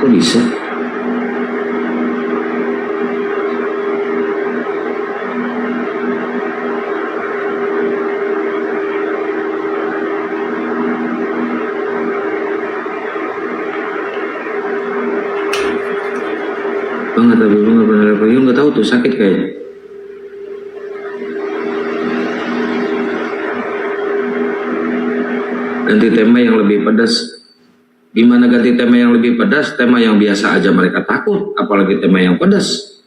Kok bisa? Banget, tapi gue nggak pernah review, nggak tahu tuh sakit kayaknya. Ganti tema yang lebih pedas. Gimana ganti tema yang lebih pedas? Tema yang biasa aja mereka takut, apalagi tema yang pedas,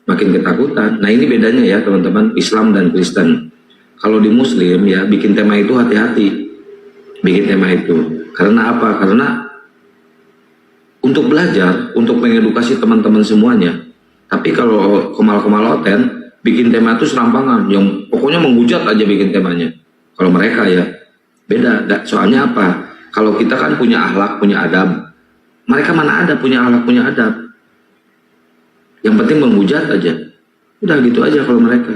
makin ketakutan. Nah ini bedanya ya teman-teman, Islam dan Kristen. Kalau di Muslim ya bikin tema itu hati-hati, bikin tema itu. Karena apa? Karena untuk belajar, untuk mengedukasi teman-teman semuanya. Tapi kalau kemal-kemaloten, bikin tema itu serampangan, yang pokoknya menghujat aja bikin temanya. Kalau mereka ya, beda. Soalnya apa? Kalau kita kan punya akhlak, punya adab. Mereka mana ada punya akhlak, punya adab. Yang penting menghujat aja. Udah gitu aja kalau mereka.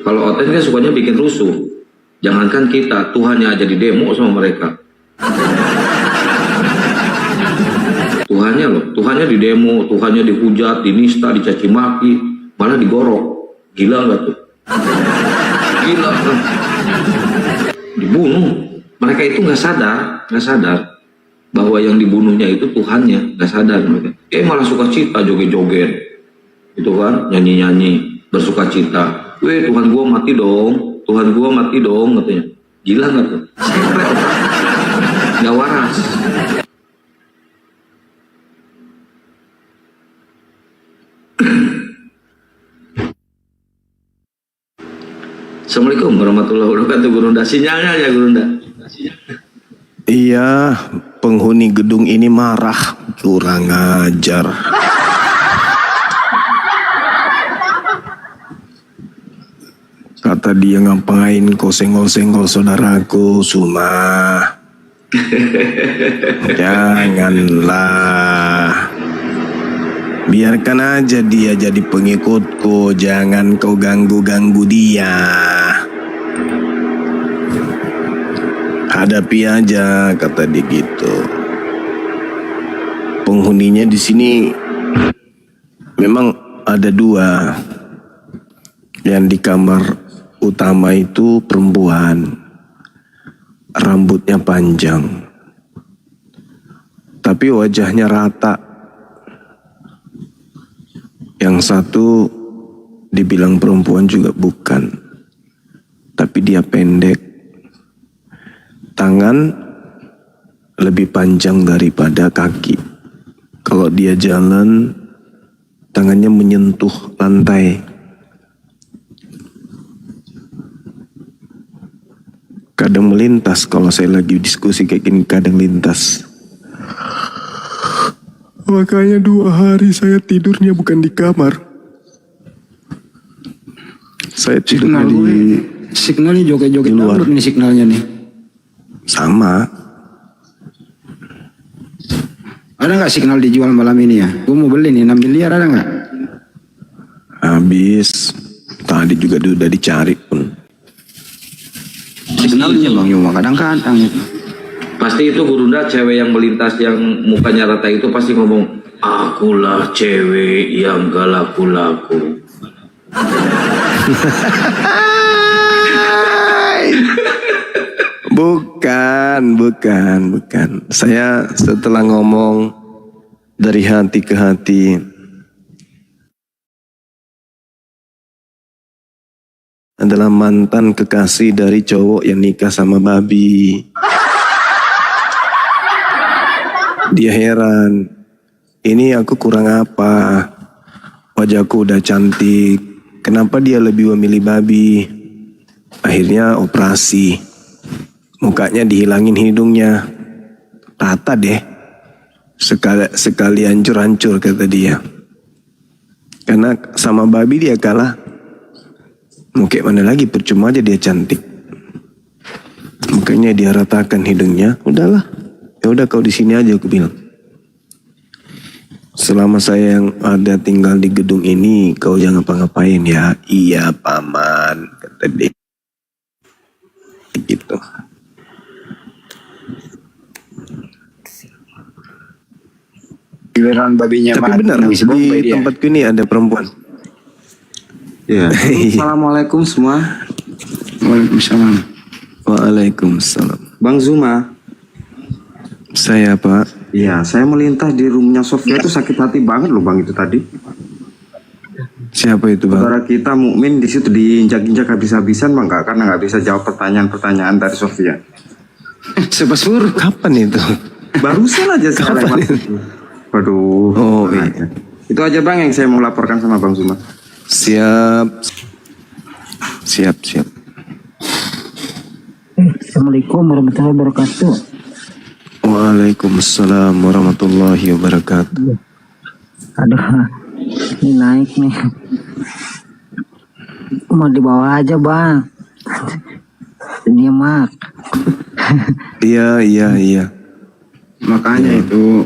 Kalau Oten kan sukanya bikin rusuh. Jangankan kita, Tuhannya aja di demo sama mereka. Tuhannya loh, Tuhannya di demo, Tuhannya dihujat, dinista, dicaci maki, malah digorok. Gila nggak tuh? Gila kan? Dibunuh. Mereka itu nggak sadar bahwa yang dibunuhnya itu Tuhannya, nggak sadar mereka. Malah suka cita, joget-joget, itu kan, nyanyi-nyanyi, bersuka cita. Weh, Tuhan gua mati dong. Tuhan gua mati dong, katanya. Gila nggak tuh? Sempret, nggak waras. Assalamualaikum warahmatullahi wabarakatuh, Gurunda. Sinyalnya ya, Gurunda. Iya, penghuni gedung ini marah, kurang ajar. Kata dia, ngapain kau senggol-senggol saudaraku, Suma? Janganlah. Biarkan aja dia jadi pengikutku, jangan kau ganggu-ganggu dia. Hadapi aja, kata dia gitu. Penghuninya di sini memang ada dua. Yang di kamar utama itu perempuan, rambutnya panjang, tapi wajahnya rata. Yang satu dibilang perempuan juga bukan, tapi dia pendek, tangan lebih panjang daripada kaki. Kalau dia jalan, tangannya menyentuh lantai. Kadang melintas kalau saya lagi diskusi kayak gini, kadang lintas. Makanya 2 hari saya tidurnya bukan di kamar. Saya tidurnya di signalnya joget-joget luar nih, signalnya nih. Sama. Ada nggak signal dijual malam ini ya? Gue mau beli nih 6 miliar, ada nggak? Habis. Tadi juga udah dicari pun. Signalnya Bang Yuma kadang-kadang itu. Pasti itu Gurunda, cewek yang melintas yang mukanya rata itu pasti ngomong, akulah cewek yang gak laku-laku. Bukan. Saya setelah ngomong dari hati ke hati, adalah mantan kekasih dari cowok yang nikah sama babi. Dia heran, ini aku kurang apa? Wajahku udah cantik, kenapa dia lebih memilih babi? Akhirnya operasi, mukanya dihilangin hidungnya, rata deh, sekali hancur-hancur kata dia. Karena sama babi dia kalah. Mau kayak mana lagi, percuma aja dia cantik. Makanya dia ratakan hidungnya. Udahlah, ya udah kau di sini aja, aku bilang. Selama saya yang ada tinggal di gedung ini, kau jangan ngapa-ngapain ya. Iya paman, kata dia. Gitu. Giliran babinya Tapi mati, benar nangis bombay di dia. tempatku ini ada perempuan. Ya. Assalamualaikum semua. Waalaikumsalam. Waalaikumsalam. Bang Zuma. Saya Pak. Iya, saya melintas di roomnya Sofia itu sakit hati banget loh Bang itu tadi. Siapa itu Bang? Saudara kita Mukmin di situ diinjak-injak habis-habisan Bang, karena nggak bisa jawab pertanyaan-pertanyaan dari Sofia. Sebesur. Kapan itu? Barusan aja saya Kapan lewat. itu? Waduh. Oh iya. Itu aja Bang yang saya mau laporkan sama Bang Zuma. Siap. Siap. Assalamualaikum warahmatullahi wabarakatuh. Waalaikumsalam warahmatullahi wabarakatuh. Aduh, ini naik nih. Mau dibawa aja bang. Dia mak. Iya. Makanya itu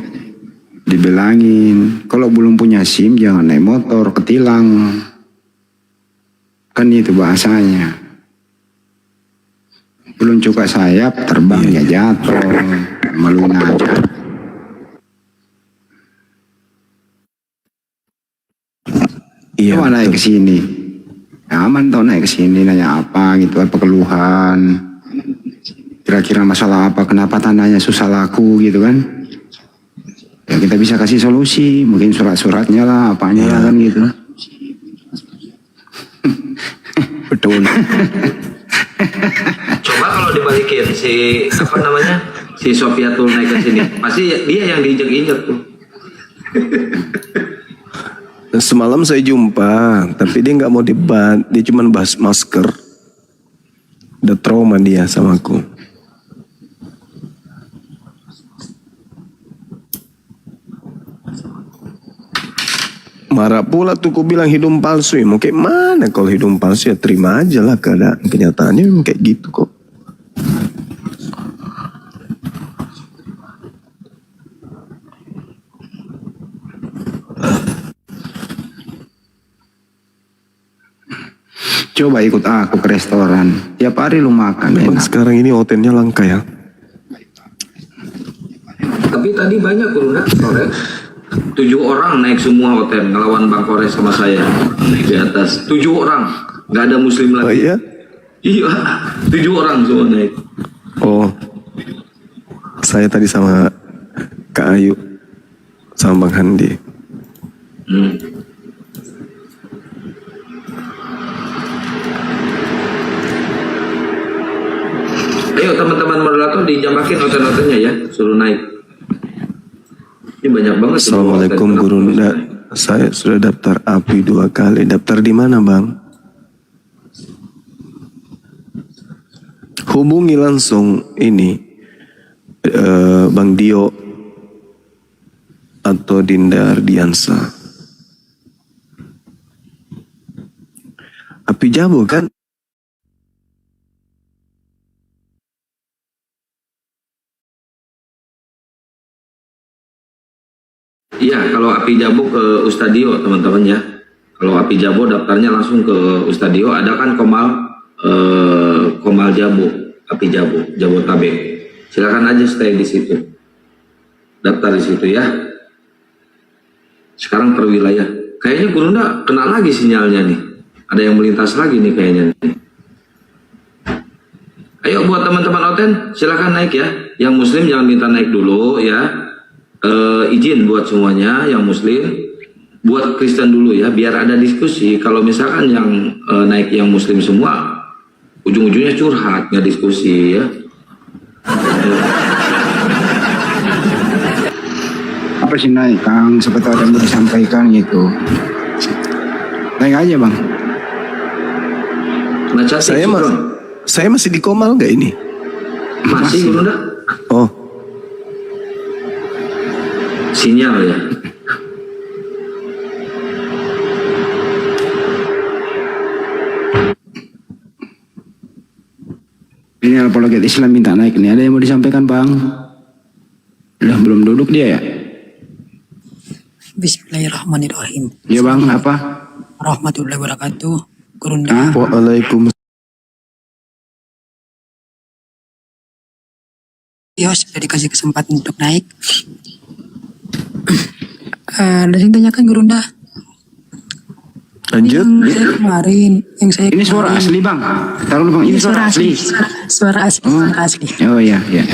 dibilangin kalau belum punya SIM jangan naik motor ketilang. Kan itu bahasanya. Belum cuka sayap terbang ya jatuh. Maluin aja. Iya. Coba naik betul. ke sini. Aman tau naik ke sini nanya apa gitu, apa keluhan. Kira-kira masalah apa, kenapa tandanya susah laku gitu kan. Ya kita bisa kasih solusi, mungkin surat-suratnya lah, apanya lah kan gitu. Betul. Coba kalau dibalikin si apa namanya si Sofia tuh naik ke sini, pasti dia yang diinjak-injak tuh. Semalam saya jumpa, tapi dia nggak mau debat, dia cuma bahas masker. Udah trauma dia sama aku. Marah pula tuh, ku bilang hidung palsu ya. Mau kayak mana kalau hidung palsu ya terima aja lah keadaan. Kenyataannya memang kayak gitu kok. Coba ikut aku ke restoran, tiap hari lu makan Memang enak. sekarang ini hotelnya langka ya. Tapi tadi banyak Corona sore. 7 orang naik semua hotel ngelawan Bang Kores sama saya naik di atas. 7 orang, nggak ada Muslim Oh lagi. iya? Iya, 7 orang semua naik. Oh, saya tadi sama Kak Ayu, sama Bang Handi. Hmm. Ayo teman-teman moderator dijambakin hotel-hotelnya ya, suruh naik. Ini banyak banget. Assalamualaikum hotel. Guru. Saya sudah daftar API 2 kali. Daftar di mana Bang? Hubungi langsung ini Bang Dio atau Dinda Ardiansa. API Jabo kan? Iya, kalau Api Jabo ke Ustadio teman-teman ya. Kalau Api Jabo daftarnya langsung ke Ustadio. Ada kan Komal Jabo, Api Jabo, Jabotabek. Silakan aja stay di situ. Daftar di situ ya. Sekarang per wilayah. Kayaknya Gurunda kena lagi sinyalnya nih. Ada yang melintas lagi nih kayaknya. Ayo buat teman-teman Oten, silakan naik ya. Yang Muslim jangan minta naik dulu ya. Izin buat semuanya yang Muslim, buat Kristen dulu ya, biar ada diskusi. Kalau misalkan yang naik yang Muslim semua, ujung-ujungnya curhat, nggak diskusi ya. Apa sih naik Kang, seperti ada yang mau disampaikan gitu. Naik aja Bang. Nah, cantik, Saya masih di Komal nggak ini? masih Gurunda? Oh, Sinyal ya. Ini apologet Islam minta naik nih. Ada yang mau disampaikan Bang? Udah belum duduk dia ya? Bismillahirrahmanirrahim. Iya Bang, apa? Rahmatullahi wabarakatuh. Gurunda. Hah? waalaikumsalam. Ya, sudah dikasih kesempatan untuk naik. Ada yang tanyakan Gurunda. Lanjut. Yang saya Ini suara kemarin- asli bang. Taruh dulu bang, ini suara asli. Suara asli. Suara asli. Oh iya, iya.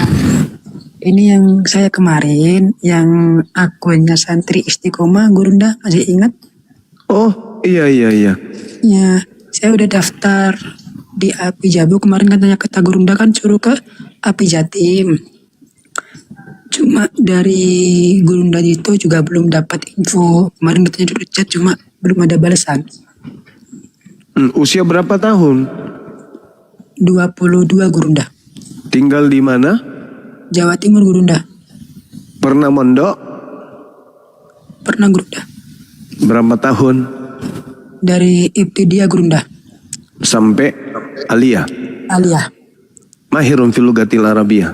Ini yang saya kemarin, yang akunnya santri istiqomah, Gurunda masih ingat? Oh, iya. Ya, saya udah daftar di API Jabu. Kemarin katanya kata Gurunda kan suruh ke API Jatim. Cuma dari Gurunda itu juga belum dapat info. Kemarin katanya di chat cuma belum ada balasan. Usia berapa tahun? 22 Gurunda. Tinggal di mana? Jawa Timur Gurunda. Pernah mondok? Pernah Gurunda. Berapa tahun? Dari Ibtidaiyah Gurunda. Sampai Aliyah. Aliyah. Mahirun fil lugatil Arabiyah.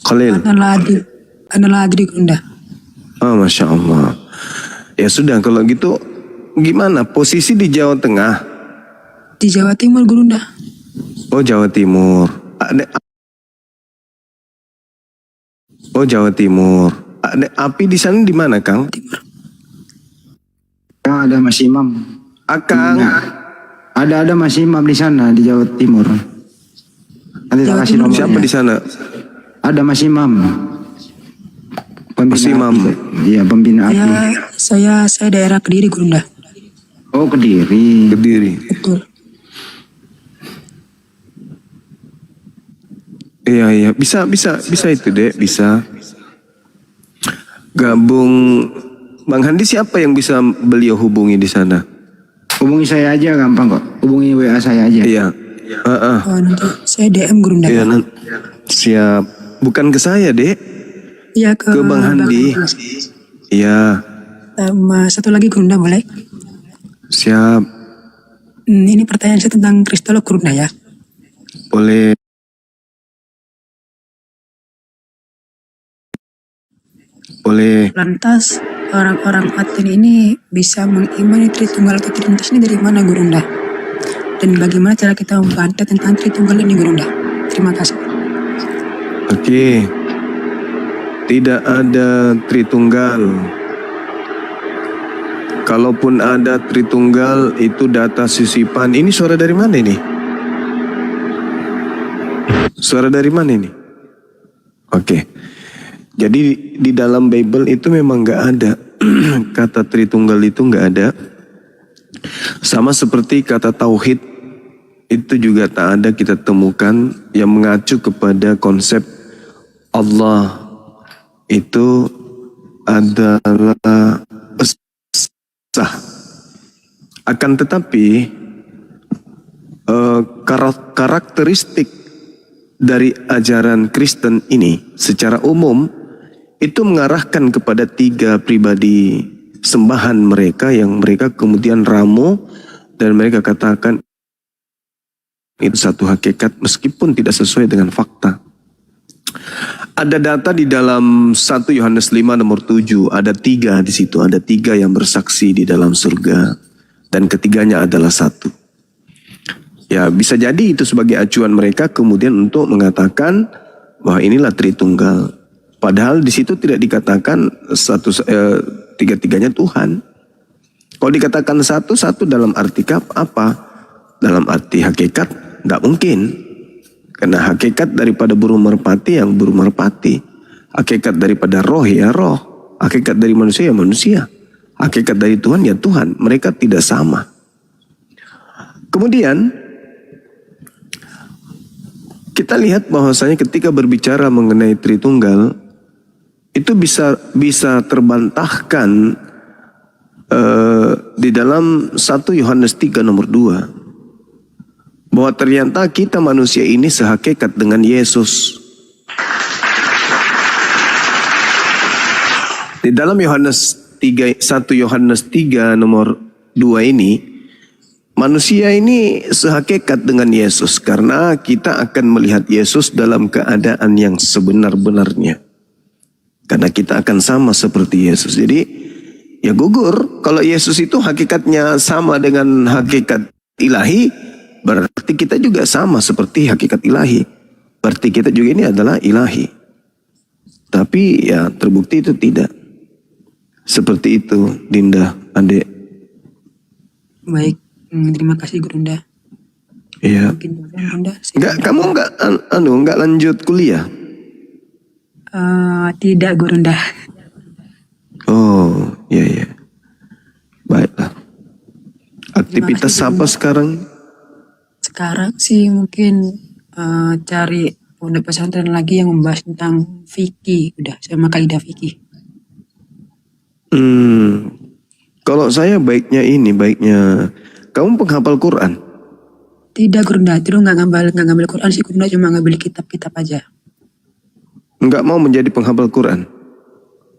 Khalil. Analadri Gurunda. Oh, Masya Allah. Ya sudah, kalau gitu gimana? Posisi di Jawa Tengah? Di Jawa Timur Gurunda. Oh, Jawa Timur. Oh, Jawa Timur. Ada api di sana di mana, Kang? Ya, ada Mas Imam. Akang. Ada Mas Imam di sana di Jawa Timur. Nanti tak kasih nomornya. Siapa di sana? Ada Mas Imam. Mas Imam. Iya, pembina API. Saya daerah Kediri Gurunda. Oh, Kediri. Kediri. Betul. Iya. Bisa itu, Dek. Bisa. Gabung. Bang Handi siapa yang bisa beliau hubungi di sana? Hubungi saya aja gampang kok. Hubungi WA saya aja. Iya. Oh, nanti saya DM Gurunda. Iya, siap. Bukan ke saya, Dek. Iya, ke Bang Handi. Iya, Sama satu lagi Gurunda boleh? siap. Ini pertanyaan saya tentang Kristolog Gurunda ya. Boleh. Boleh. Lantas orang-orang Aten ini bisa mengimani Tritunggal atau Trinitas ini dari mana Gurunda? Dan bagaimana cara kita membantah tentang Tritunggal ini Gurunda? Terima kasih. Oke. Tidak ada Tritunggal. Kalaupun ada Tritunggal itu data sisipan. Ini suara dari mana ini? Suara dari mana ini? Oke. Jadi di dalam Bible itu memang nggak ada kata Tritunggal, itu nggak ada. Sama seperti kata Tauhid itu juga tak ada kita temukan yang mengacu kepada konsep Allah itu adalah sah. Akan tetapi karakteristik dari ajaran Kristen ini secara umum itu mengarahkan kepada 3 pribadi sembahan mereka yang mereka kemudian ramu dan mereka katakan itu satu hakikat meskipun tidak sesuai dengan fakta. Ada data di dalam 1 Yohanes 5 nomor 7, ada 3 di situ, ada 3 yang bersaksi di dalam surga dan ketiganya adalah 1. Ya, bisa jadi itu sebagai acuan mereka kemudian untuk mengatakan bahwa inilah Tritunggal. Padahal di situ tidak dikatakan tiga-tiganya Tuhan. Kalau dikatakan satu dalam arti apa? Dalam arti hakikat, nggak mungkin. Karena hakikat daripada burung merpati yang burung merpati. Hakikat daripada roh ya roh. Hakikat dari manusia ya manusia. Hakikat dari Tuhan ya Tuhan. Mereka tidak sama. Kemudian kita lihat bahwasanya ketika berbicara mengenai Tritunggal itu bisa terbantahkan di dalam 1 Yohanes 3 nomor 2 bahwa ternyata kita manusia ini sehakikat dengan Yesus. Di dalam 1 Yohanes 3 nomor 2 ini manusia ini sehakikat dengan Yesus karena kita akan melihat Yesus dalam keadaan yang sebenar-benarnya. Karena kita akan sama seperti Yesus. Jadi ya gugur kalau Yesus itu hakikatnya sama dengan hakikat ilahi, berarti kita juga sama seperti hakikat ilahi. Berarti kita juga ini adalah ilahi. Tapi ya terbukti itu tidak. Seperti itu, Dinda, adik. Baik, terima kasih Gurunda. Iya. Mungkin Gurunda. Kamu enggak lanjut kuliah? Tidak Gurunda. Oh, iya iya. Baiklah. Aktivitas Terima kasih, apa sekarang? Sekarang sih mungkin cari pondok pesantren lagi yang membahas tentang fikih, udah sama kaidah fikih. Kalau saya baiknya kamu penghafal Quran. Tidak Gurunda, itu nggak ngambil Quran sih Gurunda, cuma ngambil kitab-kitab aja. Enggak mau menjadi penghafal Quran.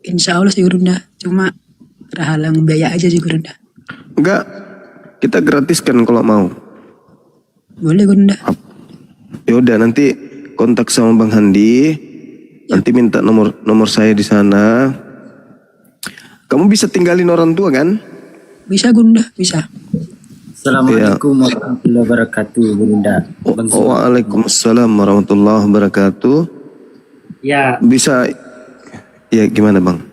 Insya Allah sih Gurunda, cuma terhalang biaya aja sih Gurunda. Enggak, kita gratiskan kalau mau. Boleh Gurunda. Ya udah, nanti kontak sama Bang Handi. Nanti minta nomor saya di sana. Kamu bisa tinggalin orang tua kan? Bisa Gurunda, bisa. Assalamualaikum warahmatullahi wabarakatuh, Bunda. Waalaikumsalam warahmatullahi wabarakatuh. Ya, Bisa, ya gimana Bang?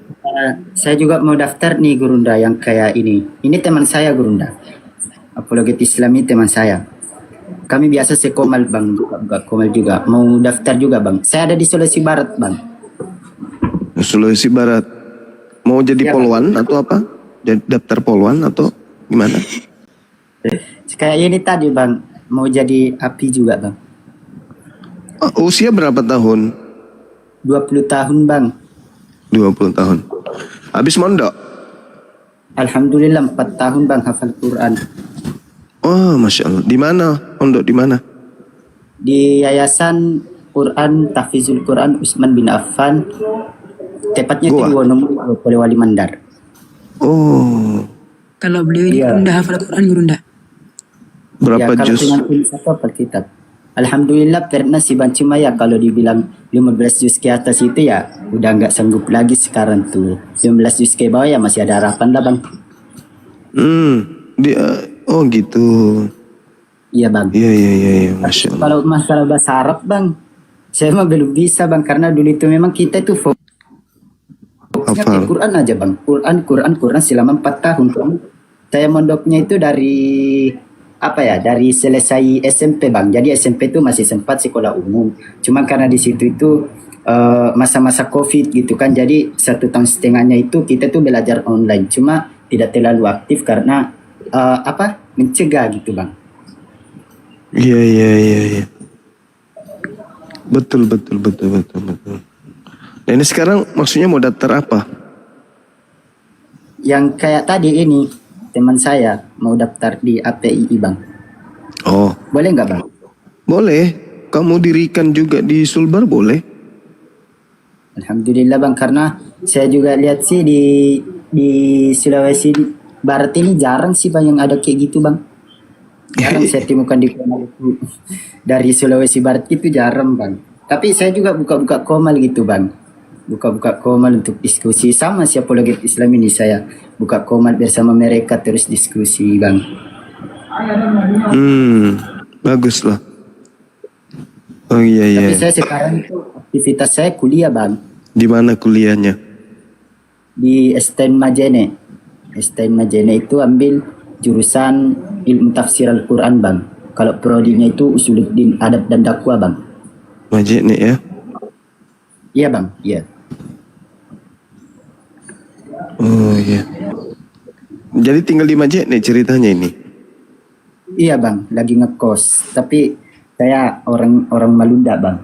saya juga mau daftar nih Gurunda yang kayak ini. Ini teman saya Gurunda. Apologet Islam ini teman saya. Kami biasa sekomal Bang, buka komal juga. Mau daftar juga Bang. Saya ada di Sulawesi Barat Bang. Sulawesi Barat. Mau jadi Ya, polwan atau apa? Jadi daftar polwan atau gimana? Kayak ini tadi Bang, mau jadi API juga Bang. Usia berapa tahun? 20 tahun Bang. 20 tahun. Habis mondok? Alhamdulillah 4 tahun Bang hafal Quran. Oh, Masya Allah. Di mana? Mondok di mana? Di Yayasan Quran Tahfizul Quran Utsman bin Affan. Tepatnya Goa. di Wonosobo, Polewali Mandar. Oh, Kalau beliau ini Iya. Gurunda hafal Quran Gurunda. berapa Kalau juz? dengan tulis satu hafal kitab. Alhamdulillah pernah sih Bang, cuma ya kalau dibilang 15 juz ke atas itu ya udah nggak sanggup lagi sekarang tuh. 15 juz ke bawah ya masih ada harapan lah Bang. Oh gitu. Iya Bang. Iya, Masya Allah. Kalau masalah bahasa Arab Bang, saya mah belum bisa Bang karena dulu itu memang kita itu fokusnya ke Hafal. Quran aja Bang. Quran selama 4 tahun. Saya mondoknya itu dari dari selesai SMP Bang. Jadi SMP itu masih sempat sekolah umum. Cuma karena di situ itu masa-masa COVID gitu kan. Jadi 1,5 tahun itu kita tuh belajar online. Cuma tidak terlalu aktif karena mencegah gitu Bang. Iya. Betul. Nah ini sekarang maksudnya mau daftar apa? Yang kayak tadi ini teman saya mau daftar di APII Bang. Oh, Boleh nggak Bang? boleh. Kamu dirikan juga di Sulbar boleh. Alhamdulillah Bang karena saya juga lihat sih di Sulawesi Barat ini jarang sih Bang yang ada kayak gitu Bang. Jarang saya temukan di Komal itu. Dari Sulawesi Barat itu jarang Bang. Tapi saya juga buka-buka Komal gitu Bang. Buka-buka Komal untuk diskusi sama si apologet Islam ini, saya buka Komal bersama mereka terus diskusi Bang. Bagus lah. Oh iya. Tapi saya sekarang itu aktivitas saya kuliah Bang. Di mana kuliahnya? Di STM Majene. STM Majene itu ambil jurusan ilmu tafsir Al-Quran Bang. Kalau prodinya itu Usuluddin Adab dan Dakwah Bang. Majid nih ya. Iya Bang, iya. Oh iya. Jadi tinggal di Majid nih ceritanya ini. Iya Bang, lagi ngekos. Tapi saya orang Malunda Bang.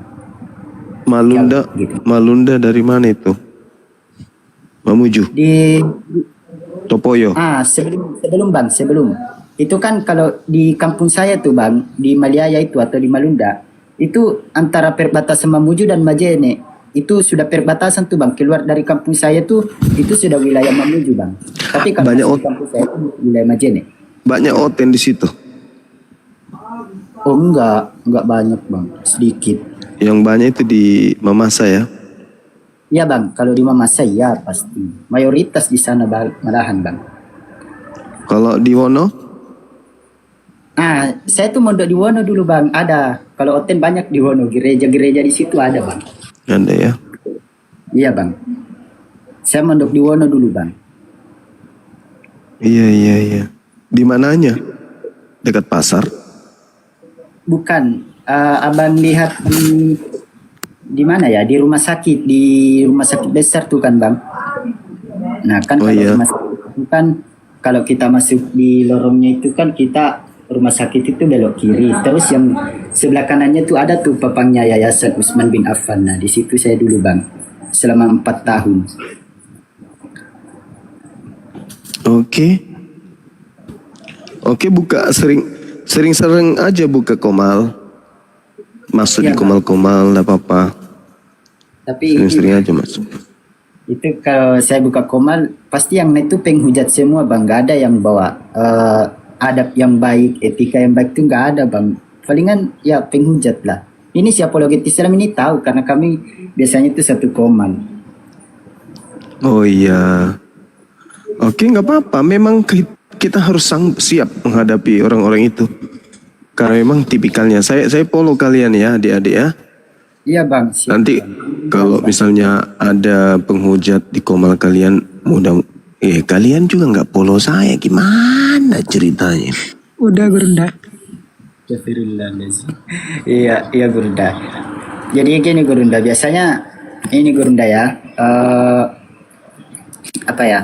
Malunda, Gitu. Malunda dari mana itu? Mamuju, Di Topoyo. sebelum Bang, sebelum. Itu kan kalau di kampung saya tuh Bang, di Maliaya itu atau di Malunda, itu antara perbatasan Mamuju dan Majene. Itu sudah perbatasan tuh Bang. Keluar dari kampung saya tuh itu sudah wilayah Mamuju Bang. Tapi kalau Banyak di kampung saya itu wilayah Majene. Banyak hotel di situ. Oh enggak banyak Bang, sedikit. Yang banyak itu di Mamasa ya. Iya Bang, kalau di Mamasa ya pasti. Mayoritas di sana malahan Bang. Kalau di Wono, Saya tuh mondok di Wono dulu Bang, ada. Kalau hotel banyak di Wono, gereja-gereja di situ ada Bang. ada ya. Iya Bang. Saya mondok di Wono dulu Bang. Iya, iya, iya. Di mananya? Dekat pasar? Bukan, abang lihat di mana ya? Di rumah sakit besar tuh kan bang. Nah kan Oh kalau iya. rumah sakit itu kan, kalau kita masuk di lorongnya itu kan kita rumah sakit itu belok kiri. Terus yang sebelah kanannya tuh ada tuh papangnya Yayasan Utsman bin Affan. Nah di situ saya dulu bang, selama 4 tahun. Oke. Oke, buka sering aja buka komal. Masuk Iya, di Bang. komal-komal, enggak apa-apa. Tapi Sering-sering aja masuk. itu kalau saya buka komal pasti yang itu penghujat semua bang, nggak ada yang bawa adab yang baik, etika yang baik itu nggak ada bang. Palingan ya penghujat lah. Ini si apologet Islam ini tahu karena kami biasanya itu satu komal. Oh iya. Oke, nggak apa-apa. Memang kita harus siap menghadapi orang-orang itu. Karena memang tipikalnya. Saya follow kalian ya, adik-adik ya. Iya bang. Siap, Nanti Bang. kalau misalnya ada penghujat di komal kalian, kalian juga nggak follow saya, gimana ceritanya? Udah Gurunda. Astagfirullahaladzim. Iya Gurunda. Jadi gini Gurunda, biasanya ini Gurunda ya, apa ya?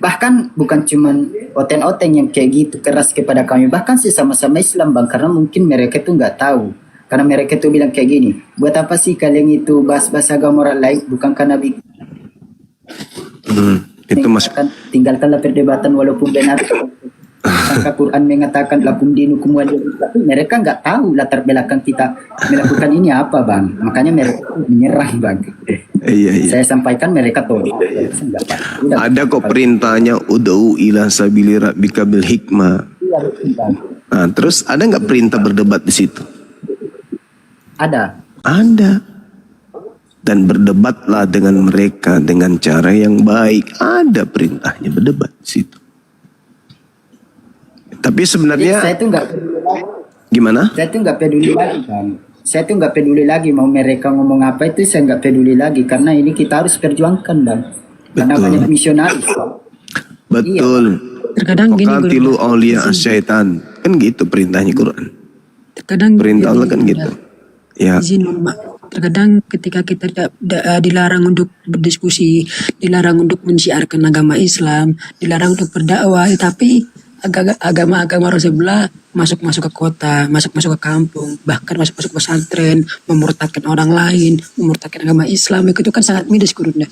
Bahkan bukan cuman oteng-oteng yang kayak gitu keras kepada kami, bahkan sesama-sama Islam bang, karena mungkin mereka tuh nggak tahu. Karena mereka tuh bilang kayak gini, buat apa sih kalian itu bahas-bahas agama orang lain? Bukankah Nabi Itu masuk. tinggalkanlah perdebatan walaupun benar. Bukankah Quran mengatakan lakum dinukum waliyadin? Tapi mereka nggak tahu latar belakang kita melakukan ini apa bang. Makanya mereka menyerang bang. Iya. Saya sampaikan mereka tahu. Udah. Ada kok perintahnya ud'u ila sabili rabbika bil hikmah. Iya, betul, Bang. Nah, terus ada nggak perintah berdebat di situ? Ada. Ada. Dan berdebatlah dengan mereka dengan cara yang baik. Ada perintahnya berdebat di situ. Tapi Jadi sebenarnya saya tuh nggak peduli lagi. gimana? Saya tuh nggak peduli lagi bang. Saya tuh nggak peduli lagi mau mereka ngomong apa itu, saya nggak peduli lagi karena ini kita harus perjuangkan bang. Karena Betul. banyak misionaris. Betul. Terkadang gini Wakatilu Gurunda. awliya asyaitan. Kan gitu perintahnya Quran. Terkadang Perintah Allah gini, kan Gurunda. gitu. Ya. Izin Mak. Terkadang ketika kita dilarang untuk berdiskusi, dilarang untuk mensiarkan agama Islam, dilarang untuk berdakwah, tapi agama-agama orang sebelah masuk ke kota, masuk ke kampung, bahkan masuk pesantren, memurtadkan orang lain, memurtadkan agama Islam, itu kan sangat miris Gurunda.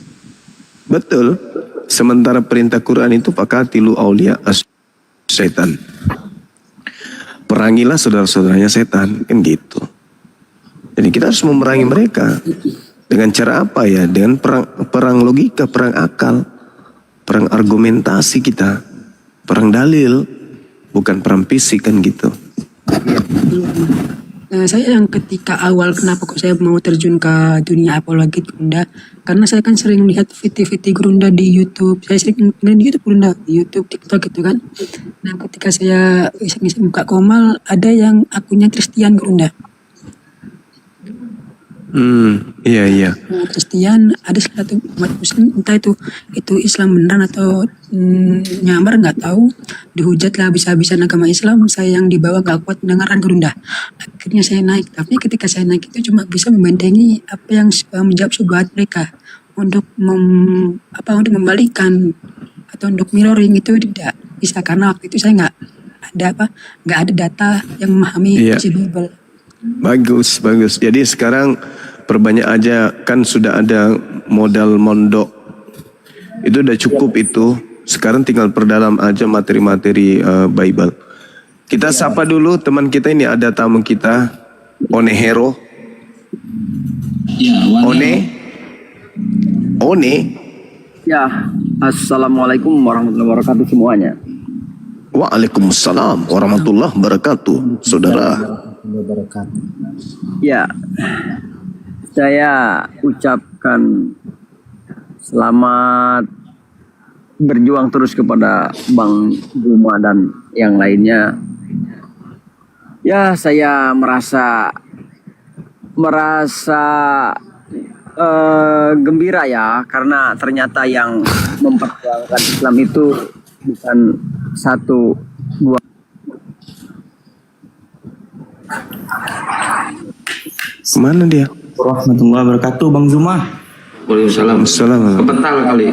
Betul. Sementara perintah Quran itu fakatilu awliya setan. Perangilah saudara-saudaranya setan, kan gitu. Jadi kita harus memerangi mereka. Dengan cara apa ya? Dengan perang logika, perang akal, perang argumentasi kita, perang dalil, bukan perang fisik kan gitu. Saya yang ketika awal kenapa kok saya mau terjun ke dunia apologi Gurunda, karena saya kan sering melihat video-video Gurunda di YouTube. Saya sering main di YouTube Gurunda, di YouTube, TikTok gitu kan. Nah ketika saya iseng-iseng buka komal, ada yang akunnya Kristen Gurunda. Iya. Kristen ada salah satu umat Muslim, entah itu Islam beneran atau nyamar nggak tahu, dihujat lah habis-habisan agama Islam. Saya yang dibawa nggak kuat mendengarkan Gurunda. Akhirnya saya naik, tapi ketika saya naik itu cuma bisa membentengi apa yang menjawab syubhat mereka, untuk untuk membalikan atau untuk mirroring itu tidak bisa, karena waktu itu saya nggak ada data yang memahami Iya. isi Bible. Bagus. Jadi sekarang perbanyak aja, kan sudah ada modal mondok. Itu udah cukup itu. Sekarang tinggal perdalam aja materi-materi Bible. Kita sapa dulu teman kita ini, ada tamu kita, Onehero. Ya, One. Ya, assalamualaikum warahmatullahi wabarakatuh semuanya. Waalaikumsalam warahmatullahi wabarakatuh, saudara. Ya, saya ucapkan selamat berjuang terus kepada Bang Buma dan yang lainnya. Ya, saya merasa gembira ya, karena ternyata yang memperjuangkan Islam itu bukan satu dua. Mana dia? Warahmatullahi wabarakatuh, Bang Zuma. Waalaikumsalam. Assalamualaikum. Kepental kali.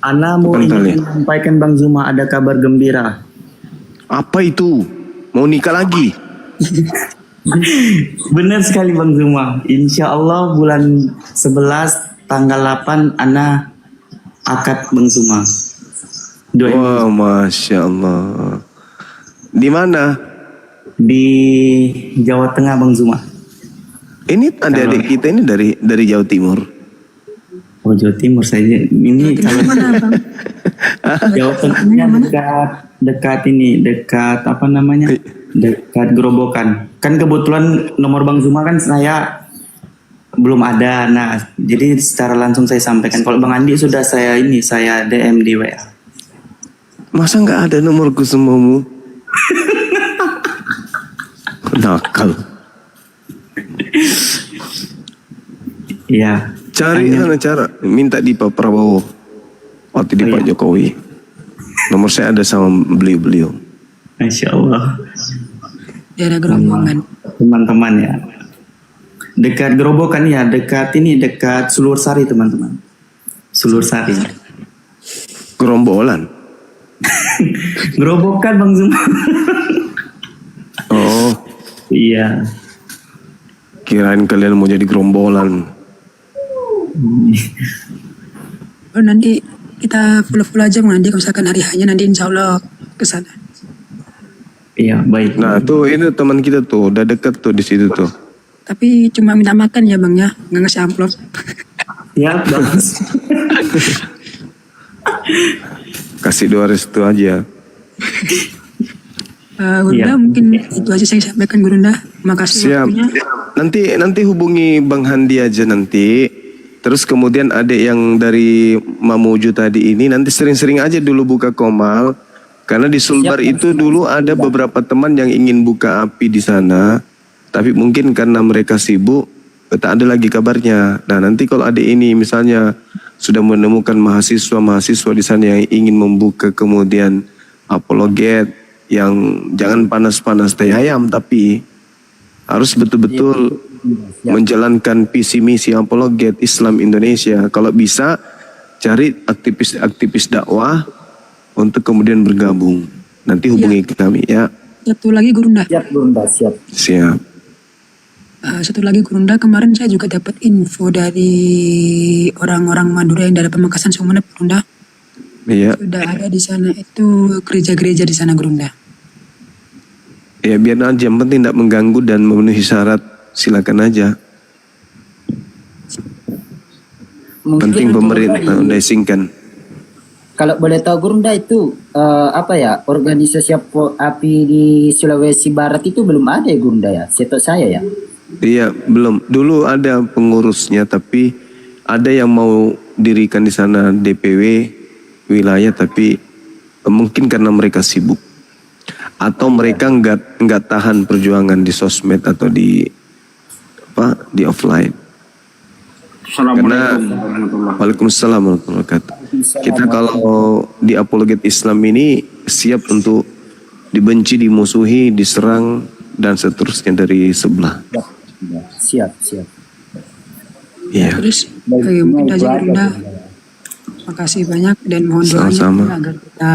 Ana mau Kepental, ingin menyampaikan Bang Zuma ada kabar gembira. Apa itu? Mau nikah lagi? Benar sekali Bang Zuma. Insya Allah bulan 11 tanggal 8 Ana akad Bang Zuma. Doain Wah, Masya Allah. Di mana? di Jawa Tengah Bang Zuma. Ini adik-adik kita ini dari Jawa Timur. Oh Jawa Timur saya ini kalau Mana bang? Jawa Tengahnya dekat ini dekat apa namanya dekat Gerobokan. Kan kebetulan nomor Bang Zuma kan saya belum ada. Nah jadi secara langsung saya sampaikan. Kalau Bang Andi sudah saya DM di WA. Masa nggak ada nomorku semuamu? Nakal. Iya. Cari sana cara. Minta di Pak Prabowo. Waktu di Oh, Pak iya. Jokowi. Nomor saya ada sama beliau-beliau. Masya Allah. Daerah Gerobokan. Teman-teman ya. Dekat Gerobokan ya. Dekat Sulur Sari teman-teman. Sulur Sari. Gerombolan. Gerobokan Bang Zuma. Oh, Iya. kirain kalian mau jadi gerombolan. Oh, nanti kita full aja bang. Nanti kalau misalkan hari hanya nanti insya Allah ke sana. Iya baik. Nah, tuh ini teman kita tuh, udah deket tuh di situ tuh. Tapi cuma minta makan ya bang ya, nggak ngasih amplop. Ya bagus. Kasih doa restu aja. Gurunda Iya. mungkin itu aja saya sampaikan Gurunda. Makasih Siap. waktunya. Nanti hubungi Bang Handi aja nanti. Terus kemudian adik yang dari Mamuju tadi ini nanti sering-sering aja dulu buka komal. Karena di Sulbar itu dulu ada beberapa teman yang ingin buka api di sana. Tapi mungkin karena mereka sibuk, tak ada lagi kabarnya. Nah nanti kalau adik ini misalnya sudah menemukan mahasiswa-mahasiswa di sana yang ingin membuka kemudian apologet yang jangan panas-panas teh ayam tapi harus betul-betul menjalankan visi misi apologet Islam Indonesia. Kalau bisa cari aktivis-aktivis dakwah untuk kemudian bergabung. Nanti hubungi kami ya. Satu lagi Gurunda. Siap Gurunda, siap. Siap. Satu lagi Gurunda, kemarin saya juga dapat info dari orang-orang Madura yang dari Pamekasan Sumeneb Gurunda. Iya. Sudah ada di sana itu gereja-gereja di sana Gurunda. Ya biar aja, yang penting tidak mengganggu dan memenuhi syarat, silakan aja. Penting pemerintah udah isingkan. Kalau boleh tahu Gurunda itu apa ya organisasi api di Sulawesi Barat itu belum ada ya Gurunda ya, setahu saya ya. Iya belum. Dulu ada pengurusnya tapi ada yang mau dirikan di sana DPW wilayah tapi mungkin karena mereka sibuk atau mereka nggak tahan perjuangan di sosmed atau di offline. Karena Waalaikumsalam warahmatullahi wabarakatuh. Kita kalau di apologet Islam ini siap untuk dibenci, dimusuhi, diserang dan seterusnya dari sebelah. Siap. Iya. Terus mungkin aja Gurunda. Makasih banyak dan mohon doanya Sama-sama. agar kita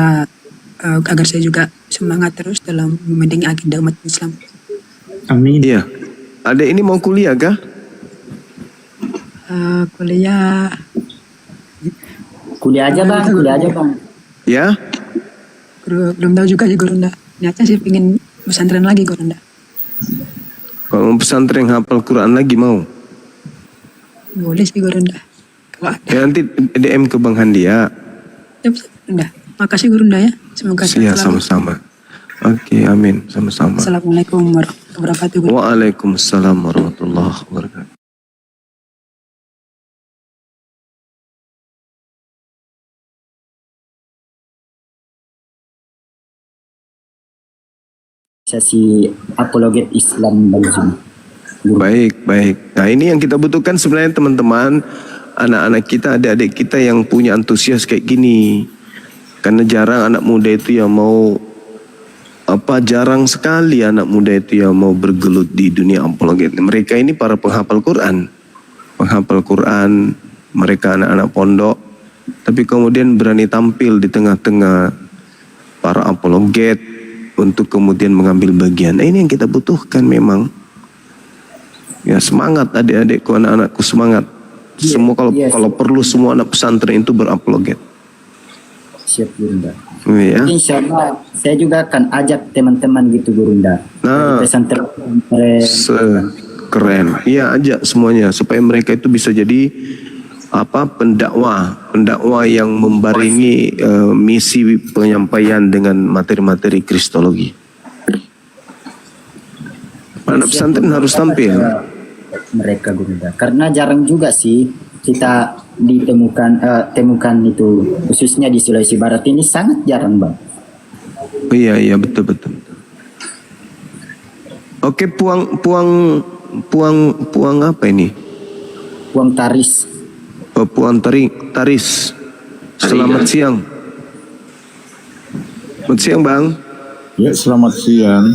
agar saya juga semangat terus dalam membentengi agenda umat Islam. Amin. Iya. Adek ini mau kuliah kah? Kuliah aja bang. Ya? Belum tahu juga sih Gurunda. Ternyata sih pengen pesantren lagi Gurunda. Kalau mau pesantren hafal Quran lagi mau? Boleh sih Gurunda. Kalau ada. Ya nanti DM ke Bang Handi ya. Ya, Gurunda. Makasih Gurunda ya. Semoga Iya selalu. sama-sama. Oke, amin. Sama-sama. Assalamualaikum warahmatullahi wabarakatuh. Gurunda. Waalaikumsalam warahmatullahi wabarakatuh. Organisasi apologet Islam Bang Zuma. Baik. Nah ini yang kita butuhkan sebenarnya teman-teman, anak-anak kita, adik-adik kita yang punya antusias kayak gini. Karena jarang anak muda itu yang mau jarang sekali anak muda itu yang mau bergelut di dunia apologet. Mereka ini para penghafal Quran. Penghafal Quran, mereka anak-anak pondok, tapi kemudian berani tampil di tengah-tengah para apologet untuk kemudian mengambil bagian. Nah, ini yang kita butuhkan memang. Ya, semangat adik-adikku, anak-anakku, semangat. Semua kalau perlu semua anak pesantren itu berapologet. Siap Gurunda. Ya. Insya Allah saya juga akan ajak teman-teman gitu Gurunda. Nah, Pesantren keren. Iya, ajak semuanya supaya mereka itu bisa jadi pendakwah yang membarengi misi penyampaian dengan materi-materi kristologi. Anak pesantren harus tampil. Mereka Gurunda. Karena jarang juga sih kita temukan itu, khususnya di Sulawesi Barat ini sangat jarang Bang. Iya betul. Oke, puang apa ini? Puang Taris. Puang Taris. Selamat siang. Selamat siang Bang. Ya, selamat siang.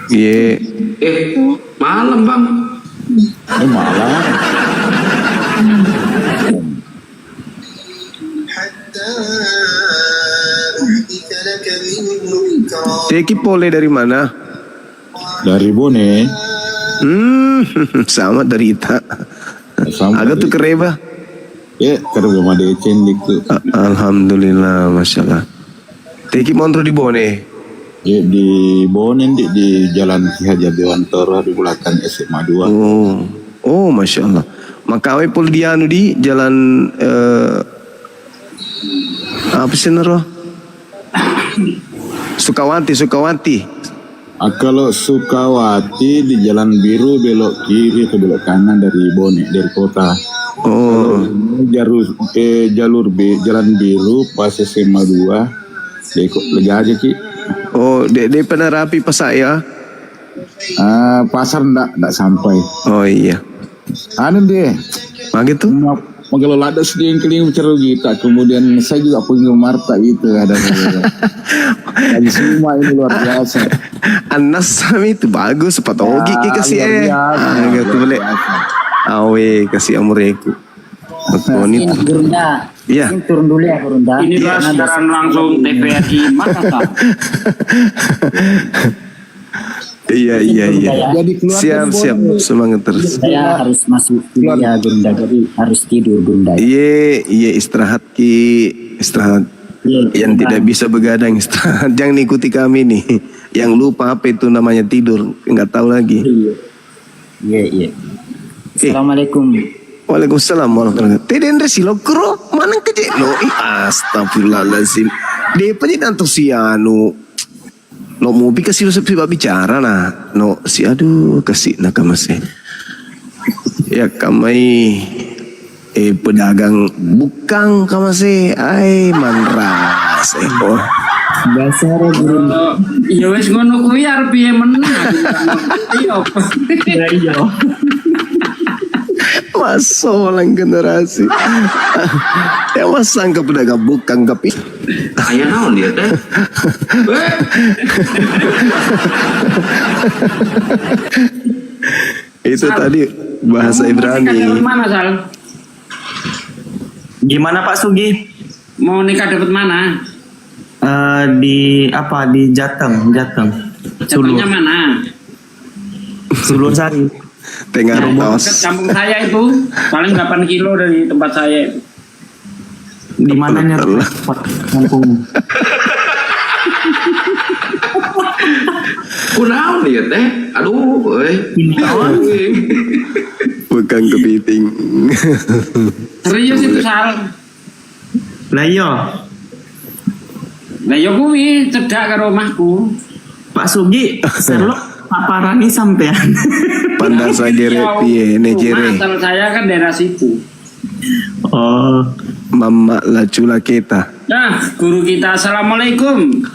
Iya. Malam Bang. Malam. Teki Pole dari mana? Dari Bone. Sama dari Ita. Sama Agak tuh kereba. Ya, karena belum ada cendik tuh. Alhamdulillah, masya Allah. Teki Montro di Bone. Ya, di Bone di Jalan Ki Hajar Dewantara di belakang SMA 2. Oh, masya Allah. Makawe pol di anu di jalan apa sih Nero? Sukawati. Kalau Sukawati di Jalan Biru belok kiri atau belok kanan dari Bone, dari kota. Oh. Jalur B, Jalan Biru pas SMA 2. Dekok lega aja Ki. Oh, dia pernah rapi pas saya. Pasar enggak sampai. Oh iya. Anu deh. Begitu? Kalau lada sedih yang keling bicara kita, kemudian saya juga punya Marta itu ada. Jadi semua ini luar biasa. Anas kami itu bagus, patogi kasih gitu boleh. Awe kasih amureku. Betul itu. Gurunda. Iya. Ini turun dulu ya Gurunda. Inilah siaran langsung TVRI Makassar. Iya. Jadi keluar Siap, semangat terus. Saya harus masuk kuliah Gurunda, jadi harus tidur Gurunda. Iya, istirahat istirahat. Yang tidak bisa begadang istirahat. Jangan ikuti kami nih. Yang lupa apa itu namanya tidur, nggak tahu lagi. Iya. Assalamualaikum. Waalaikumsalam warahmatullahi wabarakatuh. Teden resilokro mana kecil lo? Astagfirullahaladzim. Dia pengen antusiano. No mau kasih lo sepi bicara nah. No si aduh kasih nak masih. Ya kamai pedagang bukang kamasih. Ay manras oh. Dasar Gurunda. Ya wis ngono kuwi arep piye menang. Iya. Masolang generasi. Ya masang ke pedagang bukang tapi. Aya naon dia teh? Itu tadi bahasa Ibrani. Mana Sal? Gimana Pak Sugi? Mau nikah dapat mana? Di Jateng. Jatuhnya mana? Sulur Sari. Tengah Dekat kampung saya itu paling 8 kilo dari tempat saya. Di mananya kampung? Kunaon dia teh? Aduh, Bukan kepiting. Serius itu Sal. Lah iya. Lah yo kuwi cedak karo omahku. Pak Sugi, Sherlock paparani sampean. Pandang sagere piye nejere. Asal saya kan daerah situ. Oh, Mama lacula kita. Nah, guru kita assalamualaikum.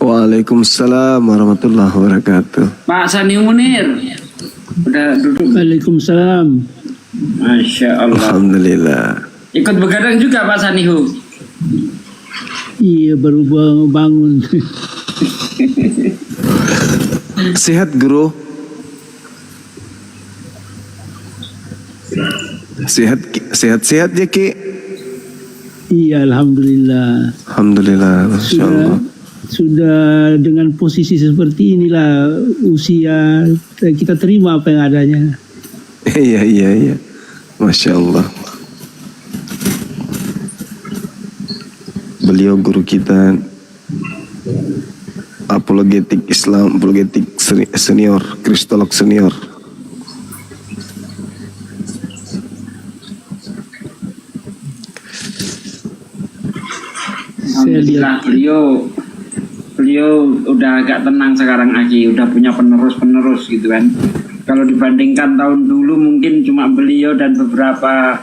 Waalaikumsalam warahmatullahi wabarakatuh. Pak Sani Munir. Udah duduk. Waalaikumsalam. Masya Allah. Alhamdulillah. Ikut begadang juga Pak Sanihu. Iya, baru bangun. Sehat guru? Sehat ya Ki? Iya, alhamdulillah. Alhamdulillah, Masya Allah. Sudah dengan posisi seperti inilah usia, kita terima apa yang adanya. Iya. Masya Allah. Beliau guru kita, apologetik Islam, apologetik senior, kristolog senior. Alhamdulillah beliau udah agak tenang sekarang Aki, udah punya penerus gitu kan. Kalau dibandingkan tahun dulu mungkin cuma beliau dan beberapa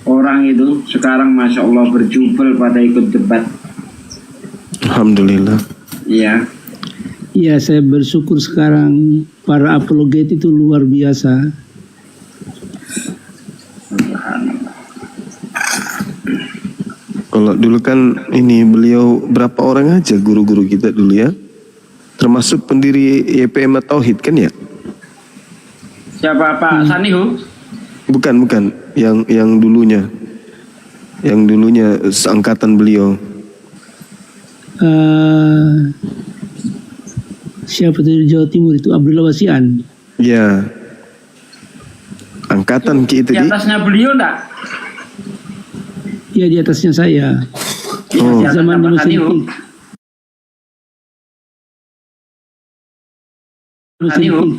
orang itu, sekarang Masya Allah berjubel pada ikut debat. Alhamdulillah. Iya. Iya, saya bersyukur sekarang para apologet itu luar biasa. Kalau dulu kan ini beliau berapa orang aja guru-guru kita dulu ya, termasuk pendiri YPM Tauhid kan ya? Siapa Pak Sanihu? Bukan, yang dulunya seangkatan beliau. Siapa dari Jawa Timur itu? Abdullah Wasian. Ya, angkatan kita Di atasnya beliau enggak? Ya, di atasnya saya. Oh. Di zaman Pak Sanihu. Sanihu.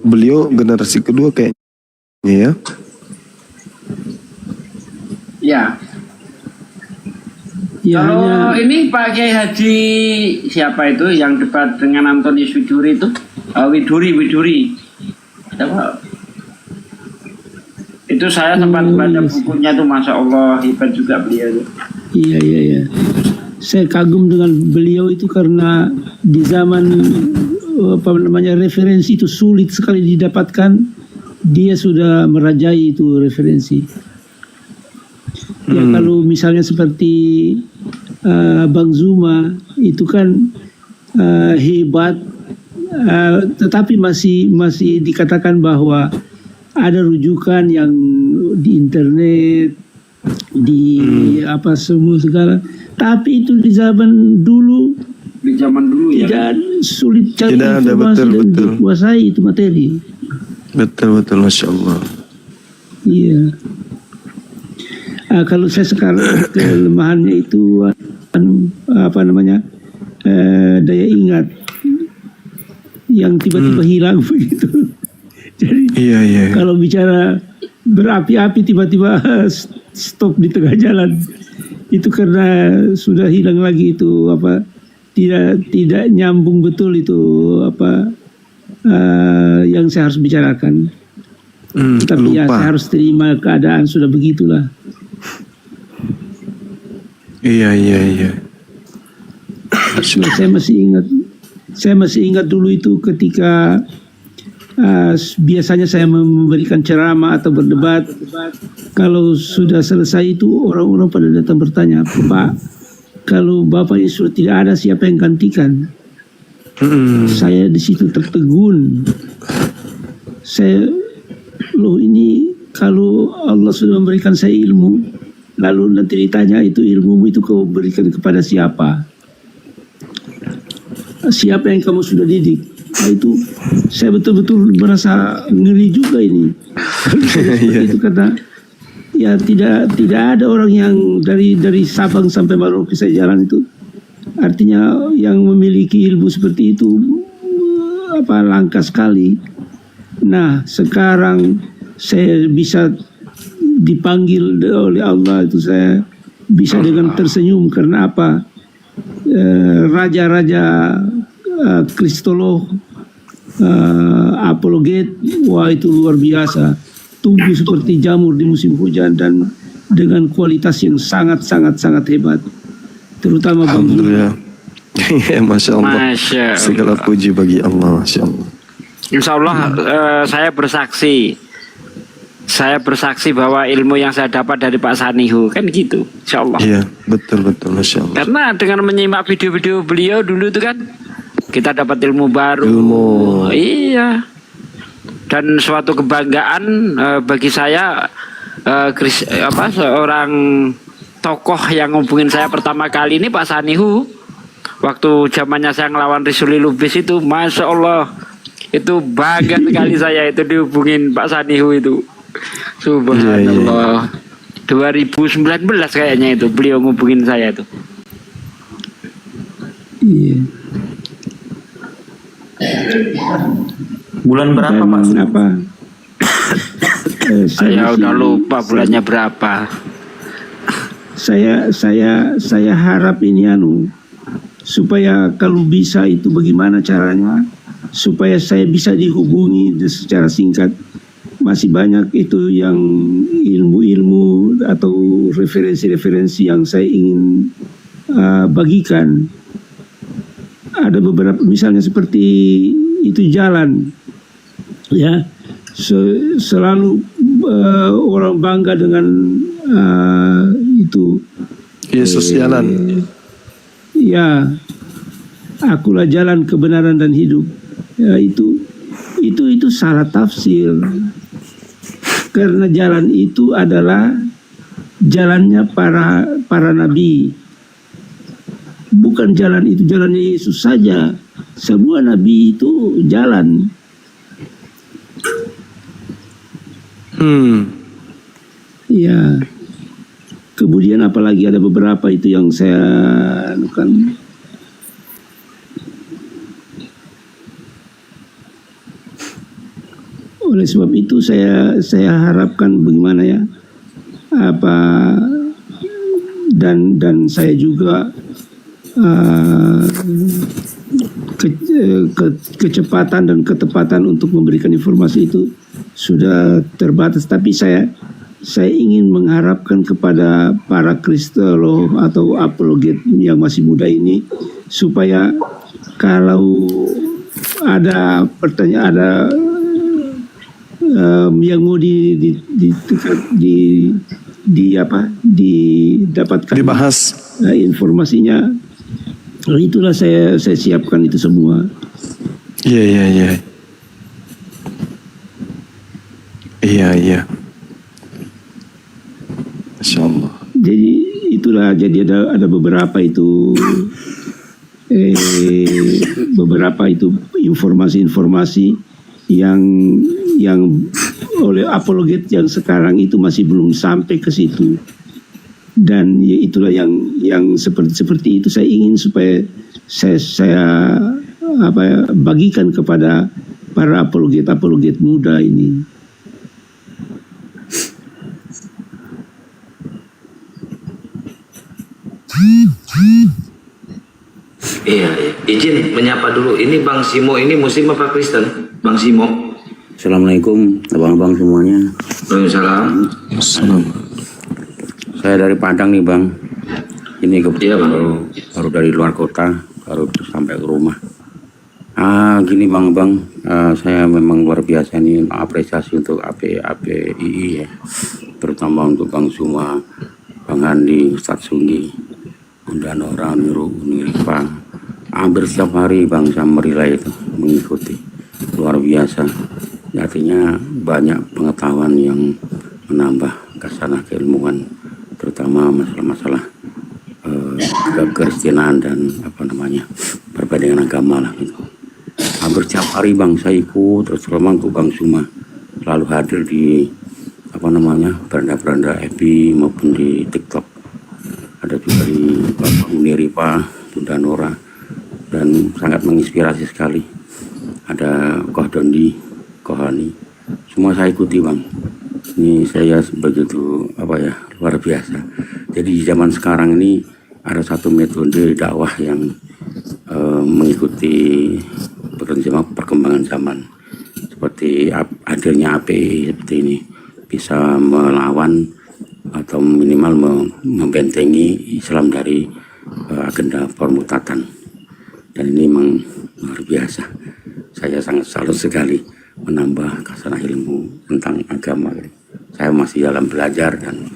Beliau generasi kedua kayaknya ya. Ya. Ya, Kalau ini Pak Kiai Haji siapa itu yang debat dengan Antoni Suduri itu? Widuri. Itu saya sempat baca bukunya tuh, Masya Allah, hebat juga beliau. Iya. Saya kagum dengan beliau itu karena di zaman referensi itu sulit sekali didapatkan, dia sudah merajai itu referensi. Ya, kalau misalnya seperti Bang Zuma itu kan hebat, tetapi masih dikatakan bahwa ada rujukan yang di internet, di apa semua segala. Tapi itu di zaman dulu ya. tidak sulit cari Tidak ada, informasi dan betul. dikuasai itu materi. Betul, Masya Allah. Iya. Kalau saya sekarang kelemahannya itu daya ingat yang tiba-tiba hilang begitu. Jadi Iya. kalau bicara berapi-api tiba-tiba stop di tengah jalan, itu karena sudah hilang lagi itu tidak nyambung betul itu yang saya harus bicarakan. Tapi ya saya harus terima keadaan sudah begitulah. Iya. Saya masih ingat dulu itu ketika biasanya saya memberikan ceramah atau berdebat. Kalau sudah selesai itu orang-orang pada datang bertanya, Pak, kalau Bapak ini sudah tidak ada, siapa yang gantikan? Saya di situ tertegun. Ini kalau Allah sudah memberikan saya ilmu, lalu nanti ditanya itu ilmumu itu kau berikan kepada siapa? Siapa yang kamu sudah didik? Nah, itu saya betul-betul merasa ngeri juga ini. Seperti itu kata, ya tidak ada orang yang dari Sabang sampai Merauke saya jalan itu, artinya yang memiliki ilmu seperti itu langka sekali. Nah, sekarang saya bisa dipanggil oleh Allah, itu saya bisa dengan tersenyum karena apa? Raja-raja kristolog, apologet, wah itu luar biasa, tumbuh seperti jamur di musim hujan dan dengan kualitas yang sangat hebat, terutama Bang Zuma. Masya Allah. Segala puji bagi Allah, Masya Allah. Insya Allah saya bersaksi saya bersaksi bahwa ilmu yang saya dapat dari Pak Sanihu kan gitu, insya Allah. Iya, betul, Masya Allah. Karena dengan menyimak video-video beliau dulu itu kan kita dapat ilmu baru. Iya. Dan suatu kebanggaan bagi saya seorang tokoh yang ngubungin saya pertama kali ini Pak Sanihu. Waktu zamannya saya ngelawan Risuli Lubis itu, Masya Allah, itu bangga sekali saya itu dihubungin Pak Sanihu itu. Subhanallah. 2019 kayaknya itu beliau ngubungin saya itu. Iya. Bulan berapa Pak? Apa? Saya udah lupa bulannya berapa. Saya harap ini supaya kalau bisa itu bagaimana caranya supaya saya bisa dihubungi secara singkat. Masih banyak itu yang ilmu-ilmu atau referensi-referensi yang saya ingin bagikan. Ada beberapa misalnya seperti itu jalan, ya selalu orang bangga dengan itu Yesus jalan. Ya, akulah jalan kebenaran dan hidup. Ya, itu salah tafsir. Karena jalan itu adalah jalannya para nabi. Bukan jalan itu jalannya Yesus saja. Semua nabi itu jalan. Ya. Kemudian apalagi ada beberapa itu yang saya anukan. Oleh sebab itu saya harapkan bagaimana ya dan saya juga kecepatan dan ketepatan untuk memberikan informasi itu sudah terbatas, tapi saya ingin mengharapkan kepada para kristolog atau apologet yang masih muda ini supaya kalau ada pertanyaan yang mau didapatkan dibahas informasinya, itulah saya siapkan itu semua. Iya. Masya Allah. Jadi itulah, jadi ada beberapa itu beberapa itu informasi-informasi yang oleh apologet yang sekarang itu masih belum sampai ke situ, dan ya itulah yang seperti itu saya ingin supaya saya bagikan kepada para apologet muda ini. Iya. Izin menyapa dulu. Ini Bang Simo ini Muslim apa Kristen? Bang Simo. Assalamualaikum abang-abang semuanya. Waalaikumsalam. Saya dari Padang nih Bang. Ini kebetulan baru dari luar kota, baru sampai ke rumah. Gini Bang, saya memang luar biasa nih apresiasi untuk APII ya, terutama untuk Bang Suma, Bang Andi, Ustadz Sundi, Bunda Nora, Nirifa. Hampir setiap hari Bang Samerila itu mengikuti, luar biasa. Artinya banyak pengetahuan yang menambah kasanah keilmuan, terutama masalah-masalah kekristenan dan perbandingan agama lah gitu. Hampir setiap hari Bang saya ikut, terus terutama untuk Bang Suma selalu hadir di beranda-beranda FB maupun di TikTok. Ada juga di Bapak Muniripa, Bunda Nora, dan sangat menginspirasi sekali. Ada Koh Dondi, Kohani, semua saya ikuti Bang. Ini saya begitu luar biasa. Jadi di zaman sekarang ini ada satu metode dakwah yang mengikuti perkembangan zaman, seperti hadirnya API seperti ini bisa melawan atau minimal membentengi Islam dari agenda permutatan, dan ini memang luar biasa. Saya sangat salut sekali menambah kasanah ilmu tentang agama. saya masih dalam belajar dan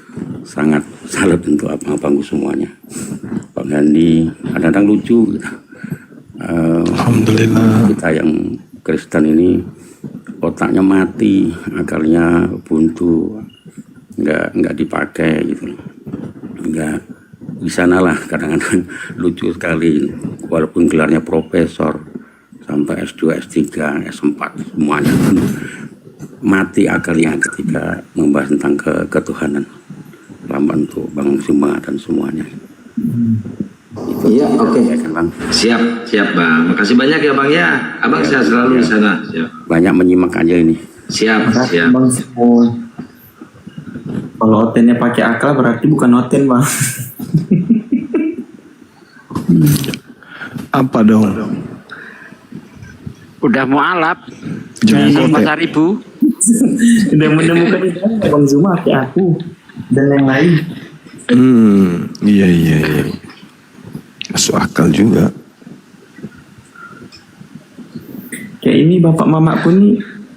sangat salut untuk abang-abangku semuanya. Bang Handi kadang-kadang lucu gitu. Alhamdulillah. Kita yang Kristen ini otaknya mati, akalnya buntu, nggak dipakai gitu. Nggak di sana lah kadang-kadang lucu sekali, walaupun gelarnya profesor sampai S2, S3, S4 semuanya mati akalnya ketika membahas tentang ketuhanan. Selamat untuk Bang Zuma dan semuanya. Iya, oke. Bang. Siap Bang. Makasih banyak ya Bang ya. Abang sehat selalu di sana. Siap. Banyak menyimak aja ini. Siap. Bang Simon. Kalau otennya pakai akal berarti bukan oten, Bang. Apa dong? Udah mau alap. Jangan Pasar Ibu. Udah menemukan Bang Zuma kayak aku dan yang lain. Iya. Masuk akal juga. Kayak ini bapak mamaku nih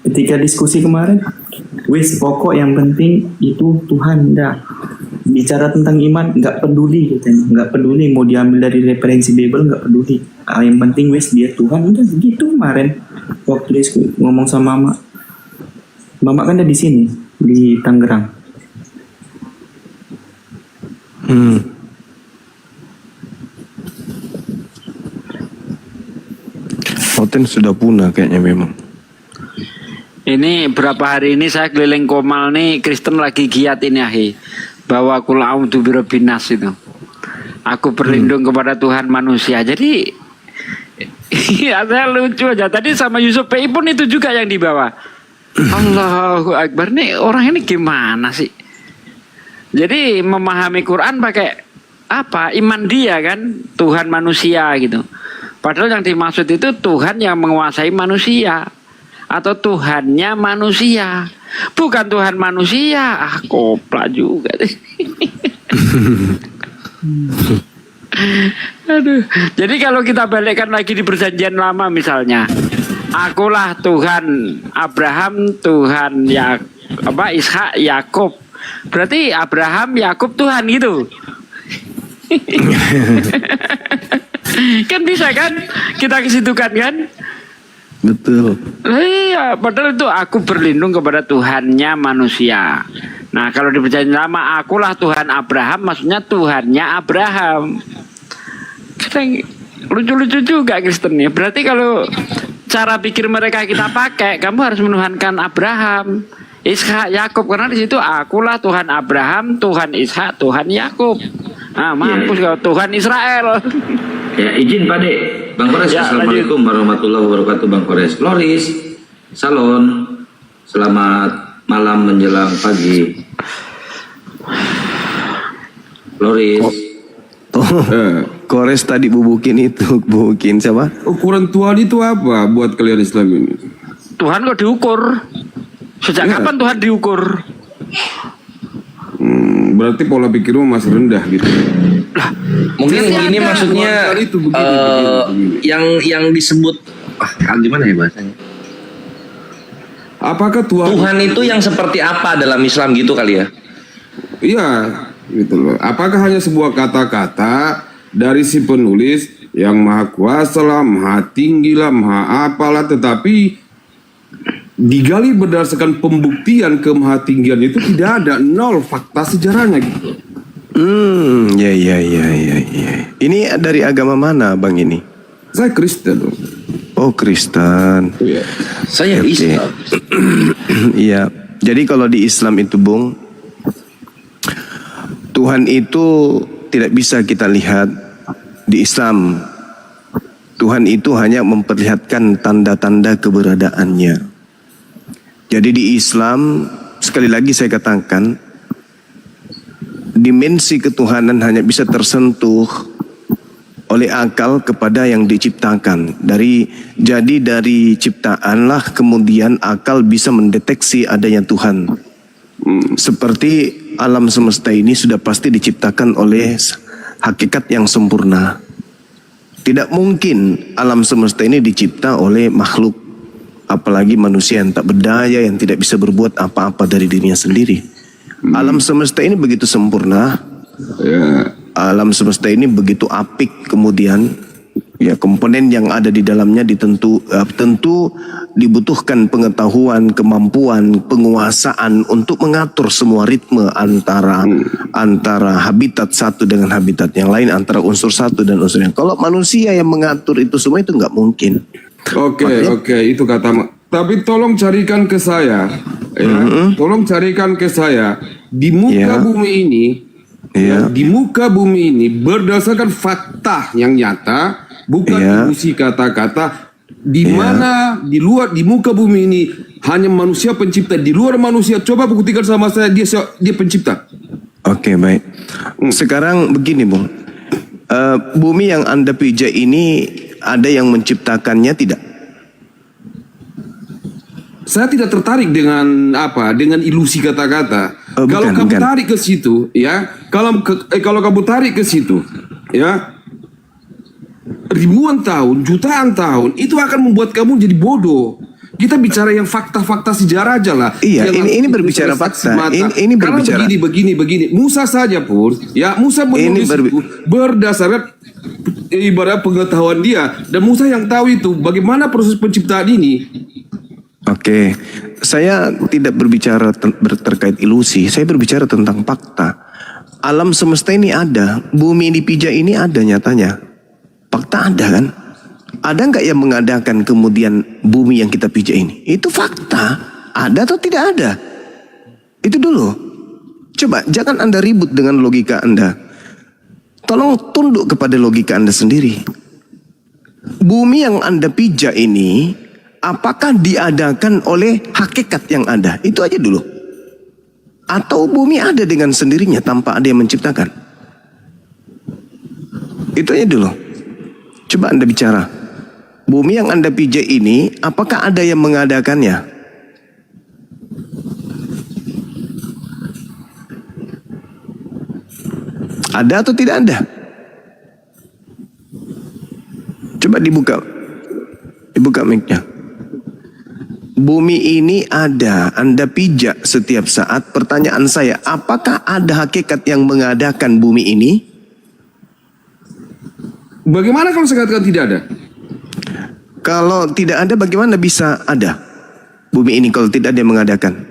ketika diskusi kemarin, wis pokok yang penting itu Tuhan dah. Bicara tentang iman nggak peduli katanya, nggak peduli mau diambil dari referensi Bible nggak peduli. Yang penting wis dia Tuhan, udah segitu kemarin waktu diskusi ngomong sama mama. Mama kan ada di sini di Tangerang. Oten sudah punah kayaknya memang. Ini berapa hari ini saya keliling Komal nih, Kristen lagi giat ini ahi. Bahwa kul a'udzu birabbin nas itu. Aku berlindung kepada Tuhan manusia. Jadi ya saya lucu aja. Tadi sama Yusuf PI pun itu juga yang dibawa. Allahu Akbar, nih orang ini gimana sih? Jadi memahami Quran pakai apa? Iman dia kan, Tuhan manusia gitu. Padahal yang dimaksud itu Tuhan yang menguasai manusia atau Tuhannya manusia, bukan Tuhan manusia. Kopla juga. Aduh. Jadi kalau kita balikkan lagi di perjanjian lama misalnya, akulah Tuhan Abraham, Tuhan Ishak, Yakub. Berarti Abraham, Yakub Tuhan gitu. Kan bisa kan? Kita ke situ kan? Betul. Iya, padahal itu aku berlindung kepada Tuhannya manusia. Nah, kalau di perjanjian lama akulah Tuhan Abraham, maksudnya Tuhannya Abraham. Kadang lucu-lucu juga Kristen ya. Berarti kalau cara pikir mereka kita pakai, kamu harus menuhankan Abraham, Ishak, Yakub, karena di situ akulah Tuhan Abraham, Tuhan Ishak, Tuhan Yakub. Nah, mampus kalau Tuhan Israel. Ya, izin Pak Dek. Bang Kores, Ya, Assalamualaikum warahmatullahi wabarakatuh Bang Kores. Loris, Salon, selamat malam menjelang pagi. Loris. Kores tadi bubukin siapa? Ukuran Tuhan itu apa buat kalian Islam ini? Tuhan kok diukur? Sejak kapan Tuhan diukur? Berarti pola pikirmu masih rendah gitu. Mungkin ini maksudnya begini. yang disebut gimana ya bahasanya? Apakah Tuhan itu yang seperti apa dalam Islam gitu kali ya? Iya, gitu loh. Apakah hanya sebuah kata-kata dari si penulis yang maha kuasa lah, maha tinggi lah, maha apalah, tetapi digali berdasarkan pembuktian kemahatinggian itu tidak ada, nol fakta sejarahnya gitu. Ya. Ini dari agama mana Bang ini? Saya Kristen. Oh, Kristen. Iya. Saya Islam. Iya. Jadi kalau di Islam itu, Bung, Tuhan itu tidak bisa kita lihat di Islam. Tuhan itu hanya memperlihatkan tanda-tanda keberadaannya. Jadi di Islam, sekali lagi saya katakan, dimensi ketuhanan hanya bisa tersentuh oleh akal kepada yang diciptakan. Jadi dari ciptaanlah kemudian akal bisa mendeteksi adanya Tuhan. Seperti alam semesta ini sudah pasti diciptakan oleh hakikat yang sempurna. Tidak mungkin alam semesta ini dicipta oleh makhluk. apalagi manusia yang tak berdaya, yang tidak bisa berbuat apa-apa dari dirinya sendiri. Alam semesta ini begitu sempurna, alam semesta ini begitu apik, kemudian ya komponen yang ada di dalamnya tentu dibutuhkan pengetahuan, kemampuan, penguasaan untuk mengatur semua ritme antara habitat satu dengan habitat yang lain, antara unsur satu dan unsur yang. Kalau manusia yang mengatur itu semua, itu nggak mungkin. Oke, itu kata. Tapi tolong carikan ke saya, tolong carikan ke saya di muka bumi ini, di muka bumi ini berdasarkan fakta yang nyata, bukan ilusi kata-kata. Di mana di muka bumi ini hanya manusia pencipta, di luar manusia. Coba buktikan sama saya dia pencipta. Oke, baik. Sekarang begini, Bung. Bumi yang Anda pijak ini ada yang menciptakannya tidak? Saya tidak tertarik dengan dengan ilusi kata-kata. Kalau kamu tarik ke situ, ya, kalau kamu tarik ke situ, ya, ribuan tahun, jutaan tahun, itu akan membuat kamu jadi bodoh. Kita bicara yang fakta-fakta sejarah aja lah. Iya, ini berbicara fakta. Ini berbicara begini. Musa saja pun, ya, Musa menulis itu berdasarkan ibarat pengetahuan dia, dan Musa yang tahu itu bagaimana proses penciptaan ini. Oke, saya tidak berbicara terkait ilusi, saya berbicara tentang fakta. Alam semesta ini ada, bumi yang dipijak ini ada nyatanya. Fakta ada kan? Ada nggak yang mengadakan kemudian bumi yang kita pijak ini? Itu fakta. Ada atau tidak ada? Itu dulu. Coba, jangan Anda ribut dengan logika Anda. Tolong tunduk kepada logika Anda sendiri. Bumi yang Anda pijak ini, apakah diadakan oleh hakikat yang ada? Itu aja dulu. Atau bumi ada dengan sendirinya tanpa ada yang menciptakan? Itu aja dulu. Coba Anda bicara. Bumi yang Anda pijak ini, apakah ada yang mengadakannya? Ada atau tidak ada? Coba dibuka mic-nya. Bumi ini ada, Anda pijak setiap saat. Pertanyaan saya, apakah ada hakikat yang mengadakan bumi ini? Bagaimana kalau saya katakan tidak ada? Kalau tidak ada, bagaimana bisa ada bumi ini kalau tidak ada yang mengadakan?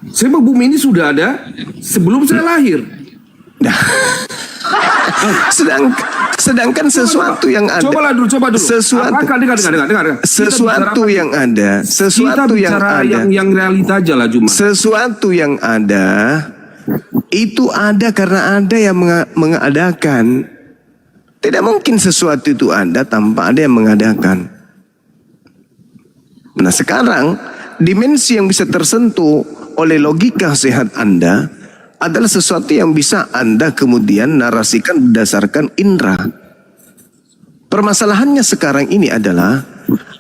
Sebab bumi ini sudah ada sebelum saya lahir. Nah, sedangkan sesuatu yang ada. Coba dulu. Sesuatu yang ada, yang realita aja lah, cuma. Sesuatu yang ada itu ada karena ada yang mengadakan. Tidak mungkin sesuatu itu ada tanpa ada yang mengadakan. Nah, sekarang dimensi yang bisa tersentuh oleh logika sehat Anda adalah sesuatu yang bisa Anda kemudian narasikan berdasarkan indera. Permasalahannya sekarang ini adalah,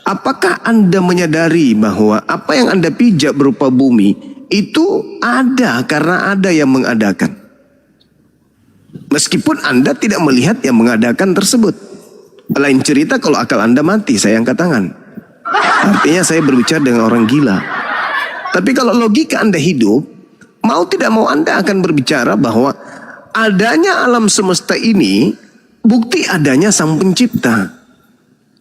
apakah Anda menyadari bahwa apa yang Anda pijak berupa bumi itu ada karena ada yang mengadakan? Meskipun Anda tidak melihat yang mengadakan tersebut. Lain cerita kalau akal Anda mati, saya angkat tangan. Artinya saya berbicara dengan orang gila. Tapi kalau logika Anda hidup, mau tidak mau Anda akan berbicara bahwa adanya alam semesta ini bukti adanya Sang Pencipta.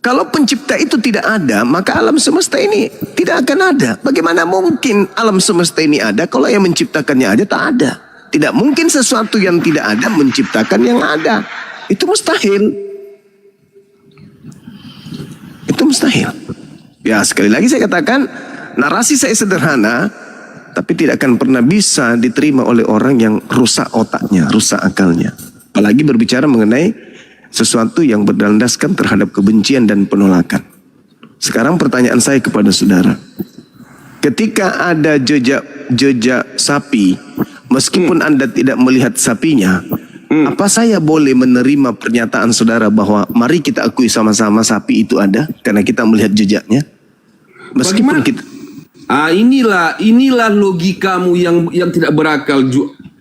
Kalau pencipta itu tidak ada, maka alam semesta ini tidak akan ada. Bagaimana mungkin alam semesta ini ada kalau yang menciptakannya aja tak ada? Tidak mungkin sesuatu yang tidak ada menciptakan yang ada. Itu mustahil. Itu mustahil. Ya, sekali lagi saya katakan, narasi saya sederhana, tapi tidak akan pernah bisa diterima oleh orang yang rusak otaknya, rusak akalnya. Apalagi berbicara mengenai sesuatu yang berlandaskan terhadap kebencian dan penolakan. Sekarang pertanyaan saya kepada saudara. Ketika ada jejak sapi, meskipun Anda tidak melihat sapinya, apa saya boleh menerima pernyataan saudara bahwa mari kita akui sama-sama sapi itu ada karena kita melihat jejaknya? Meskipun kita inilah logikamu yang tidak berakal,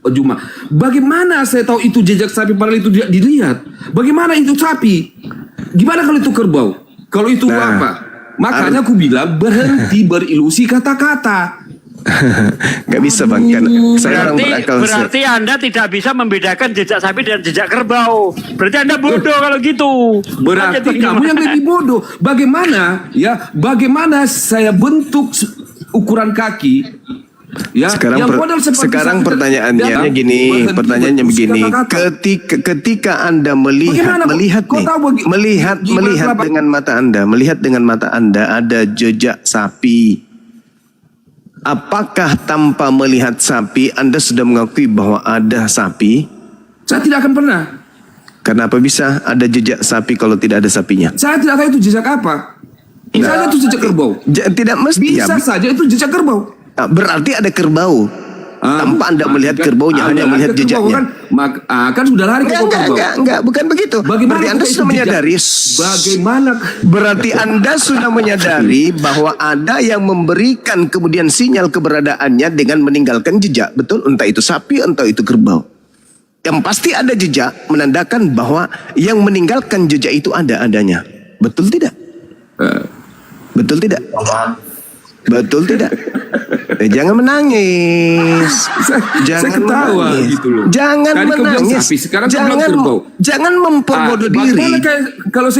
Juma. Bagaimana saya tahu itu jejak sapi padahal itu tidak dilihat? Bagaimana itu sapi? Gimana kalau itu kerbau? Kalau itu apa? Makanya aku bilang berhenti berilusi kata-kata. Nggak bisa bang, kan saya orang berakal. Berarti Anda tidak bisa membedakan jejak sapi dan jejak kerbau. Berarti Anda bodoh kalau gitu. Berarti kamu yang lebih bodoh. Bagaimana saya bentuk ukuran kaki? Ya, sekarang pertanyaannya begini. Ketika Anda melihat dengan mata Anda ada jejak sapi. Apakah tanpa melihat sapi Anda sudah mengakui bahwa ada sapi? Saya tidak akan pernah. Kenapa bisa ada jejak sapi kalau tidak ada sapinya? Saya tidak tahu itu jejak apa. Misalnya itu jejak kerbau. Tidak mesti. Bisa saja itu jejak kerbau. Berarti ada kerbau. Tanpa Anda melihat kerbaunya, hanya melihat jejaknya. Kan sudah lari ke kerbau. Enggak, bukan begitu. Berarti Anda sudah menyadari. Berarti Anda sudah menyadari bahwa ada yang memberikan kemudian sinyal keberadaannya dengan meninggalkan jejak, betul? Entah itu sapi, entah itu kerbau. Yang pasti ada jejak menandakan bahwa yang meninggalkan jejak itu ada adanya. Betul tidak? Betul tidak? Betul tidak? Jangan menangis. Jangan ketawa menangis. Gitu loh. Jangan tadi menangis. Sapi, Jangan memperbodoh diri. Kalau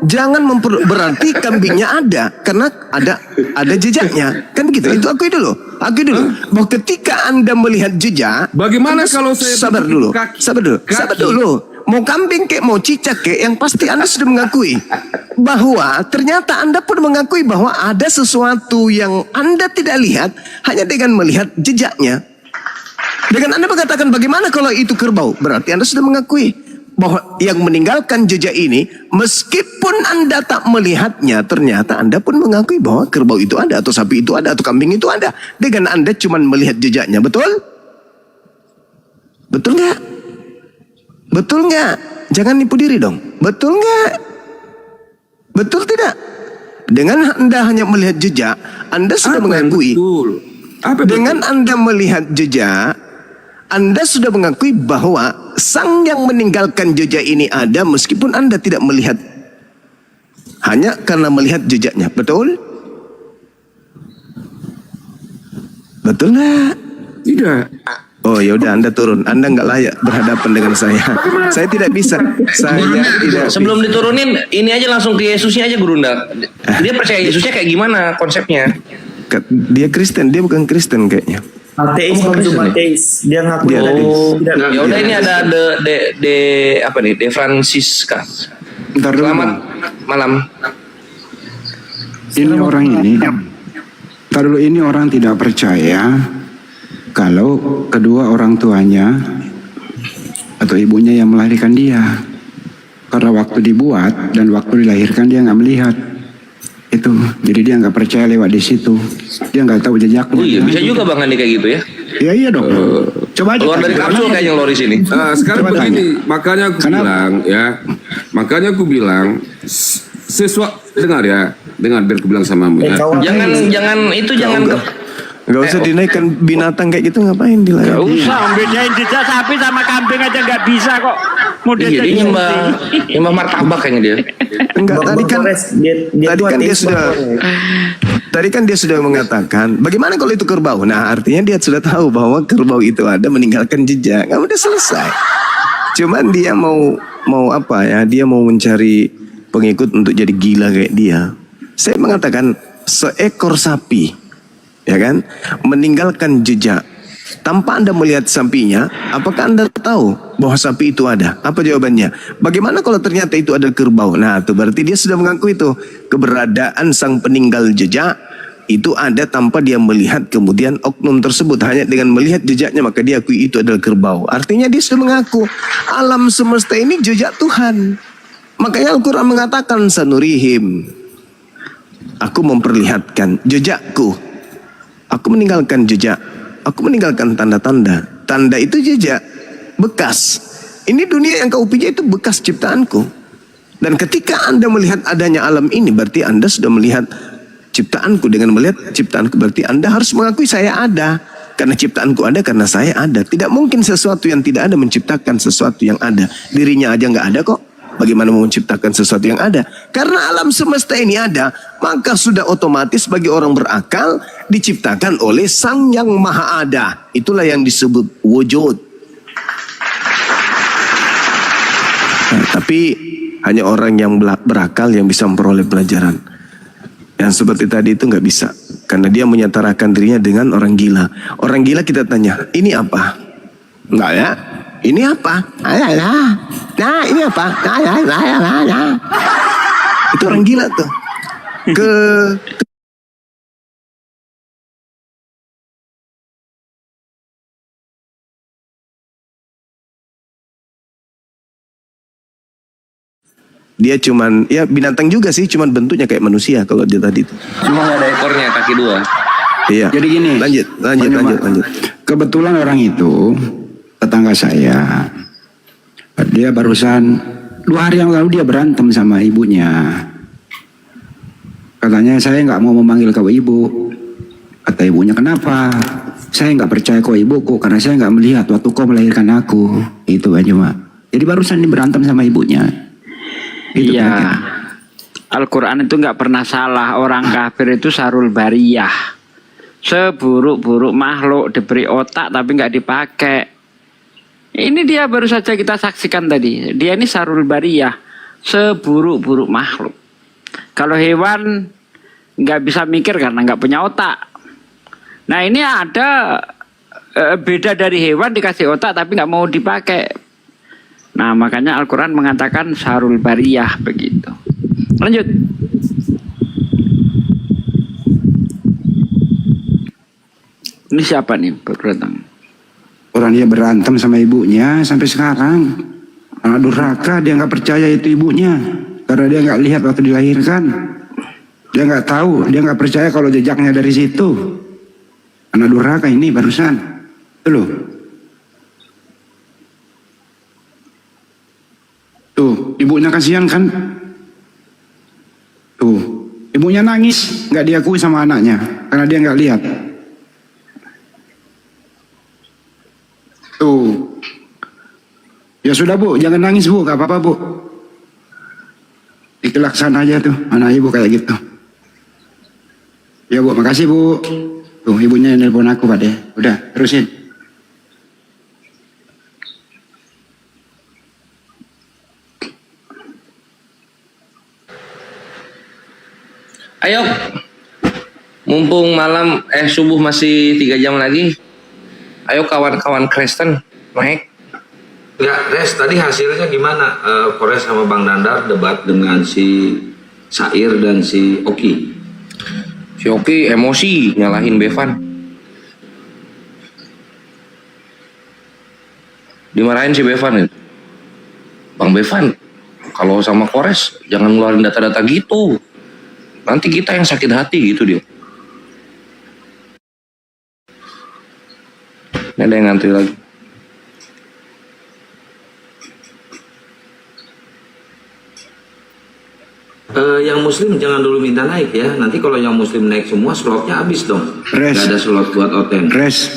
Jangan berarti kambingnya ada karena ada jejaknya. Kan begitu. Itu akui dulu. Bahwa ketika Anda melihat jejak, bagaimana kalau saya sabar dulu. Mau kambing kek, mau cicak kek, yang pasti Anda sudah mengakui bahwa ternyata Anda pun mengakui bahwa ada sesuatu yang Anda tidak lihat hanya dengan melihat jejaknya. Dengan Anda mengatakan bagaimana kalau itu kerbau, berarti Anda sudah mengakui bahwa yang meninggalkan jejak ini, meskipun Anda tak melihatnya, ternyata Anda pun mengakui bahwa kerbau itu ada, atau sapi itu ada, atau kambing itu ada. Dengan Anda cuma melihat jejaknya, betul? Betul nggak? Betul nggak? Jangan nipu diri dong. Betul nggak? Betul tidak? Dengan Anda hanya melihat jejak, Anda sudah mengakui. Dengan Anda melihat jejak, Anda sudah mengakui bahwa sang yang meninggalkan jejak ini ada meskipun Anda tidak melihat. Hanya karena melihat jejaknya. Betul? Betul nggak? Tidak. Oh ya udah, Anda turun. Anda nggak layak berhadapan dengan saya. Saya tidak bisa. Sebelum diturunin, ini aja langsung ke Yesusnya aja, Gurunda. Dia percaya Yesusnya kayak gimana konsepnya? Dia Kristen, dia bukan Kristen kayaknya. Ateis, ateis. Dia ngaku Ya udah, ini ada De Francisca. Selamat malam. Ini orang ini. Ntar dulu, ini orang tidak percaya kalau kedua orang tuanya atau ibunya yang melahirkan dia. Karena waktu dibuat dan waktu dilahirkan dia nggak melihat. Itu, jadi dia nggak percaya lewat di situ. Dia nggak tahu jejaknya. Oh iya, bisa juga Bang Andi kayak gitu ya? Iya dong. Coba aja. Keluar dari kapsul kayaknya Loris ini. Sekarang begini, makanya aku bilang, sesuatu, dengar biar aku bilang samamu ya. Jangan Gak usah dinaikkan binatang kayak gitu, ngapain dilayan? Gak usah, bedain jejak sapi sama kambing aja nggak bisa kok. Iya, dia nyembah martabak kayaknya dia. Enggak, tadi kan dia sudah mengatakan, bagaimana kalau itu kerbau? Nah, artinya dia sudah tahu bahwa kerbau itu ada meninggalkan jejak. Udah selesai. Cuman dia mau apa ya? Dia mau mencari pengikut untuk jadi gila kayak dia. Saya mengatakan seekor sapi, ya kan, meninggalkan jejak tanpa Anda melihat sapinya, apakah Anda tahu bahwa sapi itu ada? Apa jawabannya? Bagaimana kalau ternyata itu adalah kerbau? Nah, itu berarti dia sudah mengaku itu keberadaan sang peninggal jejak itu ada tanpa dia melihat kemudian oknum tersebut. Hanya dengan melihat jejaknya maka dia akui itu adalah kerbau. Artinya dia sudah mengaku alam semesta ini jejak Tuhan. Makanya Al-Quran mengatakan sanurihim, aku memperlihatkan jejakku. Aku meninggalkan jejak. Aku meninggalkan tanda-tanda. Tanda itu jejak, bekas. Ini dunia yang kau pijak itu bekas ciptaanku. Dan ketika Anda melihat adanya alam ini, berarti Anda sudah melihat ciptaanku. Dengan melihat ciptaanku, berarti Anda harus mengakui saya ada. Karena ciptaanku ada, karena saya ada. Tidak mungkin sesuatu yang tidak ada menciptakan sesuatu yang ada. Dirinya aja nggak ada kok. Bagaimana mau menciptakan sesuatu yang ada? Karena alam semesta ini ada, maka sudah otomatis bagi orang berakal diciptakan oleh Sang Yang Maha Ada. Itulah yang disebut wujud. Nah, tapi hanya orang yang berakal yang bisa memperoleh pelajaran. Yang seperti tadi itu nggak bisa, karena dia menyetarakan dirinya dengan orang gila. Orang gila kita tanya, ini apa? Enggak ya? Ini apa? Nah, ini apa? Itu orang gila tuh. Dia cuman, ya binatang juga sih, cuman bentuknya kayak manusia kalau dia tadi itu. Cuma nggak ada ekornya, kaki 2. Iya. Jadi gini. Lanjut. Kebetulan orang itu tetangga saya. Dia barusan 2 hari yang lalu dia berantem sama ibunya. Katanya saya nggak mau memanggil kau ibu. Kata ibunya, kenapa? Saya nggak percaya kau ibuku karena saya nggak melihat waktu kau melahirkan aku. Itu aja, Mak. Jadi barusan dia berantem sama ibunya. Itu iya. penyakit. Al-Quran itu nggak pernah salah. Orang kafir itu sarul bariyah. Seburuk-buruk makhluk diberi otak tapi nggak dipakai. Ini dia baru saja kita saksikan tadi. Dia ini sarul bariyah. Seburuk-buruk makhluk. Kalau hewan nggak bisa mikir karena nggak punya otak. Nah ini ada beda dari hewan dikasih otak tapi nggak mau dipakai. Nah makanya Al-Quran mengatakan sarul bariyah begitu. Lanjut. Ini siapa nih berdatang? Orang dia berantem sama ibunya sampai sekarang. Anak durhaka, dia nggak percaya itu ibunya karena dia nggak lihat waktu dilahirkan. Dia nggak tahu, dia nggak percaya kalau jejaknya dari situ. Anak durhaka ini barusan, itu loh. Tuh, ibunya kasihan kan? Tuh, ibunya nangis, nggak diakui sama anaknya karena dia nggak lihat. Tuh, ya sudah Bu, jangan nangis Bu, gak apa-apa Bu. Dikelaksan aja tuh, anak ibu kayak gitu. Ya Bu, makasih Bu. Tuh, ibunya yang nelpon aku Pak deh. Udah, terusin. Ayo, mumpung malam, subuh masih 3 jam lagi. Ayo kawan-kawan Kristen, naik. Enggak, Res, tadi hasilnya gimana? Kores sama Bang Dandar debat dengan si Sair dan si Oki. Si Oki emosi nyalahin Bevan. Dimarahin si Bevan itu. Bang Bevan, kalau sama Kores jangan ngeluarin data-data gitu. Nanti kita yang sakit hati gitu dia. Ini ada yang ngantri lagi. Yang muslim jangan dulu minta naik ya. Nanti kalau yang muslim naik semua slotnya habis dong. Res. Gak ada slot buat Oten. Res,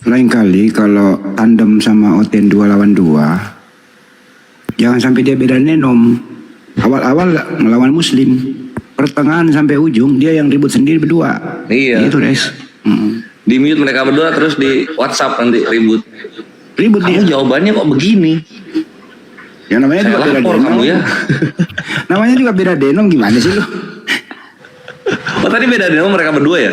lain kali kalau tandem sama Oten 2 lawan 2, jangan sampai dia beda nenom. Awal-awal melawan muslim, pertengahan sampai ujung dia yang ribut sendiri berdua. Iya. Itu Res. Di mute mereka berdua terus di WhatsApp nanti ribut. Ribut kamu dia. Jawabannya kok begini? Ya namanya Saya juga beda lapor denom. kamu ya. Namanya juga beda denom, gimana sih lu? Oh tadi beda denom mereka berdua ya?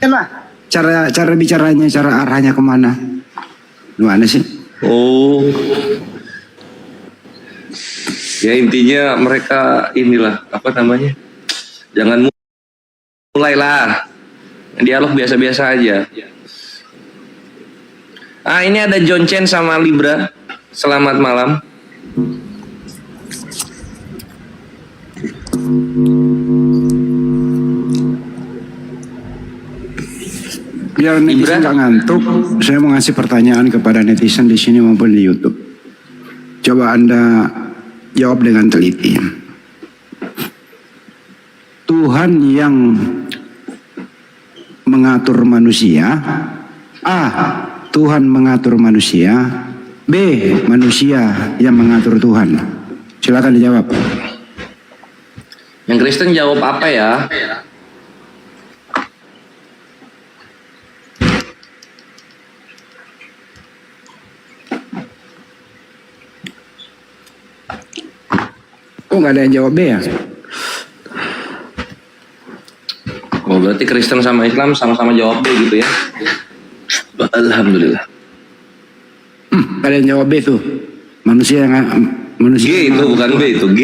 Elah, cara bicaranya, cara arahnya kemana? Gimana sih? Oh. Ya intinya mereka inilah apa namanya? Jangan mulailah. Dialog biasa-biasa aja. Ah ini ada John Chen sama Libra. Selamat malam. Biar netizen nggak ngantuk, saya mau ngasih pertanyaan kepada netizen di sini maupun di YouTube. Coba Anda jawab dengan teliti. Tuhan yang mengatur manusia, Tuhan mengatur manusia, B. Manusia yang mengatur Tuhan. Silakan dijawab. Yang Kristen jawab apa ya? Oh, nggak ada yang jawab B ya? Oh, berarti Kristen sama Islam sama-sama jawab B gitu ya? Alhamdulillah. Nggak ada yang jawab B tuh. Manusia yang G itu bukan B itu G.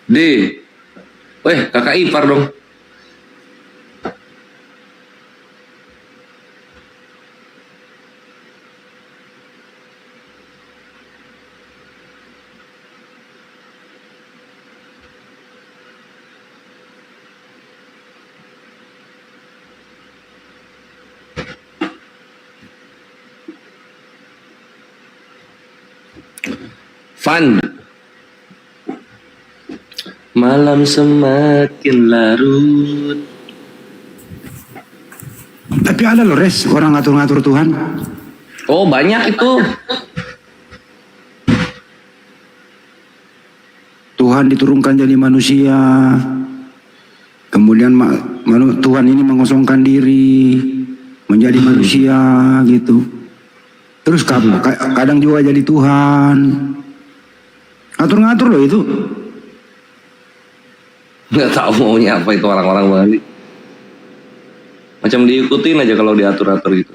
D. Weh, kakak ipar dong. Fun. Malam semakin larut. Tapi ada loh Res, orang ngatur-ngatur Tuhan. Oh, banyak itu. Tuhan diturunkan jadi manusia. Kemudian Tuhan ini mengosongkan diri menjadi manusia gitu. Terus kadang juga jadi Tuhan. Ngatur-ngatur loh itu. Nggak tahu maunya apa itu orang-orang Bali. Macam diikutin aja kalau diatur-atur gitu.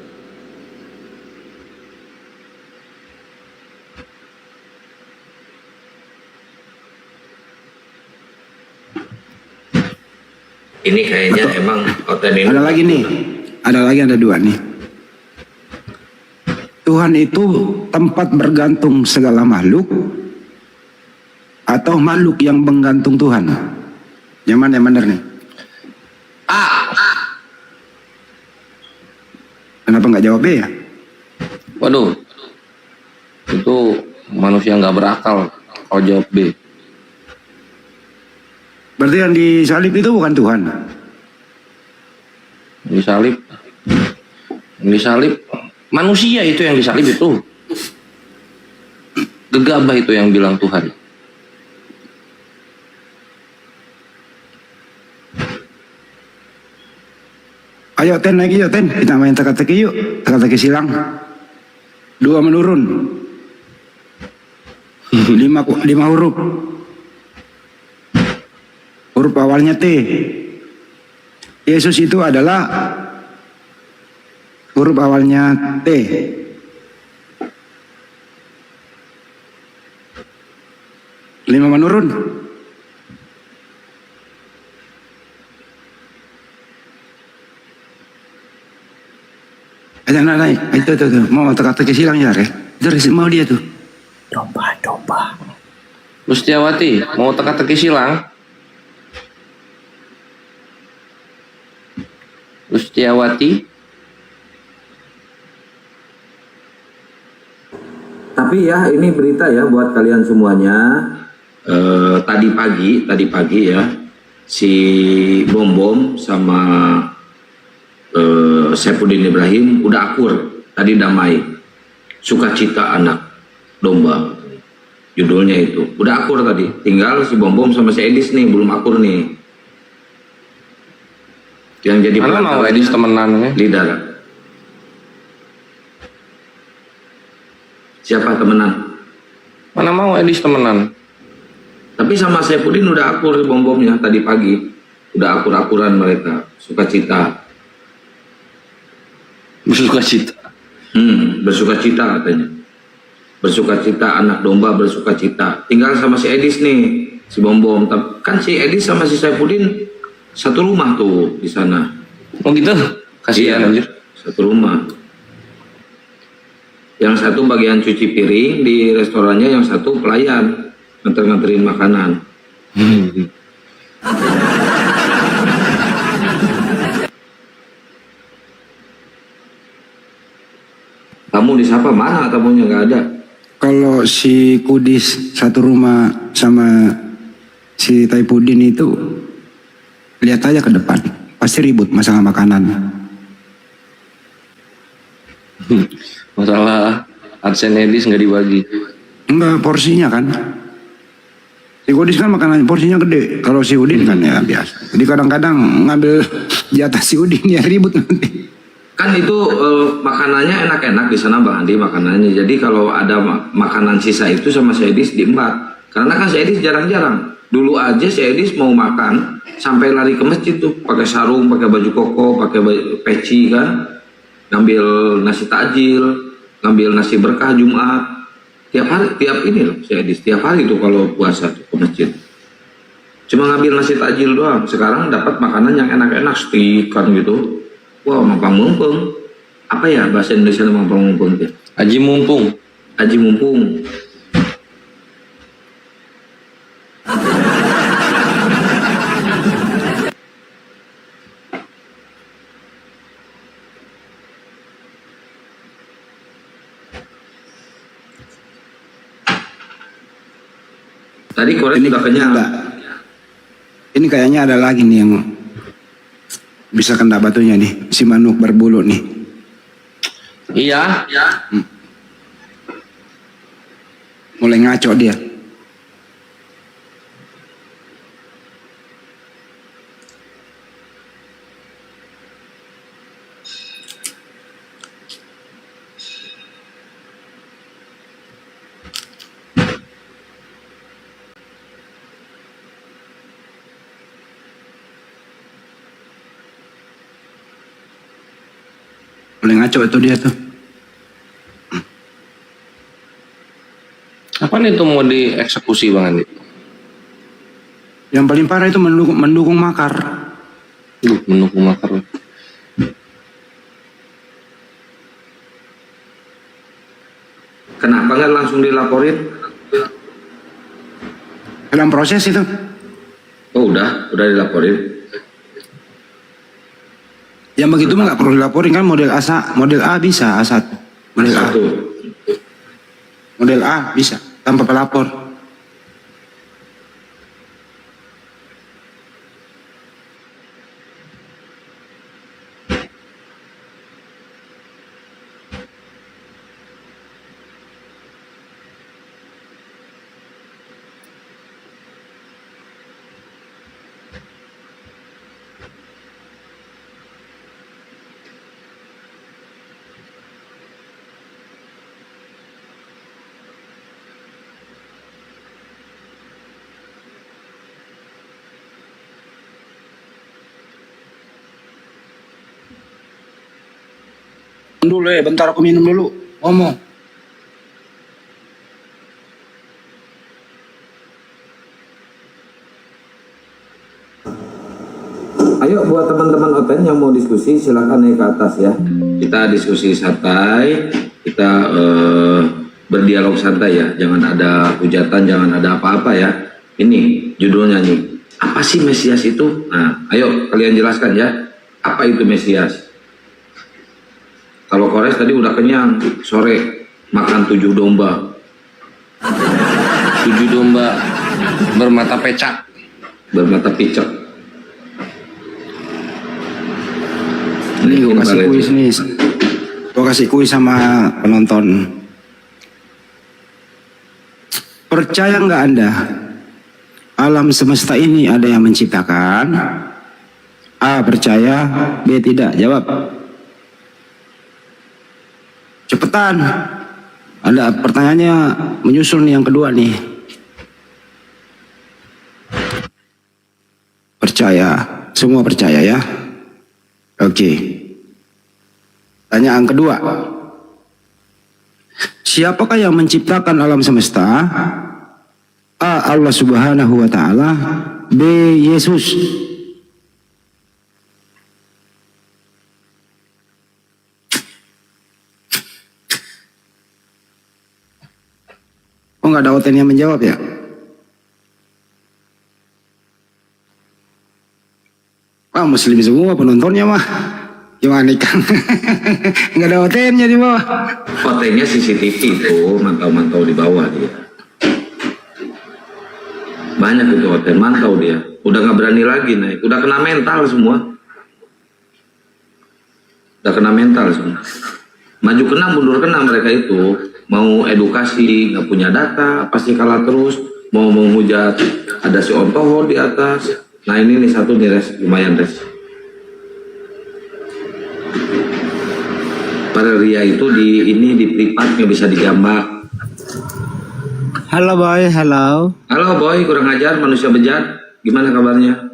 Ini kayaknya emang konten ini. Ada lagi nih. Ada dua nih. Tuhan itu tempat bergantung segala makhluk atau makhluk yang menggantung Tuhan? Yang mana yang benar nih? A. Kenapa nggak jawab B ya? Waduh, itu manusia nggak berakal kalau jawab B. Berarti yang disalib itu bukan Tuhan? Disalib manusia itu yang disalib itu. Gegabah itu yang bilang Tuhan. Ayo Ten lagi yuk Ten, kita main teka-teki yuk, teka-teki silang. 2 menurun. 5 huruf. Huruf awalnya T. Yesus itu adalah huruf awalnya T. Lima menurun. Ayo naik, itu mau teka-teki silang ya Re. Itu mau dia tuh. Domba. Lustiawati, mau teka-teki silang? Lustiawati. Tapi ya ini berita ya buat kalian semuanya. Tadi pagi ya si Bom sama Saifuddin Ibrahim udah akur. Tadi damai. Sukacita anak domba. Judulnya itu. Udah akur tadi. Tinggal si Bom sama si Edis nih belum akur nih. Yang jadi mana mau Edis temenannya? Lidah. Siapa temenan? Mana mau Edis temenan? Tapi sama Saifuddin udah akur Bom-Bomnya tadi pagi. Udah akur-akuran mereka. Sukacita. Bersukacita. Bersukacita katanya. Bersukacita anak domba bersukacita. Tinggal sama si Edis nih, si Bom. Kan si Edis sama si Saifuddin satu rumah tuh di sana. Oh gitu? Kasihan anjir. Satu rumah. Yang satu bagian cuci piring di restorannya, yang satu pelayan nganterin makanan. tamu disapa, mana tamunya nggak ada. Kalau si Kudis satu rumah sama si Taipudin itu, lihat aja ke depan, pasti ribut masalah makanan. Masalah Arsen Edis nggak dibagi. Enggak, porsinya kan. Si Kudis kan makanan porsinya gede. Kalau si Udin kan ya biasa. Jadi kadang-kadang ngambil jatah si Udin ya ribut nanti. Kan itu makanannya enak-enak di sana Bang Andi makanannya. Jadi kalau ada makanan sisa itu sama si Edis diembat. Karena kan si Edis jarang-jarang. Dulu aja si Edis mau makan sampai lari ke masjid tuh, pakai sarung, pakai baju koko, pakai peci kan, ngambil nasi takjil, ngambil nasi berkah Jumat. Tiap hari, tiap ini loh si Edis, tiap hari tuh kalau puasa tuh ke masjid. Cuma ngambil nasi takjil doang. Sekarang dapat makanan yang enak-enak, steak kan gitu. Wah, mampang mumpung. Apa ya bahasa Indonesia mampang mumpung itu? Aji mumpung. Aji mumpung. Tadi Korea sudah kenyang. Ini kayaknya ada lagi nih yang bisa kena batunya nih, si manuk berbulu nih. Iya. Mulai ngaco dia. Mulai ngaco itu dia tuh. Apa nih itu mau dieksekusi Bang Andi? Yang paling parah itu mendukung makar. Mendukung makar. Kenapa nggak langsung dilaporin? Dalam proses itu. Oh udah dilaporin. Yang begitu mah nggak perlu dilaporin kan, model A bisa A1. Model A. Model A bisa tanpa pelapor. Dulu ya, bentar aku minum dulu. Ngomong. Ayo buat teman-teman OTN yang mau diskusi silahkan naik ke atas ya. Kita diskusi santai, kita berdialog santai ya. Jangan ada hujatan, jangan ada apa-apa ya. Ini judulnya nih. Apa sih Mesias itu? Nah, ayo kalian jelaskan ya. Apa itu Mesias? Kalau Kores tadi udah kenyang, sore makan 7 domba. 7 domba bermata pecak. Bermata picek. Ini gue kasih kuis nih. Gue kasih kuis sama penonton. Percaya nggak Anda? Alam semesta ini ada yang menciptakan? A. Percaya. B. Tidak. Jawab. Cepetan. Ada pertanyaannya menyusul nih yang kedua nih. Percaya. Semua percaya ya. Oke. Pertanyaan kedua. Siapakah yang menciptakan alam semesta? A. Allah Subhanahu wa Ta'ala. B. Yesus. Oh, nggak ada OTN yang menjawab ya? Muslim semua penontonnya mah. Gimana Kang? Nggak ada OTM-nya di bawah. OT-nya CCTV itu mantau-mantau di bawah dia. Banyak itu OT mantau dia. Udah nggak berani lagi naik. Udah kena mental semua. Udah kena mental semua. Maju kena mundur kena mereka itu. Mau edukasi nggak punya data pasti kalah terus. Mau menghujat ada si Ontoho di atas. Nah ini nih satu nih res lumayan res. Para ria itu di privat nggak bisa digambar. Halo boy, halo. Halo boy, kurang ajar manusia bejat. Gimana kabarnya?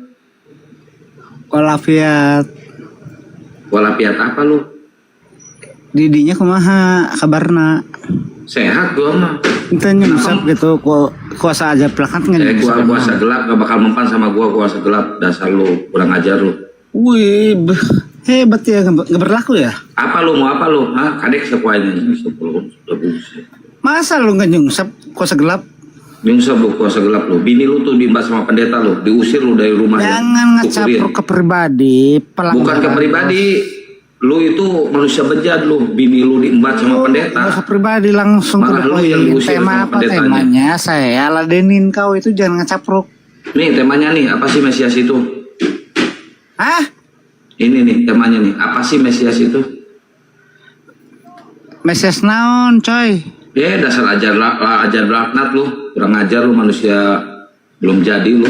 Walafiat. Walafiat apa lu? Didinya kumaha kabarna? Sehat gua mah. Kita nyungsap gitu, kuasa aja plakat nggak Gua kuasa gelap gak bakal mempan sama gua kuasa gelap. Dasar lu kurang ajar lu. Wih, hebat ya, nggak berlaku ya? Apa lu mau apa lu? Hah? Kadek sekuanya sudah buset. Masa lu nggak nyungsap kuasa gelap? Nyungsap lu kuasa gelap lu. Bini lu tuh dimbas sama pendeta lu, diusir lu dari rumah. Jangan ngecapruk ke pribadi. Bukan ke pribadi. Lu itu manusia bejat lu. Bini lu diembat sama pendeta. Nggak usah pribadi, langsung ke Malah lu yang diusir tema sama apa pendetanya. temanya? Saya ladenin kau itu, jangan ngecapruk. Nih temanya nih, apa sih Mesias itu? Hah? Ini nih temanya nih, apa sih Mesias itu? Mesias naon, coy? Dasar ajar laknat lu. Kurang ajar lu manusia belum jadi lu.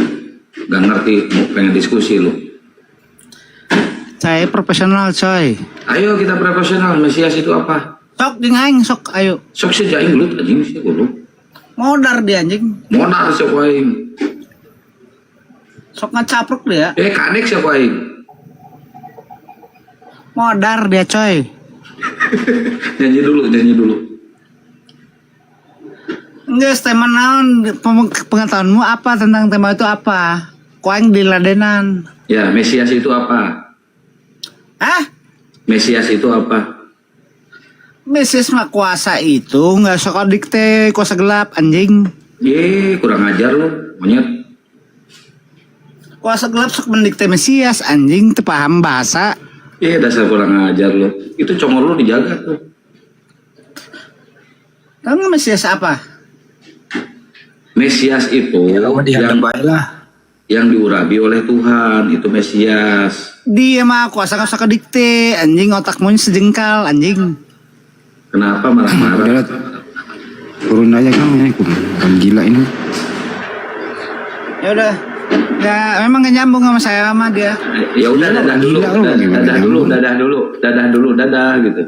Gak ngerti, mau pengen diskusi lu. Saya profesional, coy. Ayo kita profesional, Mesias itu apa? Sok jeung aing, sok ayo. Sok si jaing lu anjing sih lu. Modar dia anjing. Modal sok aing. Sok ngecapruk dia. Kadek sok aing. Modar dia, coy. Nyanyi dulu. Enggak, tema naon, pengetahuanmu apa tentang tema itu apa? Kau yang diladenan. Ya, Mesias itu apa? Hah? Mesias itu apa? Mesias mah kuasa itu nggak suka dikte kuasa gelap anjing. Kurang ajar lu, monyet. Kuasa gelap sok mendikte Mesias anjing, teu paham bahasa. Dasar kurang ajar lu. Itu congor lu dijaga tuh. Tahu nggak Mesias apa? Mesias itu yang diurapi oleh Tuhan, itu Mesias. Dia mah kuasa nggak suka dikte anjing, otakmu sejengkal anjing. Kenapa marah-marah? Turun aja kamu gila ini. Ya udah, ya memang gak nyambung sama saya sama dia. Ya udah dadah dulu gitu.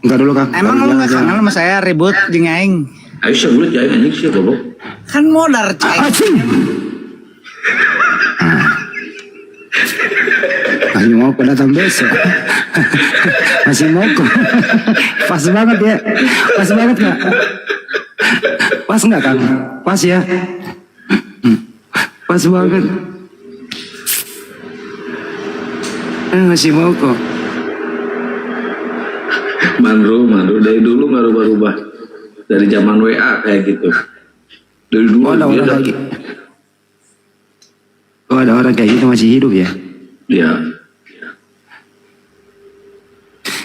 Enggak dulu Kang. Emang lu nggak kenal sama saya, ribut jeung aing. Ayo sebelum jaing anjing sih goblok. Kan modar cai. Ayo mau datang besok. Masih mau kok. Pas banget ya. Pas banget nggak? Pas nggak Kang? Pas ya. Pas banget. Masih mau kok. Mandru dari dulu nggak rubah-rubah. Dari zaman WA kayak gitu. Dari dulu ada orang kayak gitu. Oh, ada orang kayak gitu masih hidup ya? Iya.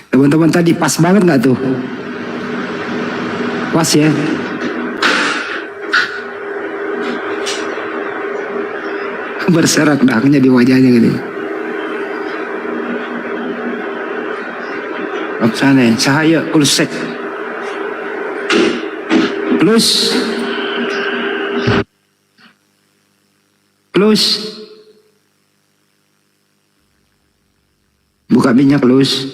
Teman-teman tadi pas banget nggak tuh? Pas ya? Berserak dahnya di wajahnya gitu. Sana cahaya kulsek. Close. Buka minyak close.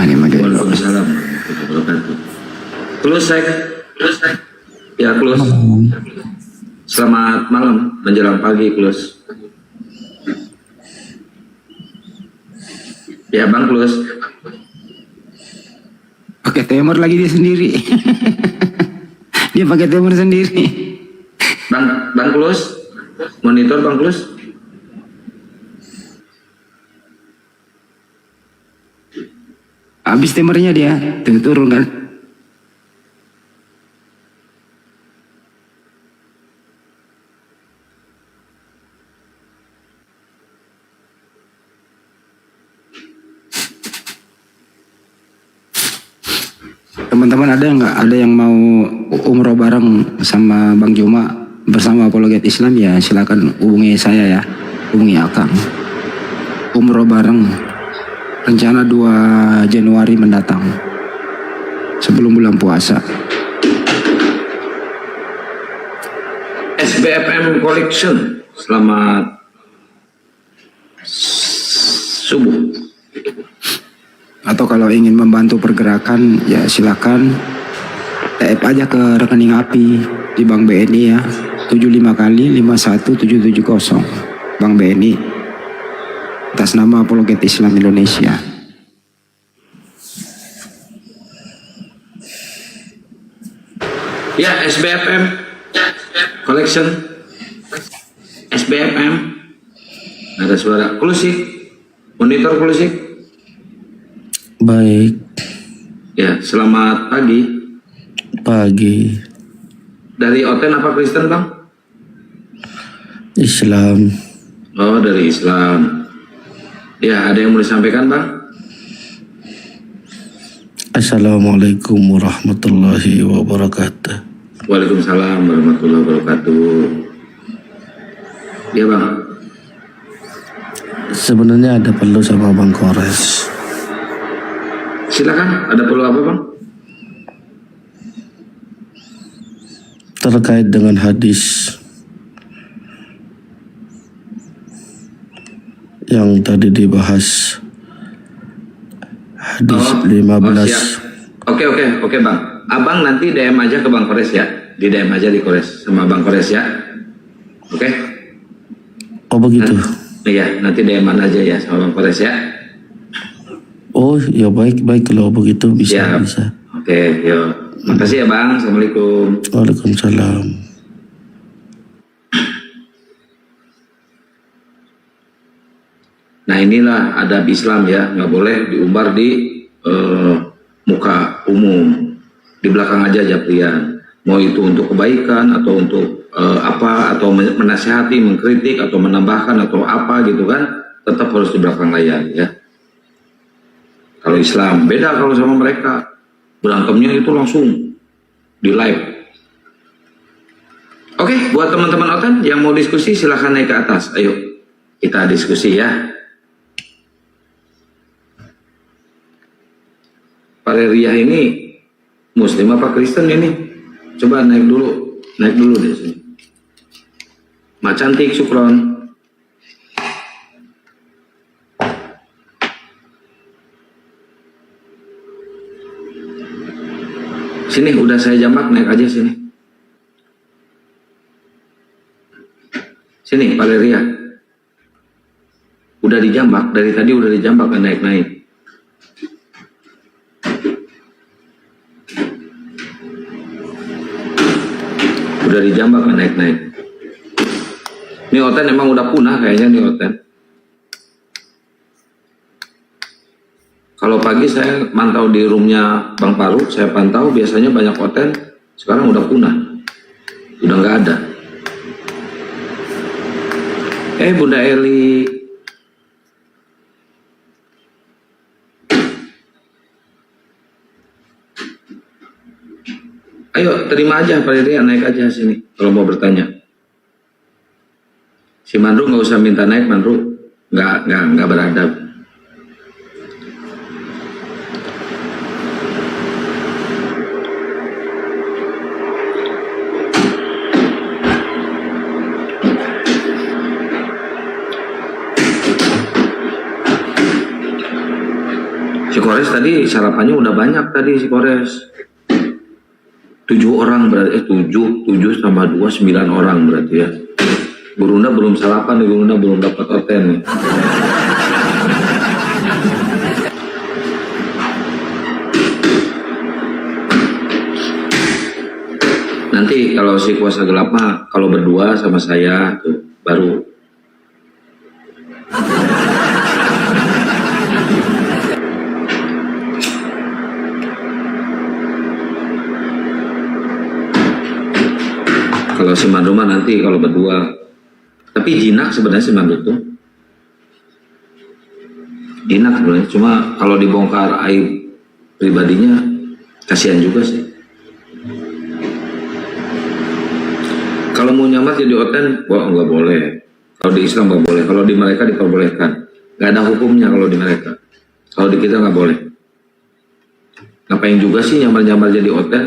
Ini mah Waalaikumsalam. Close. Ya close. Selamat malam menjelang pagi close. Ya Bang close. Pakai timer lagi dia sendiri. Dia pakai timer sendiri. Bang close. Monitor Bang close. Habis timernya dia, turun kan? Teman-teman ada yang mau umroh bareng sama Bang Juma bersama Apologet Islam, ya silakan hubungi saya ya, hubungi Akang. Umroh bareng, rencana 2 Januari mendatang, sebelum bulan puasa. SBFM Collection, selamat subuh. Atau kalau ingin membantu pergerakan, ya silakan TF aja ke rekening API di Bank BNI ya, 75 kali 51770 Bank BNI atas nama Apologet Islam Indonesia. Ya, SBFM Collection, SBFM, ada suara klusik, monitor klusik. Baik. Ya, selamat pagi. Pagi. Dari Oten apa Kristen, Bang? Islam. Oh, dari Islam. Ya, ada yang mau disampaikan, Bang? Assalamualaikum warahmatullahi wabarakatuh. Waalaikumsalam warahmatullahi wabarakatuh. Ya, Bang. Sebenarnya ada perlu sama Bang Kores. Silakan, ada perlu apa, Bang? Terkait dengan hadis yang tadi dibahas, hadis 15. Siap. Oke, Bang. Abang nanti DM aja ke Bang Kores ya. Di DM aja di Kores sama Bang Kores ya. Oke? Oh begitu. Iya, nanti DM-an aja ya sama Bang Kores ya. Oh ya baik kalau begitu bisa. Siap. Bisa. Oke, yuk. Makasih ya, Bang. Assalamualaikum. Waalaikumsalam. Nah, inilah adab Islam ya, nggak boleh diumbar di muka umum, di belakang aja japrian. Mau itu untuk kebaikan atau untuk atau menasihati, mengkritik atau menambahkan atau apa gitu kan, tetap harus di belakang layar ya. Kalau Islam beda kalau sama mereka, berantemnya itu langsung di live. Oke, buat teman-teman Oten yang mau diskusi silahkan naik ke atas. Ayo kita diskusi ya. Pak Ria ini Muslim apa Kristen ini? Coba naik dulu deh sini. Mak cantik, Sukron. Sini, udah saya jambak, naik aja sini. Sini, Pak Ria. Udah dijambak, dari tadi udah dijambak, kan naik-naik. Udah dijambak, kan naik-naik. Ini Oten emang udah punah kayaknya nih Oten. Kalau pagi saya mantau di roomnya Bang Paru, saya pantau biasanya banyak Oten, sekarang udah punah. Udah nggak ada. Bunda Eli. Ayo terima aja Pak Ria, naik aja sini kalau mau bertanya. Si Mandru nggak usah minta naik, Mandru nggak beradab. Si Kores tadi sarapannya udah banyak tadi si Kores. 7 orang berarti 7 tambah 2 9 orang berarti ya. Gurunda belum sarapan nih, Gurunda belum dapat Oten nih. Nanti kalau si kuasa gelap mah kalau berdua sama saya tuh baru. Kalau si Mandu mah nanti kalau berdua. Tapi jinak sebenarnya si Mandu tuh. Jinak sebenarnya. Cuma kalau dibongkar aib pribadinya Kasihan juga sih. Kalau mau nyamar jadi oten, wah nggak boleh. Kalau di Islam nggak boleh. Kalau di mereka diperbolehkan. Nggak ada hukumnya kalau di mereka. Kalau di kita nggak boleh. Ngapain juga sih nyamar-nyamar jadi oten?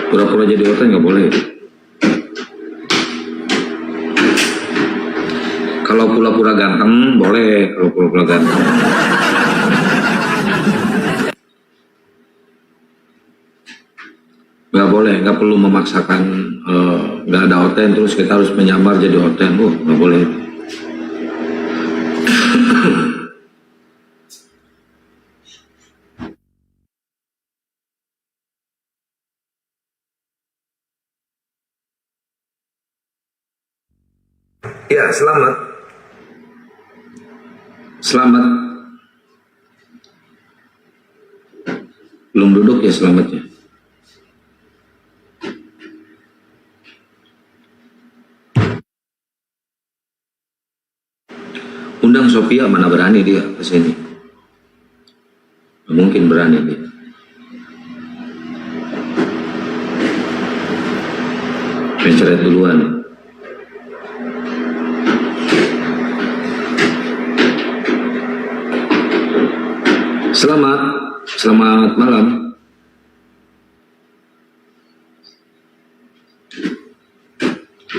Pura-pura jadi oten nggak boleh. Kalau pura-pura ganteng boleh. Kalau pura-pura ganteng. Nggak boleh, nggak perlu memaksakan. Nggak ada oten terus kita harus menyamar jadi oten. Nggak boleh. Ya, selamat. Selamat. Belum duduk ya selamatnya. Undang Sophia, mana berani dia ke sini. Mungkin berani dia. Mencret duluan. Selamat malam.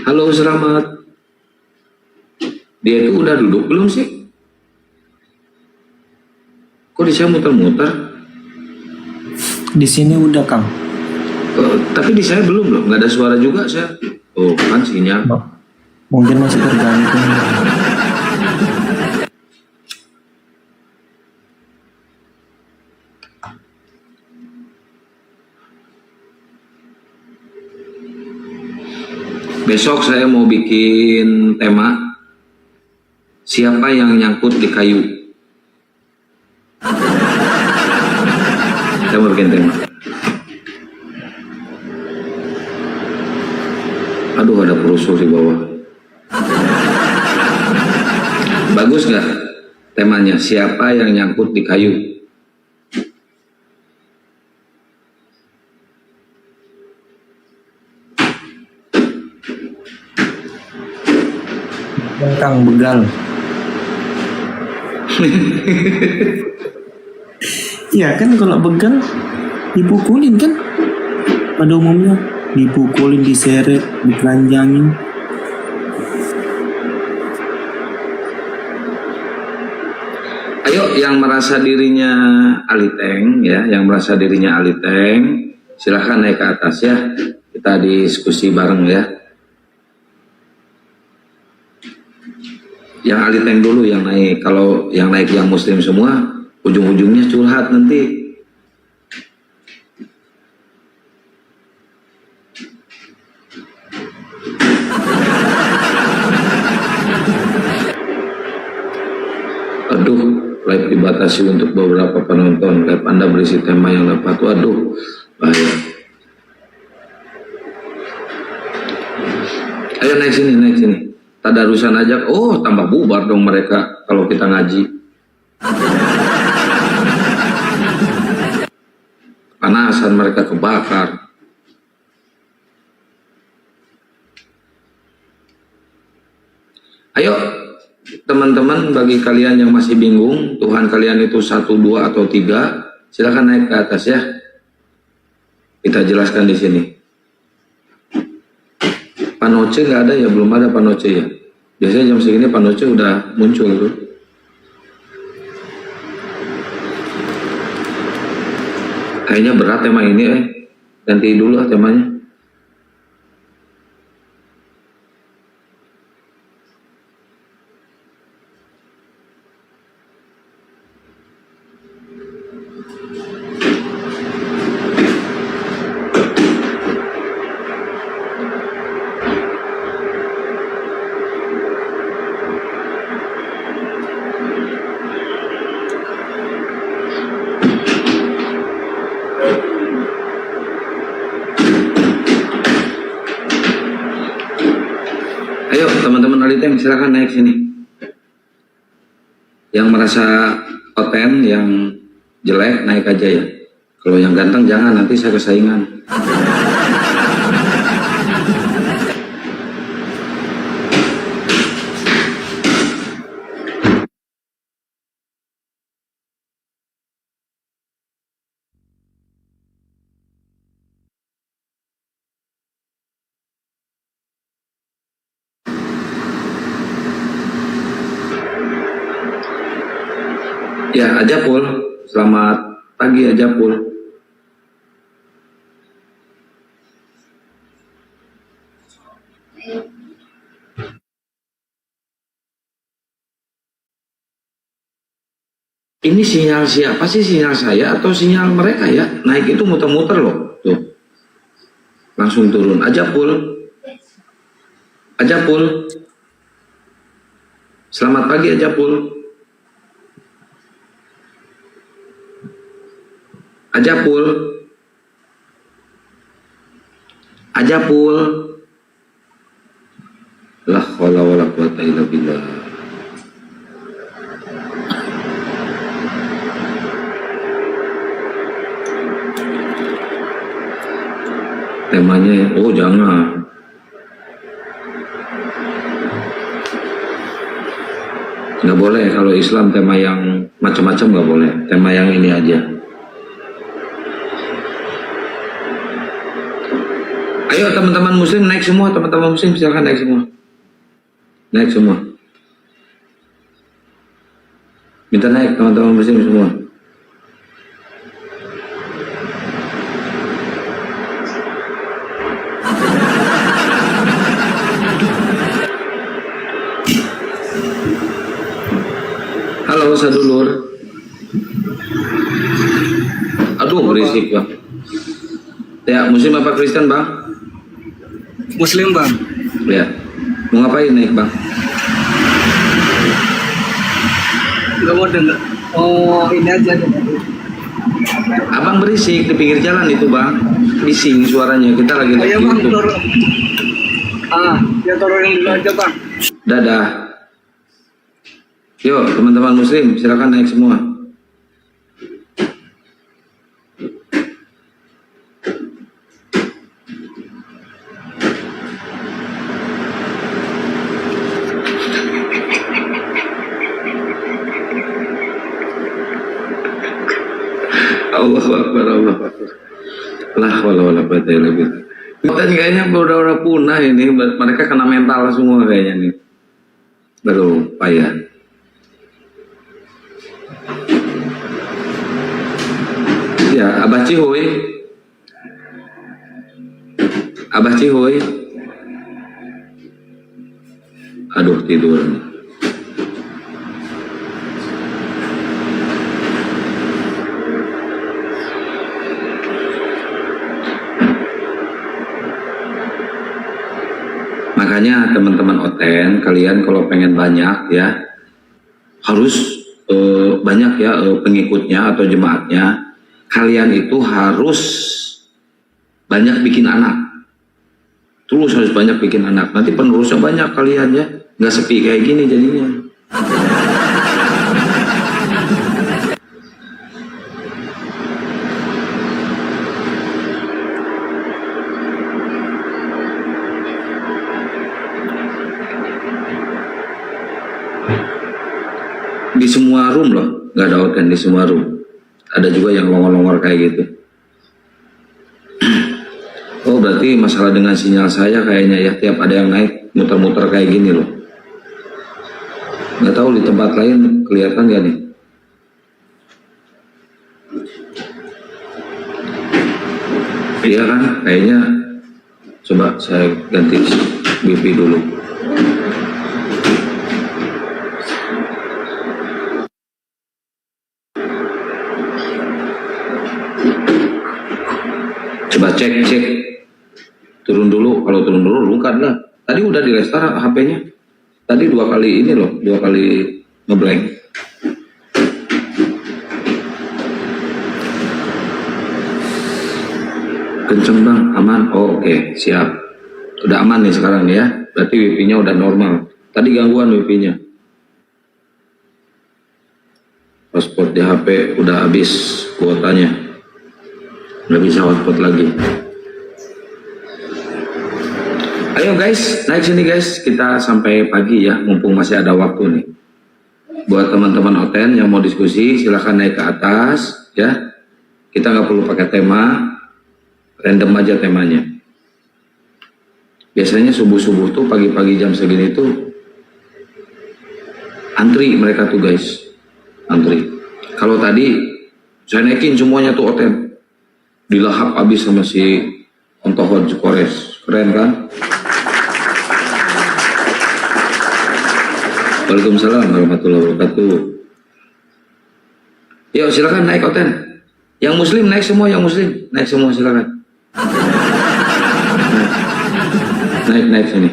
Halo, selamat. Dia itu udah duduk belum sih? Kok di saya muter-muter? Di sini udah, Kang. Tapi di saya belum loh, nggak ada suara juga saya. Oh, kan sinyal. Mungkin masih tergantung. Besok saya mau bikin tema siapa yang nyangkut di kayu. Saya mau bikin tema. Aduh, ada perusuh di bawah. Bagus nggak temanya? Siapa yang nyangkut di kayu? Kang, begal. Ya kan kalau begal dipukulin kan pada umumnya, dipukulin, diseret, ditelanjangin. Ayo yang merasa dirinya aliteng ya, yang merasa dirinya aliteng silahkan naik ke atas ya, kita diskusi bareng ya. Yang aliteng dulu yang naik. Kalau yang naik yang muslim semua, ujung-ujungnya curhat nanti. Aduh, live dibatasi untuk beberapa penonton. Live Anda berisi tema yang dapat. Waduh, bahaya. Ayo naik sini, naik sini. Tadarusan aja, oh tambah bubar dong mereka kalau kita ngaji. Panasan mereka kebakar. Ayo teman-teman, bagi kalian yang masih bingung Tuhan kalian itu 1, 2 atau 3, silakan naik ke atas ya. Kita jelaskan di sini. Panoce nggak ada ya, belum ada panoce ya. Biasanya jam segini panoce udah muncul tuh. Kayaknya berat tema ini, ganti dulu lah temanya. Ayo teman-teman Aliteng, silakan naik sini. Yang merasa oten, yang jelek naik aja ya. Kalau yang ganteng jangan, nanti saya kesaingan. Ya, Ajapul. Selamat pagi, Ajapul. Ini sinyal siapa sih? Sinyal saya atau sinyal mereka ya? Naik itu muter-muter loh. Tuh. Langsung turun. Ajapul. Ajapul. Selamat pagi, Ajapul. Ajapul. Ajapul. La haula wala quwata illa billah. Temanya ya, oh jangan. Nggak boleh kalau Islam tema yang macam-macam nggak boleh. Tema yang ini aja. Ayo teman-teman muslim naik semua, teman-teman muslim silakan naik semua. Naik semua. Minta naik teman-teman muslim semua. Halo sadulur. Aduh berisik bang. Ya muslim apa Kristen bang? Muslim bang. Ya. Mau ngapain naik bang? Gak mau denger. Oh ini aja. Abang berisik di pinggir jalan itu bang. Bising suaranya. Kita lagi naik YouTube. Ya turunin dulu aja bang. Dadah. Yuk teman-teman muslim silakan naik semua. Allahu Akbar, Allahu Akbar. La haula wala quwata illa billah. Dan kayaknya udah punah ini, mereka kena mental semua kayaknya nih. Baru payah. Ya, Abah Cihoy. Abah Cihoy. Aduh tidur nih. Makanya teman-teman Oten, kalian kalau pengen banyak ya harus banyak ya pengikutnya atau jemaatnya. Kalian itu harus banyak bikin anak. Terus harus banyak bikin anak. Nanti penerusnya banyak kalian ya. Nggak sepi kayak gini jadinya. Di semua room loh, nggak ada Oten di semua room. Ada juga yang longor-longor kayak gitu. Oh berarti masalah dengan sinyal saya kayaknya ya, tiap ada yang naik muter-muter kayak gini loh. Nggak tahu di tempat lain kelihatan gak nih? Iya kan, kayaknya coba saya ganti BP dulu. Coba cek turun dulu, kalau turun dulu lukat lah. Tadi udah di restart HP-nya. Tadi 2 kali ini loh, 2 kali ngeblank. Kenceng bang, aman. Oh, oke, siap. Udah aman nih sekarang ya. Berarti wifi-nya udah normal. Tadi gangguan wifi-nya. hotspot di HP udah habis kuotanya, nggak bisa hotspot lagi. Ayo guys, naik sini guys, kita sampai pagi ya, mumpung masih ada waktu nih. Buat teman-teman Oten yang mau diskusi, silahkan naik ke atas ya. Kita nggak perlu pakai tema, random aja temanya. Biasanya subuh-subuh tuh pagi-pagi jam segini tuh antri mereka tuh guys, antri. Kalau tadi saya naikin semuanya tuh Oten, dilahap habis sama si Ontohon Kores, keren kan? Waalaikumsalam warahmatullahi wabarakatuh. Yuk silakan naik Oten. Yang muslim naik semua, yang muslim naik semua silakan. Naik sini.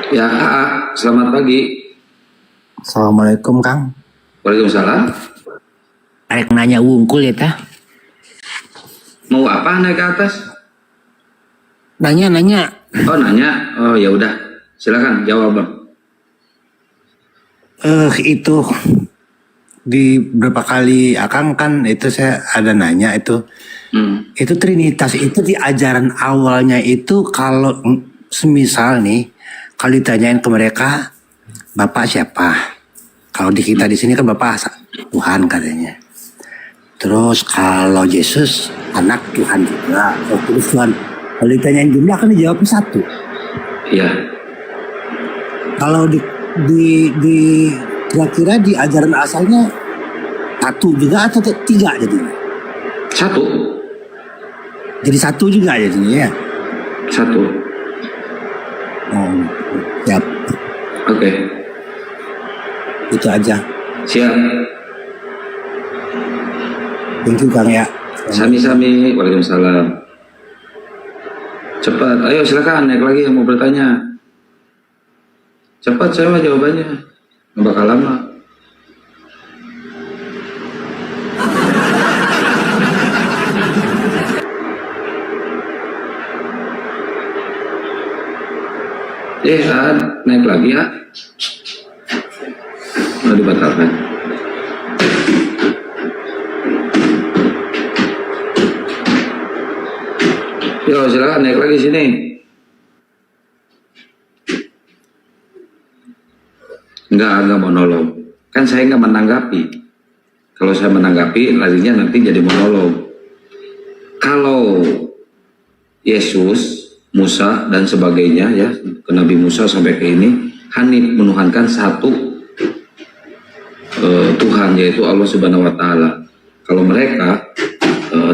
Ya, selamat pagi. Assalamualaikum Kang. Waalaikumsalam. Arek nanya wungkul ya tah? Mau apa naik ke atas? Nanya. Oh nanya. Oh ya udah. Silakan jawab bang. Itu di beberapa kali Akang kan itu saya ada nanya itu. Itu Trinitas itu di ajaran awalnya itu kalau semisal nih kalau ditanyain ke mereka Bapak siapa? Kalau di kita di sini kan Bapak Tuhan katanya. Terus kalau Yesus anak Tuhan juga. Oh, terus Tuhan. Kalau ditanyain jumlah kan dijawabnya satu. Iya. Kalau di kira-kira di ajaran asalnya satu juga atau tiga jadinya? Satu. Jadi satu juga jadinya ya? Satu. Oh, siap. Oke. Itu aja. Siap. Thank you Kang ya. Sami-sami. Waalaikumsalam. Cepat. Ayo silakan naik lagi yang mau bertanya. Cepat saya mah jawabannya. Nggak bakal lama. Naik lagi ya. Mau dibatalkan. Yo silakan naik lagi sini. Enggak monolog. Kan saya nggak menanggapi. Kalau saya menanggapi, larinya nanti jadi monolog. Kalau Yesus, Musa dan sebagainya ya, ke Nabi Musa sampai ke ini, Hanif menuhankan satu Tuhan yaitu Allah Subhanahu Wa Taala. Kalau mereka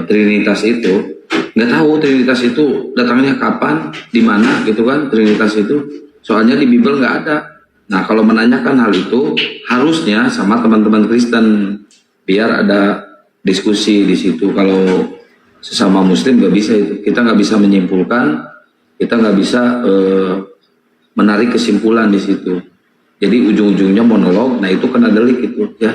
Trinitas itu nggak tahu Trinitas itu datangnya kapan, di mana gitu kan Trinitas itu. Soalnya di Bible nggak ada. Nah kalau menanyakan hal itu harusnya sama teman-teman Kristen biar ada diskusi di situ. Kalau sesama Muslim nggak bisa itu. Kita nggak bisa menyimpulkan, kita nggak bisa menarik kesimpulan di situ. Jadi ujung-ujungnya monolog. Nah itu kena delik itu ya.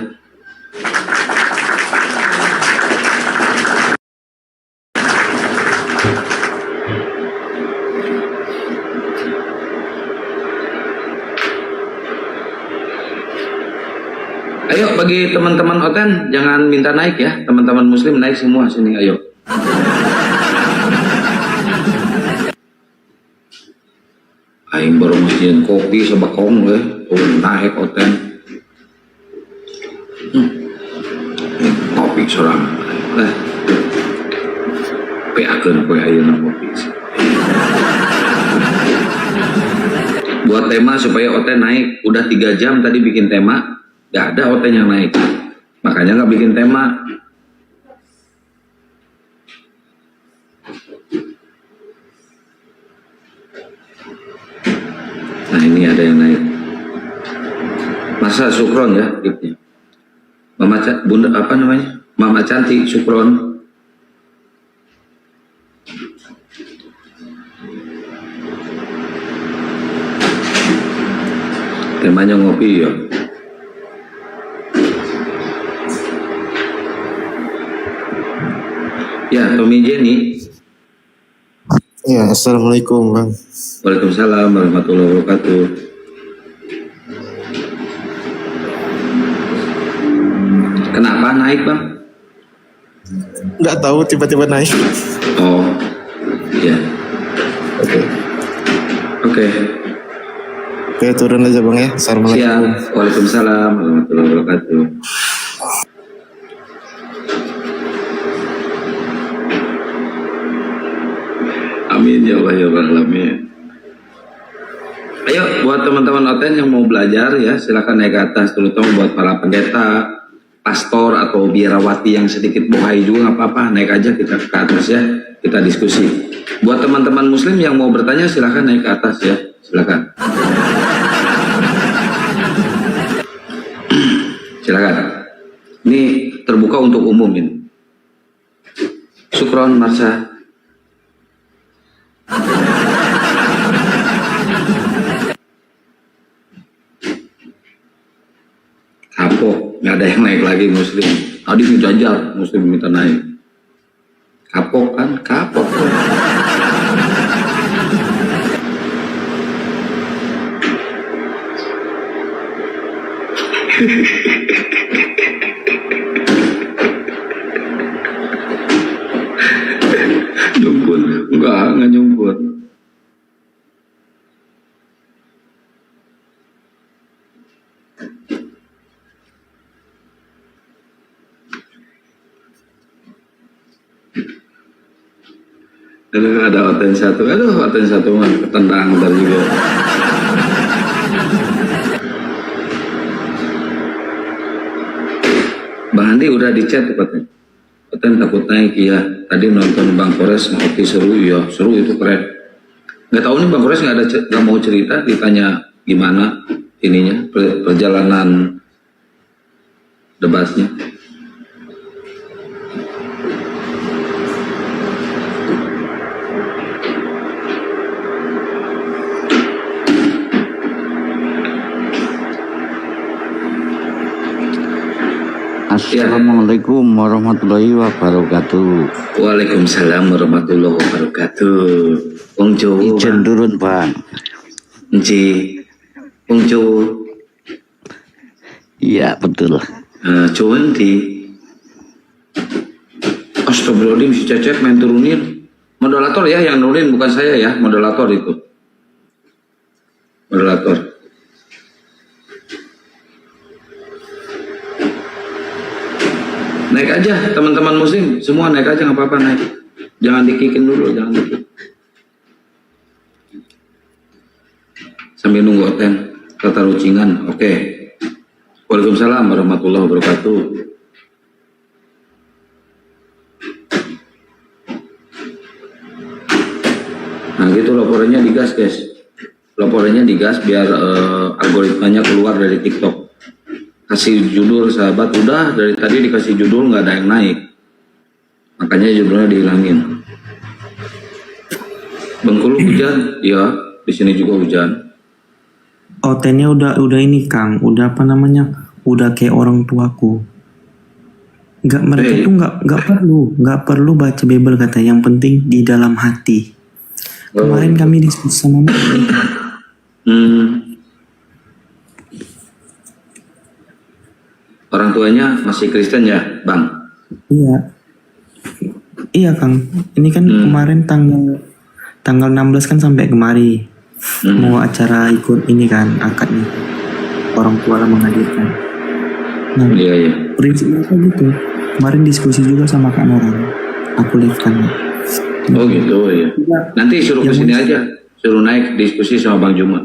Ayo bagi teman-teman Oten jangan minta naik ya, teman-teman Muslim naik semua sini ayo. Aing baru masihin kopi sebakong naik Oten. Kopi sorang. Peakeun kowe ayeuna kopi. Buat tema supaya Oten naik, udah 3 jam tadi bikin tema. Gak ada Oten yang naik, makanya gak bikin tema. Nah ini ada yang naik. Masa Sukron ya gitu. Mama Bunda apa namanya? Mama Cantik Sukron. Temanya ngopi ya. Ya, Tommy Jenny. Ya, assalamualaikum bang. Waalaikumsalam warahmatullahi wabarakatuh. Kenapa naik bang? Nggak tahu tiba-tiba naik. Oh, iya. Oke. Oke, turun aja bang ya. Assalamualaikum. Siap. Waalaikumsalam warahmatullahi wabarakatuh. Amin ya Allah ya Rabbal alamin. Ayo buat teman-teman OTN yang mau belajar ya silakan naik ke atas, terutama buat para pendeta, pastor atau biarawati yang sedikit bohai juga nggak apa-apa, naik aja kita ke atas ya, kita diskusi. Buat teman-teman muslim yang mau bertanya silakan naik ke atas ya, silakan. Silakan. Ini terbuka untuk umum ini. Syukron Marsha. Kapok, nggak ada yang naik lagi muslim. Tadi dijajar muslim minta naik. Kapok kan, kapok. Nyumput, enggak nyumput. Aduh, ada OTN satu, OTN satu mah ketendang ntar juga. Bang Andi udah di chat katanya. OTN takut naik, iya. Tadi nonton Bang Kores Oki seru, ya seru itu keren. Nggak tahu nih Bang Kores nggak mau cerita, ditanya gimana ininya perjalanan debatnya. Assalamualaikum warahmatullahi wabarakatuh. Waalaikumsalam warahmatullahi wabarakatuh. Wong Jawa. Ijen turun, Bang. Nji. Wong Jawa. Iya, betul. Jawa ndi? Astagfirullahaladzim, si Cecep main turunin. Moderator ya yang nurunin, bukan saya ya, moderator itu. Moderator. Naik aja teman-teman muslim, semua naik aja nggak apa-apa naik. Jangan dikikin dulu, jangan dikikin. Sambil nunggu OTN, kata rucingan, oke. Waalaikumsalam warahmatullahi wabarakatuh. Nah gitu laporannya digas guys. Laporannya digas biar algoritmanya keluar dari TikTok. Kasih judul sahabat, udah dari tadi dikasih judul nggak ada yang naik, makanya judulnya dihilangin. Bengkulu hujan, ya di sini juga hujan. OTN-nya udah ini Kang, udah apa namanya, udah kayak orang tuaku. Mereka tuh nggak perlu baca Bible kata, yang penting di dalam hati. Kemarin kami diskusi sama mereka. Orang tuanya masih Kristen ya, Bang? Iya. Iya, Kang. Ini kan kemarin tanggal 16 kan sampai kemari. Mau acara ikut ini kan, akadnya. Orang tua lah menghadirkan. Nah, iya. Prinsipnya kayak gitu. Kemarin diskusi juga sama Kak Nora. Aku lihat kan. Oh gitu ya. Nanti suruh kesini aja. Suruh naik diskusi sama Bang Juma.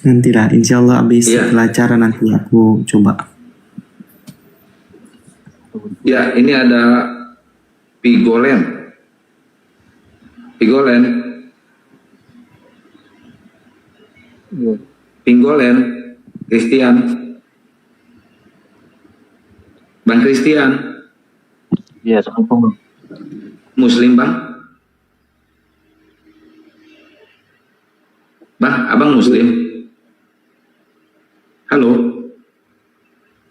Nanti lah, insya Allah habis setelah acara nanti aku coba. Ya, ini ada Pigolen. Pinggolen, Christian. Bang Christian. Iya, assalamualaikum. Muslim Bang? Bang, abang Muslim? Halo?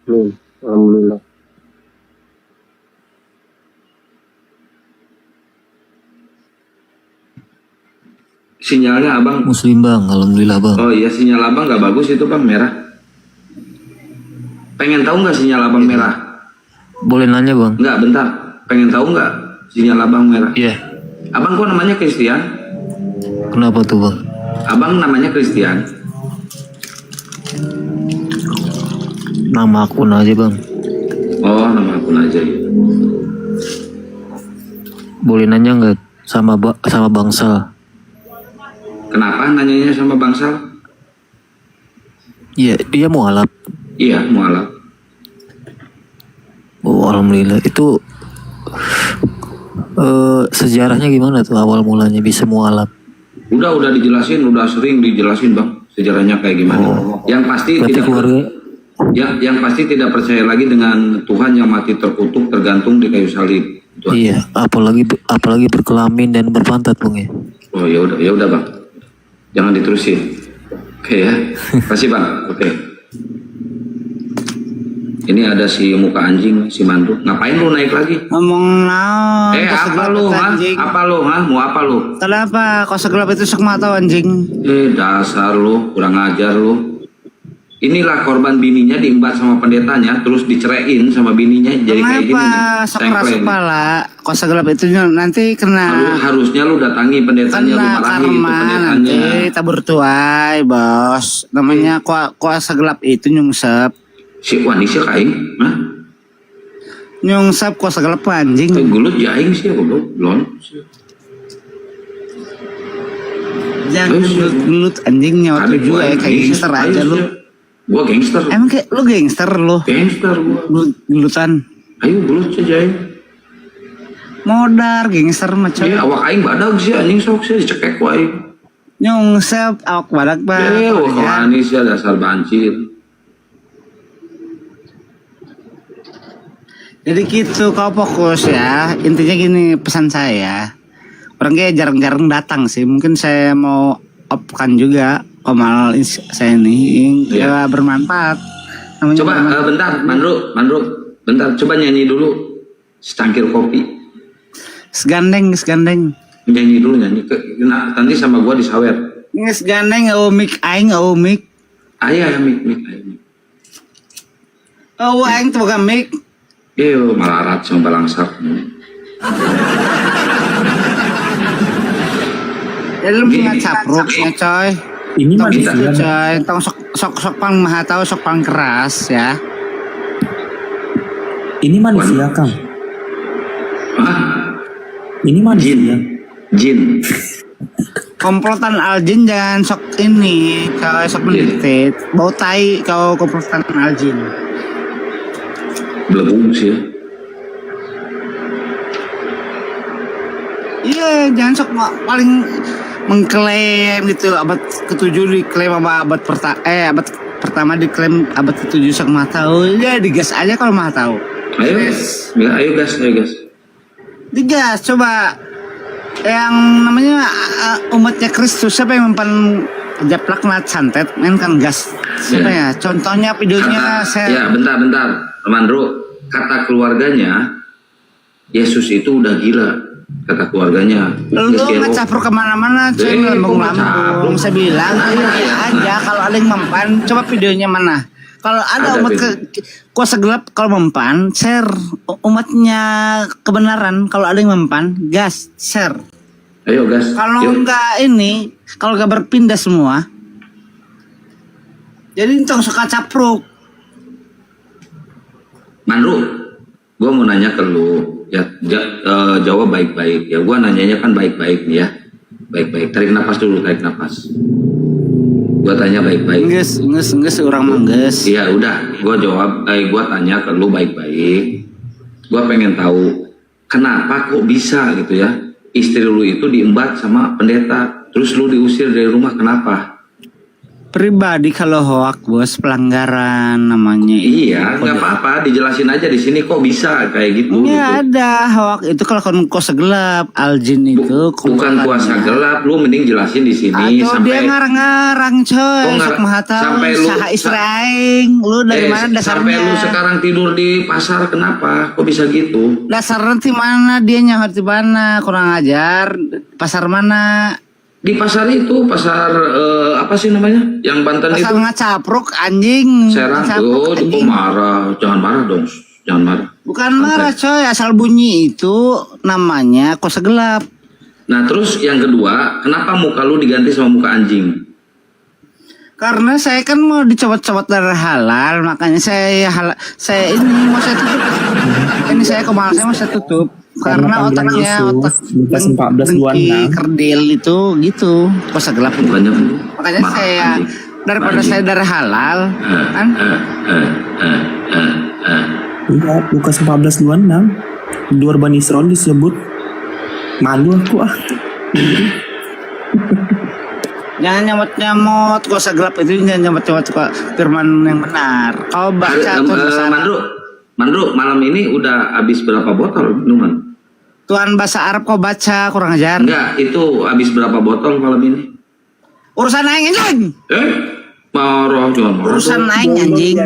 Alhamdulillah. Sinyalnya abang. Muslim bang, alhamdulillah bang. Oh iya, sinyal abang nggak bagus itu bang, merah. Pengen tahu nggak sinyal abang merah? Boleh nanya bang? Nggak, bentar. Pengen tahu nggak sinyal abang merah? Iya. Abang kok namanya Christian? Kenapa tuh bang? Abang namanya Christian. Nama akun aja bang. Oh, nama akun aja. Boleh nanya nggak sama bangsa? Kenapa nanyanya sama bangsal? Iya, dia mualaf. Iya, mualaf. Oh, alhamdulillah. Itu sejarahnya gimana tuh awal mulanya bisa mualaf? Udah dijelasin, udah sering dijelasin bang sejarahnya kayak gimana. Yang pasti tidak keluarga. Yang pasti tidak percaya lagi dengan Tuhan yang mati terkutuk tergantung di kayu salib. Iya, apalagi berkelamin dan berpantat bang ya. Oh ya udah bang, jangan diterusin. Oke ya, kasih bang. Oke. Ini ada si muka anjing, si mandu. Ngapain lu naik lagi? Ngomong naon? Apa lu, ha? Apa lu, ha? Mau apa lu? Kenapa? Kau segelap itu sok mata anjing. Dasar lu, kurang ajar lu. Inilah korban bininya diembat sama pendetanya, terus diceraiin sama bininya jadi kayak gini. Kenapa? Sok keras kepala. Kau segelap itu nanti kena. Harusnya lu datangi pendetanya, lu marahin itu pendetanya. Nanti tabur tuai, bos. Namanya kau segelap itu nyungsep. Si Wanisya kain, hah? Nyungsep kau segelap anjing. Gulut jaing sih, goblok, blon. Jangan gulut anjing nyawa tuh juga ya kayak gangster aja lu. Gua gangster. Emang kayak lu gangster lu? Gangster gua. Gulutan. Ayo gulut saja. Modar gangster macam. Awak aing badag sih anjing sok sih dicekek ku aing. Nyungsep awak badag Pak. Wah Anis ya dasar bancir. Jadi gitu kau fokus ya. Intinya gini pesan saya. Orang kayak jarang-jarang datang sih. Mungkin saya mau upkan juga komal saya nih ya bermanfaat. Namanya Coba bentar, Mandru, bentar. Coba nyanyi dulu secangkir kopi. Segandeng. Nyanyi dulu nyanyi. Nanti sama gua disawer. Ini segandeng mik aing mik. Ayah mik. Aing tuh bukan mik. Malarat sama balangsak. Jadi lu punya capruknya coy. Ini tong manusia. gitu, coy. Tong sok pang maha tahu sok pang keras ya. Ini manusia Kang. Ini manusia. Jin. Komplotan aljin jangan sok ini coy sok mendidik. Bau tai kau komplotan aljin. Belum sih ya. Iya, jangan sok paling mengklaim gitu abad ke-7 diklaim sama abad pertama diklaim abad ke-7 sok mah tahu. Ya digas aja kalau mah tahu. Ayo gas. Digas coba yang namanya umatnya Kristus siapa yang mempan japlak nat santet main kan gas. Siapa ya? Contohnya videonya saya. Ya, bentar. Mandro, kata keluarganya Yesus itu udah gila. Kata keluarganya. Lu ngecapruk kemana-mana coy lambung-lambung. Saya bilang aja kalau ada yang mempan coba videonya mana. Kalau ada umat kuasa gelap kalau mempan share umatnya kebenaran. Kalau ada yang mempan gas share. Ayo gas. Kalau enggak ini kalau enggak berpindah semua. Jadi entong suka capruk. Mandro, gue mau nanya ke lu. Ya, jawab baik-baik ya. Gua nanyanya kan baik-baik nih ya. Baik-baik. Tarik napas dulu, tarik napas. Gua tanya baik-baik. Nges orang mangges. Iya, udah. Gua jawab, gua tanya ke lu baik-baik. Gua pengen tahu kenapa kok bisa gitu ya. Istri lu itu diembat sama pendeta, terus lu diusir dari rumah, kenapa? Pribadi kalau hoak bos pelanggaran namanya. Iya, nggak apa-apa, dijelasin aja di sini kok bisa kayak gitu. Nggak ada hoak itu kalau kuasa gelap aljin itu. Bukan kuasa gelap, lu mending jelasin di sini. Atau dia ngarang-ngarang coy. Sok maha tahu. Sampai lu Israel, lu dari mana dasarnya? Sampai lu sekarang tidur di pasar kenapa? Kok bisa gitu? Dasar nanti mana dia nyawa di mana? Kurang ajar. Pasar mana? Di pasar itu, pasar apa sih namanya? Yang Banten Pasar itu. Ngacapruk anjing. Serang tuh, kok marah. Jangan marah dong. Jangan marah. Bukan marah coy, asal bunyi itu namanya kos gelap. Nah terus yang kedua, kenapa muka lu diganti sama muka anjing? Karena saya kan mau dicopot-copot dari halal, makanya saya ini mau saya tutup. Ini saya kemarin saya mau saya tutup. Karena otaknya otak Lukas 14:26. kerdil itu gitu, kos gelap. Makanya saya daripada saya dari halal kan. Iya, Lukas 14:26. Di luar Bani Israel disebut. Malu aku ah. Jangan nyamot-nyamot kos gelap itu, jangan nyamot-nyamot firman yang benar. Kau baca Mandru, malam ini udah habis berapa botol minuman? Tuhan bahasa Arab kau baca, kurang ajar. Enggak, itu habis berapa botol malam ini? Urusan aing anjing. Marah, jangan marah. Urusan aing anjing.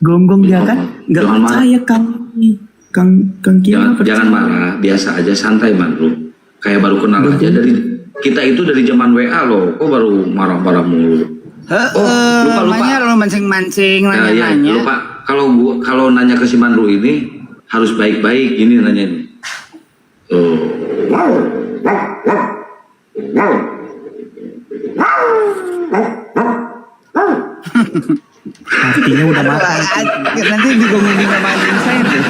Gonggong dia kan? Enggak percaya Kang Kiai. Jangan marah, biasa aja, santai Mandru. Kayak baru kenal aja dari kita itu dari zaman WA loh. Kok baru marah-marah mulu? Lupa. Lo mancing-mancing, nanya-nanya. Lupa. Kalau nanya ke si Mandru ini harus baik-baik gini nanya ini. Artinya udah matang. Nanti digongongin sama anjing saya tuh.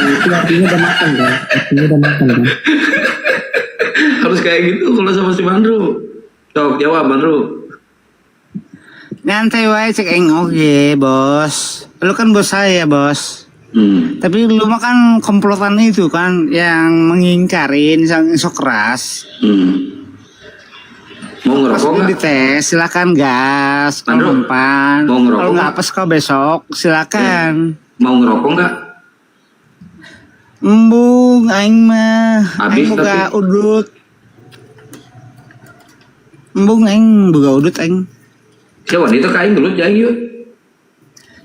Itu artinya udah matang kan? Harus kayak gitu kalau sama si Mandru. Sok jawab Mandru. Nyantai wae cek eng oke bos. Lu kan bos saya bos. Tapi lu mah kan komplotan itu kan yang mengingkarin yang sok keras. Mau ngerokok nggak? Dites silakan gas. Kalau mempan. Mau ngerokok Kalau nggak nggak? apes kau besok silakan. Mau ngerokok nggak? Embung aing mah. Habis Aing buka tapi. udut. Embung aing buka udut aing. Coba itu kain dulu jangan yuk.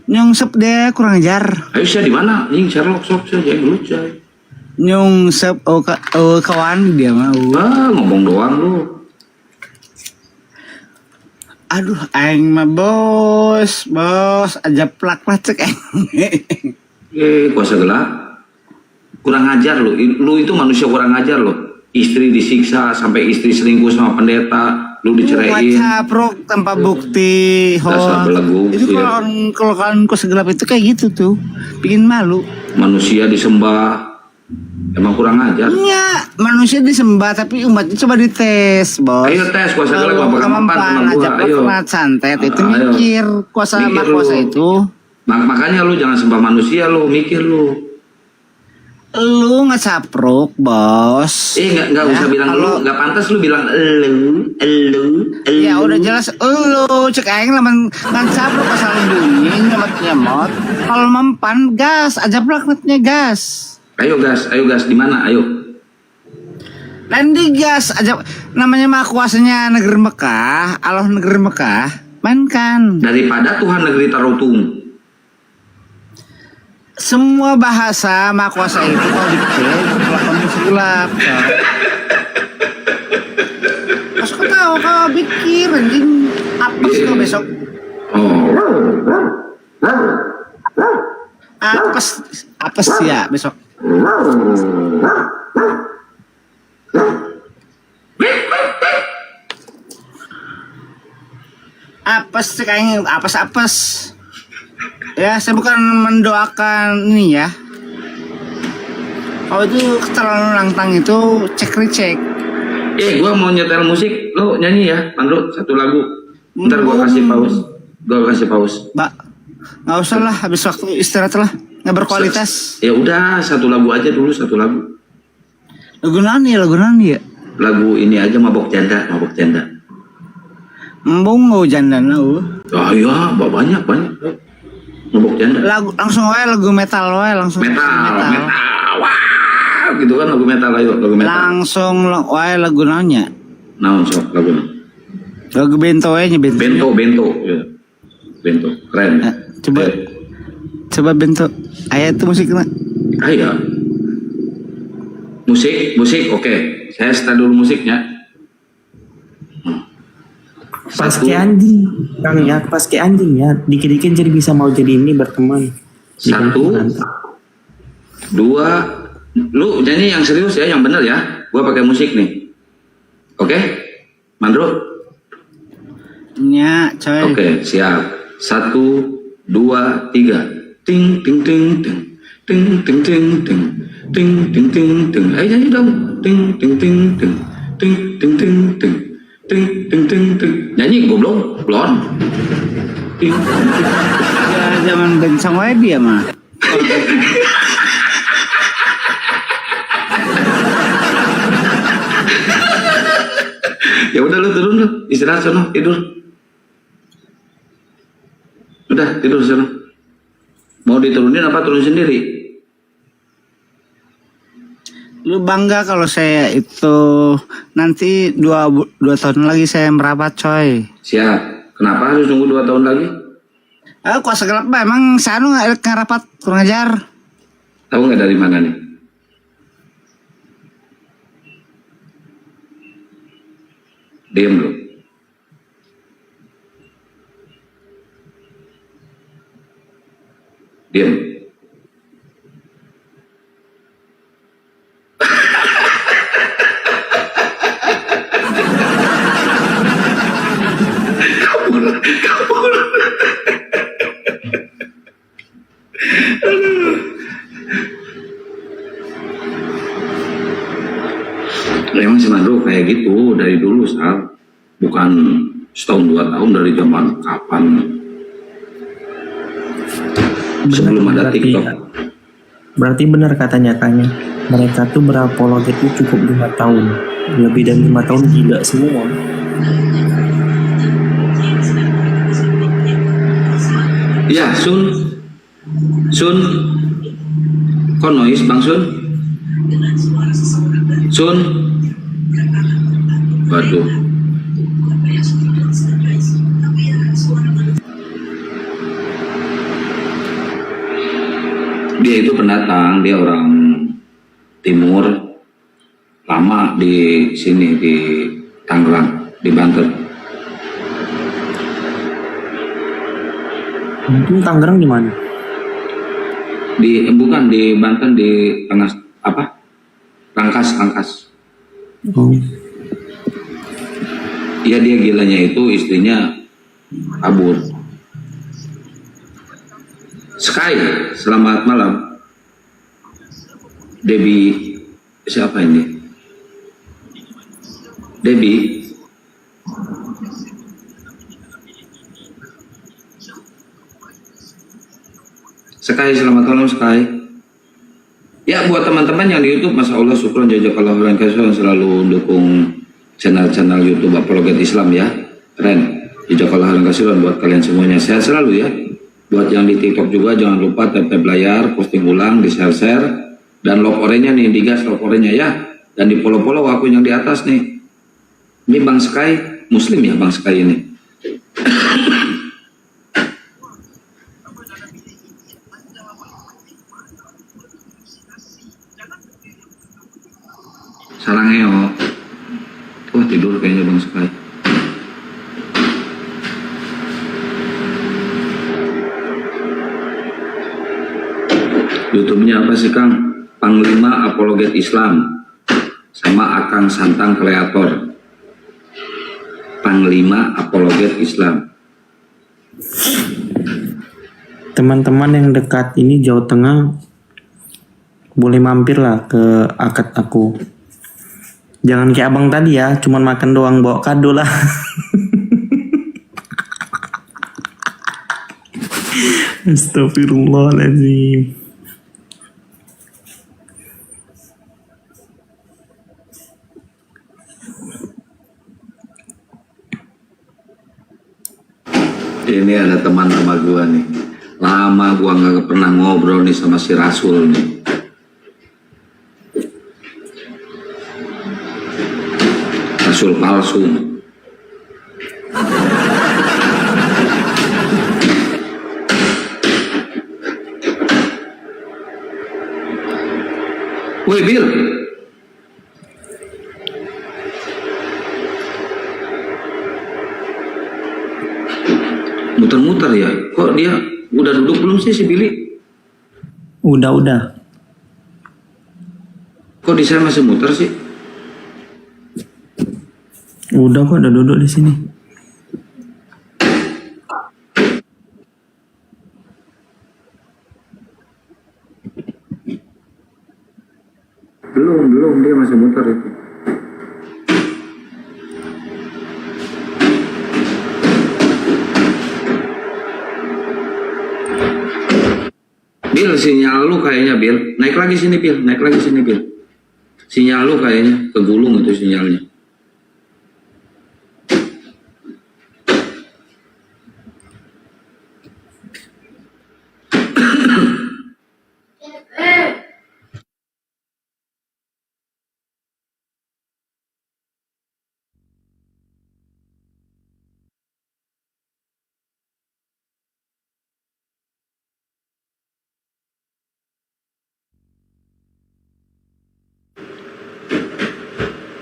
Nyungsep deh kurang ajar. Ayo saya di mana? Nying Sherlock sok saya jangan dulu cai. Nyungsep kawan dia mah. Ngomong doang lu. Aduh, aing mah bos aja plak cek aing. Kuasa gelap. Kurang ajar lu. Lu itu manusia kurang ajar lu. Istri disiksa sampai istri selingkuh sama pendeta. Lu diceraiin. Wacaprok tanpa bukti. Dasar belagu. Itu kalau kalian kok segelap itu kayak gitu tuh, bikin malu. Manusia disembah. Emang kurang ajar. Iya, manusia disembah tapi umatnya coba dites, bos. Ayo tes kuasa gelap apakah mempan sama gua. Ayo. Santet itu Ayo. mikir kuasa Mikir kuasa lu. itu. Makanya lu jangan sembah manusia lu, mikir lu. Lu ngecapruk, bos. Nggak usah bilang lu, nggak pantas lu bilang elu. Ya udah jelas lu cek aing lamun ngecapruk asal bunyi nyemot. Kalau mempan gas aja plaknetnya gas. Ayo gas di mana? Ayo. Lain di gas aja namanya mah kuasanya negeri Mekah, Allah negeri Mekah, mainkan. Daripada Tuhan negeri Tarutung. Semua bahasa mah kuasa itu kalau dikit pelakon gelap. Pas kau tahu kau pikir anjing apa sih kau besok? Apa sih ya besok? Apes kayaknya apes. Ya saya bukan mendoakan ini ya. Kalau itu terlalu lantang itu cek. Gua mau nyetel musik, lo nyanyi ya, Mandru satu lagu. Ntar gua kasih pause. Mbak, nggak usah lah, habis waktu istirahat lah, nggak berkualitas. Ya udah satu lagu aja dulu, satu lagu. Lagu nani ya? Lagu ini aja mabok janda. Embung mau janda nau. Ah iya, banyak. Mabok janda. Langsung lagu metal langsung. Metal. Wah, gitu kan lagu metal ayo, lagu metal. Langsung lagu nanya. Naon sok lagu. Lagu bento aja bento. Ya. Bento, keren. Coba bento. Ayat itu musiknya. Ayo. Musik, oke. Saya setel dulu musiknya. Pas kayak anjing, Kang ya, pas kayak anjing ya. Dikit-dikit jadi bisa mau jadi ini berteman. 1, 2, lu nyanyi yang serius ya, yang bener ya. Gua pakai musik nih. Oke? Mandro? Ya, coy. Oke, siap. 1, 2, 3. Ting ting ting ting. Ting ting ting ting. Ting ting ting ting. Ayo nyanyi dong. Ting ting ting ting. Ting ting ting ting. Ting ting ting ting. Nyanyi goblok, blon. Ting. Ya zaman bencong wae dia mah. Ya udah lu turun lu, istirahat sono, tidur. Udah tidur sono. Mau diturunin apa turun sendiri? Lu bangga kalau saya itu nanti 2 tahun lagi saya merapat, coy. Siap. Kenapa harus nunggu 2 tahun lagi? Kuasa gelap mah emang saya nggak ngerapat, kurang ajar. Tahu nggak dari mana nih? Diam lu. Diam. Kabur. Emang si Mandro kayak gitu dari dulu, Sal. Bukan setahun 2 tahun, dari zaman kapan? Sebelum ada TikTok. Berarti benar katanya Kanya. Mereka tuh berapologet itu cukup 5 tahun. Lebih dari 5 tahun gila semua. Ya, Sun. Kok noise, Bang Sun? Sun. Waduh. Dia itu pendatang, dia orang timur, lama di sini, di Tangerang, di Banten. Itu Tangerang di mana? Bukan di Banten, di tengah apa? Rangkas. Oh. Ya dia gilanya itu istrinya kabur. Sky, selamat malam. Debbie, siapa ini? Debbie. Sky, selamat malam Sky. Ya buat teman-teman yang di YouTube, Masya Allah, syukron jazakallahu khairan kasihan selalu dukung channel-channel YouTube Apologet Islam ya. Keren. Jazakallahu khairan kasihan buat kalian semuanya. Sehat selalu ya. Buat yang di TikTok juga jangan lupa tap-tap layar, posting ulang, di share-share, dan lock oranye nih, digas lock oranye ya. Dan di follow-follow akun yang di atas nih. Ini Bang Sky, Muslim ya Bang Sky ini. Sarangeo. Wah tidur kayaknya Bang Sky. YouTube-nya apa sih Kang? Panglima Apologet Islam sama Akang Santang Kreator. Panglima Apologet Islam. Teman-teman yang dekat ini Jawa Tengah boleh mampir lah ke akad aku. Jangan kayak abang tadi ya, cuman makan doang bawa kado lah. Astagfirullahaladzim. Ini ada teman sama gua nih. Lama gua nggak pernah ngobrol nih sama si Rasul nih. Rasul palsu. Woi Bill. Muter-muter ya. Kok dia udah duduk belum sih si Billy? Udah. Kok di saya masih muter sih? Udah kok, udah duduk di sini. Belum, dia masih muter itu. Bil, sinyal lu kayaknya Bil. Naik lagi sini Bil. Sinyal lu kayaknya kegulung itu sinyalnya.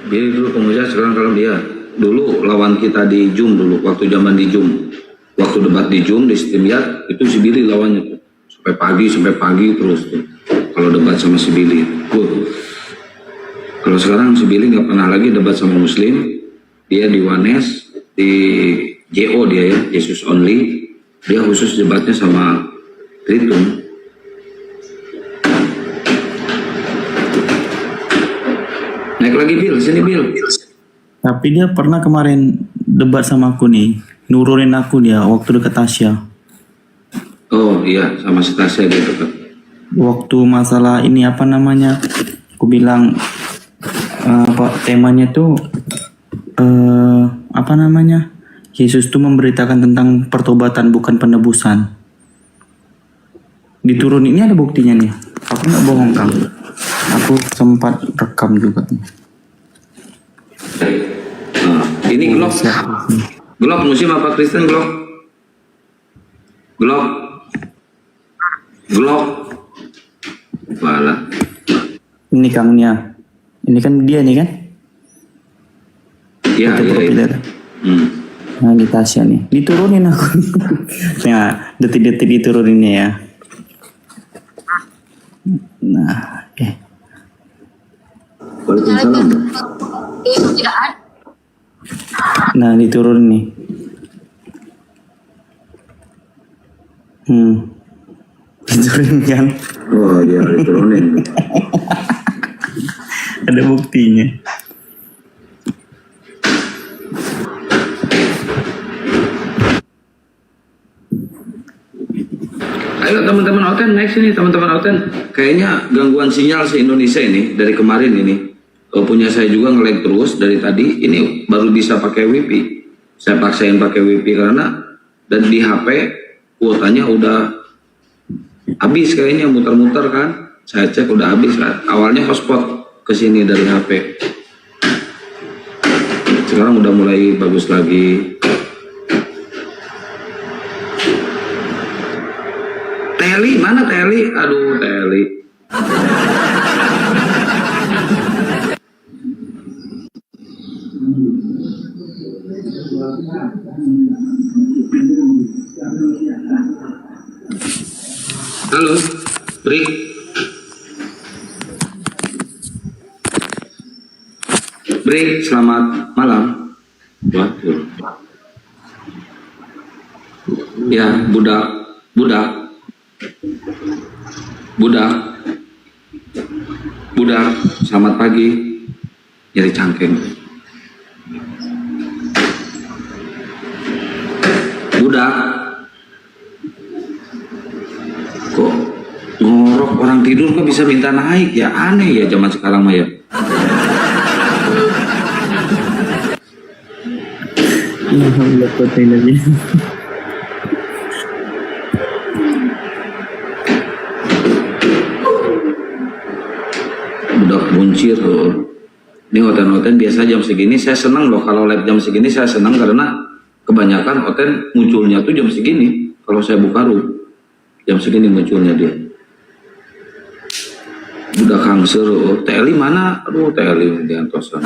Jadi dulu pengusaha, sekarang kalau dia dulu lawan kita di Zoom dulu, waktu zaman di Zoom, waktu debat di Zoom di StreamYard itu si Billy lawannya tuh sampai pagi terus tuh kalau debat sama si Billy. Kalau sekarang si Billy nggak pernah lagi debat sama Muslim, dia di Wanes, di JO dia ya, Jesus Only, dia khusus debatnya sama Tritum. Naik lagi Bil, sini Bil. Tapi dia pernah kemarin debat sama aku nih, nurunin aku dia waktu deket Tasya. Oh iya, sama si Tasya gitu kan. Waktu masalah ini apa namanya, aku bilang temanya tuh apa namanya, Yesus tuh memberitakan tentang pertobatan bukan penebusan. Diturunin, ini ada buktinya nih. Aku nggak bohong Kang. Aku sempat rekam juga. Nah, ini Glock. Glock Muslim apa Kristen Glock? Glock. Wala. Ini Kangnya. Ini kan dia nih kan? Iya. Nah, di Tasya nih. Diturunin aku. Nah, detik-detik dituruninnya ya. Nah, oke. Waalaikumsalam. Nah, diturunin nih. Diturunin kan? Oh iya, diturunin. Ada buktinya. Ayo teman-teman Oten, naik sini teman-teman Oten. Kayaknya gangguan sinyal se-Indonesia ini dari kemarin ini. Punya saya juga nge-lag terus dari tadi. Ini baru bisa pakai WiFi. Saya paksain pakai WiFi karena dan di HP kuotanya udah habis kayaknya, muter-muter kan. Saya cek udah habis kan. Awalnya hotspot ke sini dari HP. Sekarang udah mulai bagus lagi. Teli, mana Teli? Aduh, Teli. Halo, Brik. Brik, selamat malam. Waduh. Ya, budak. Selamat pagi. Nyeri cangkeng. Budak. Kok ngorok orang tidur kok bisa minta naik ya? Aneh ya zaman sekarang mah ya. Alhamdulillah kota lagi. Budak buncir tuh. Ini Oten biasa jam segini saya senang loh, kalau live jam segini saya senang karena kebanyakan Oten munculnya tuh jam segini. Kalau saya buka room jam segini munculnya dia. Budak Kangser, Teli mana? Aduh, Teli di antosan.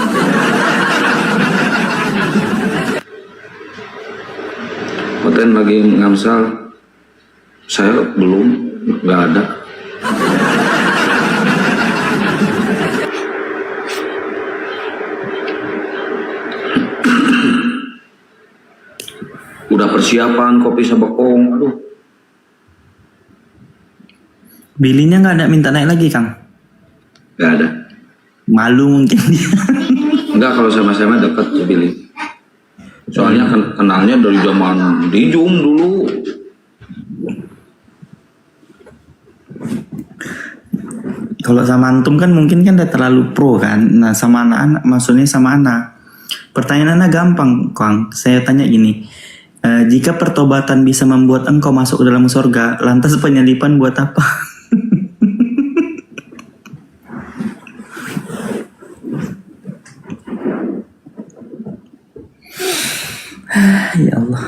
Oten kalian lagi ngamsal, saya belum, nggak ada. Udah persiapan kopi sabakong, aduh. Bilinya nggak ada minta naik lagi, Kang? Nggak ada. Malu mungkin dia. Enggak, kalau sama-sama dekat si Billy. Soalnya kenalnya dari zaman Dijum dulu. Kalau sama antum kan mungkin kan udah terlalu pro kan. Nah sama anak-anak, maksudnya sama anak. Pertanyaan anak gampang, Kang. Saya tanya gini. Jika pertobatan bisa membuat engkau masuk ke dalam surga, lantas penyalipan buat apa? Ya Allah.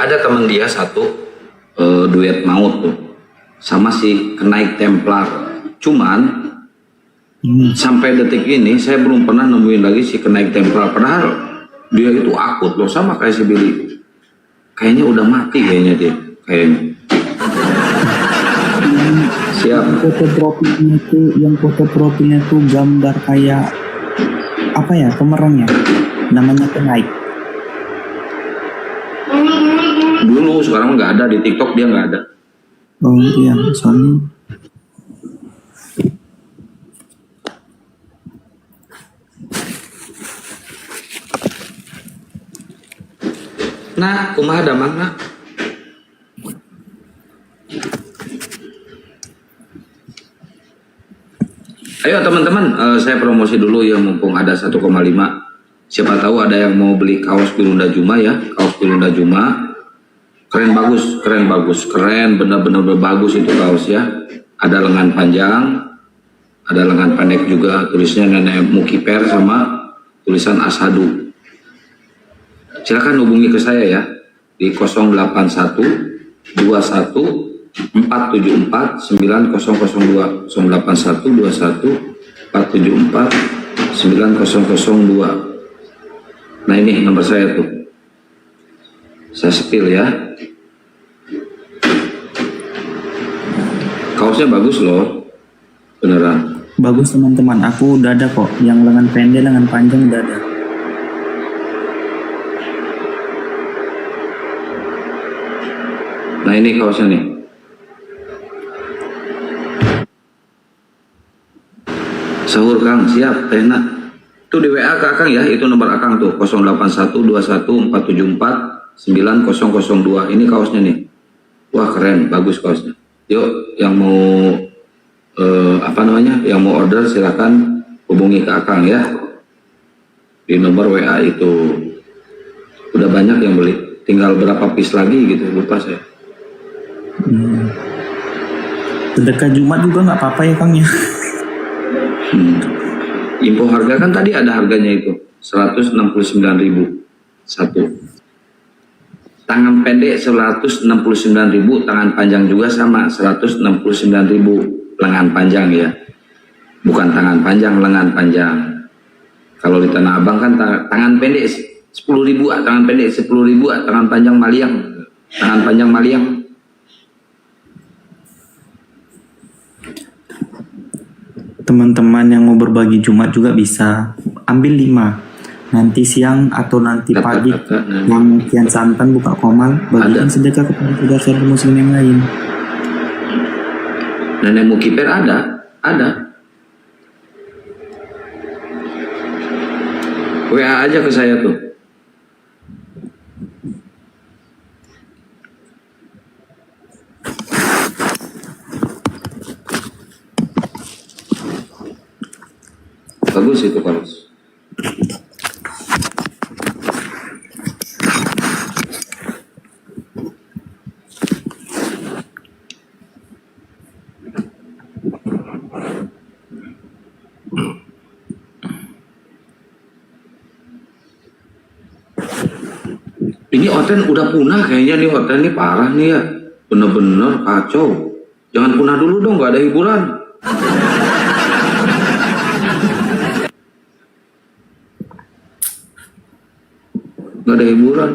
Ada teman dia satu duet maut tuh sama si kenaik Templar. Cuman sampai detik ini saya belum pernah nemuin lagi si kenaik Templar. Padahal dia itu akut loh, sama kayak si Billy. Kayaknya udah mati kayaknya dia. Kayaknya. Siap. Yang foto profilnya tuh gambar kayak apa ya, pemerannya. Namanya kenaik. Dulu, sekarang nggak ada, di TikTok dia nggak ada. Oh iya, soalnya nah, kumaha ada mana? Ayo teman-teman, saya promosi dulu ya, mumpung ada 1,5. Siapa tahu ada yang mau beli kaos Pilunda Juma ya, kaos Pilunda Juma. Keren bagus, benar-benar bagus itu kaos ya. Ada lengan panjang, ada lengan pendek juga, tulisnya Nenek Mukiper sama tulisan Ashadu. Silakan hubungi ke saya ya di 081 21 474 9002 081 21 474 9002. Nah ini nomor saya tuh, saya spill ya. Kaosnya bagus loh, beneran. bagus teman-teman. Aku udah ada kok, yang lengan pendek, lengan panjang udah ada. Nah ini kaosnya nih. Sahur Kang, siap, Tehna. Itu di WA ke Akang ya, itu nomor Akang tuh 081214490002. Ini kaosnya nih. Wah keren, bagus kaosnya. Yuk yang mau yang mau order silakan hubungi ke Akang ya. Di nomor WA itu. Udah banyak yang beli. Tinggal berapa piece lagi gitu, lupa saya. Sedekah Jumat juga nggak apa-apa ya Kang ya. Info harga kan tadi ada harganya itu 169.000 satu. Tangan pendek 169.000, tangan panjang juga sama 169.000 lengan panjang ya. Bukan tangan panjang, lengan panjang. Kalau di Tanah Abang kan tangan pendek 10.000, tangan pendek 10.000, tangan panjang maliang. Tangan panjang maliang. Teman-teman yang mau berbagi Jumat juga bisa ambil 5. Nanti siang atau nanti pagi yang kian santan buka komal, bagikan sedekah kepada saudara-saudara muslim yang lain. Nenek Mukiper ada. WA aja ke saya tuh. Bagus itu kaos. Ini Oten udah punah kayaknya nih, Oten nih parah nih ya. Bener-bener kacau. Jangan punah dulu dong, gak ada hiburan. Gak ada hiburan.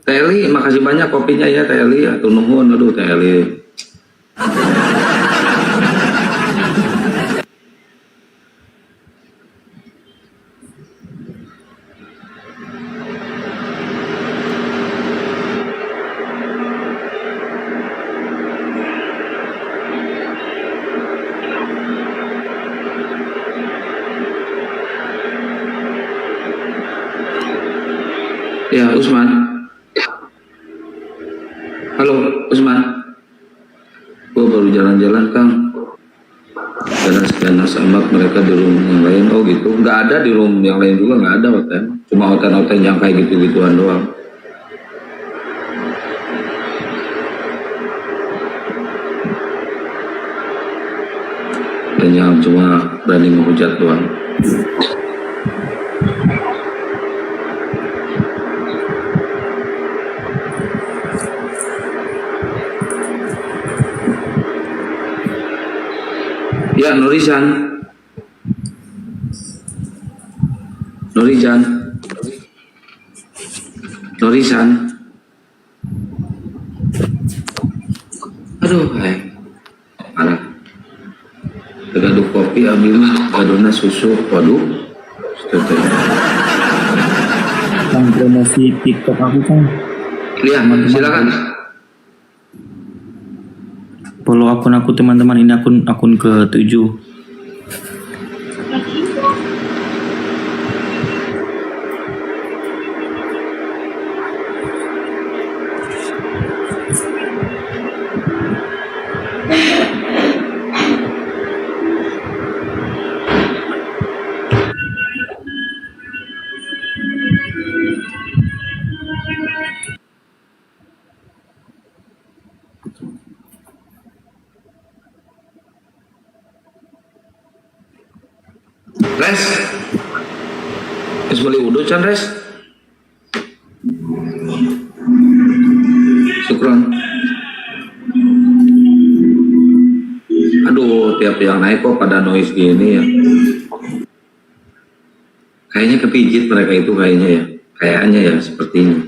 Teli, makasih banyak kopinya ya Teli. Atur nuhun, aduh Teli. Ya, Usman. Halo, Usman. Gua baru jalan-jalan, Kang. Ganas amat mereka di room yang lain. Oh gitu. Nggak ada di room yang lain juga, nggak ada Oten. Cuma Oten yang kayak gitu-gituan doang. Dan yang cuma berani menghujat doang. Ya, Nurijan. Aduh, parah. Tegaduk kopi, ambil gadona susu. Waduh. Bang, promosi TikTok aku kan. Iya, silakan. Follow akun aku teman-teman, ini akun ke-7. Res, beli udo can Res. Syukron. Aduh, tiap yang naik kok pada noise gini ya. Kayaknya kepijit mereka itu kayaknya ya. Kayaknya ya sepertinya.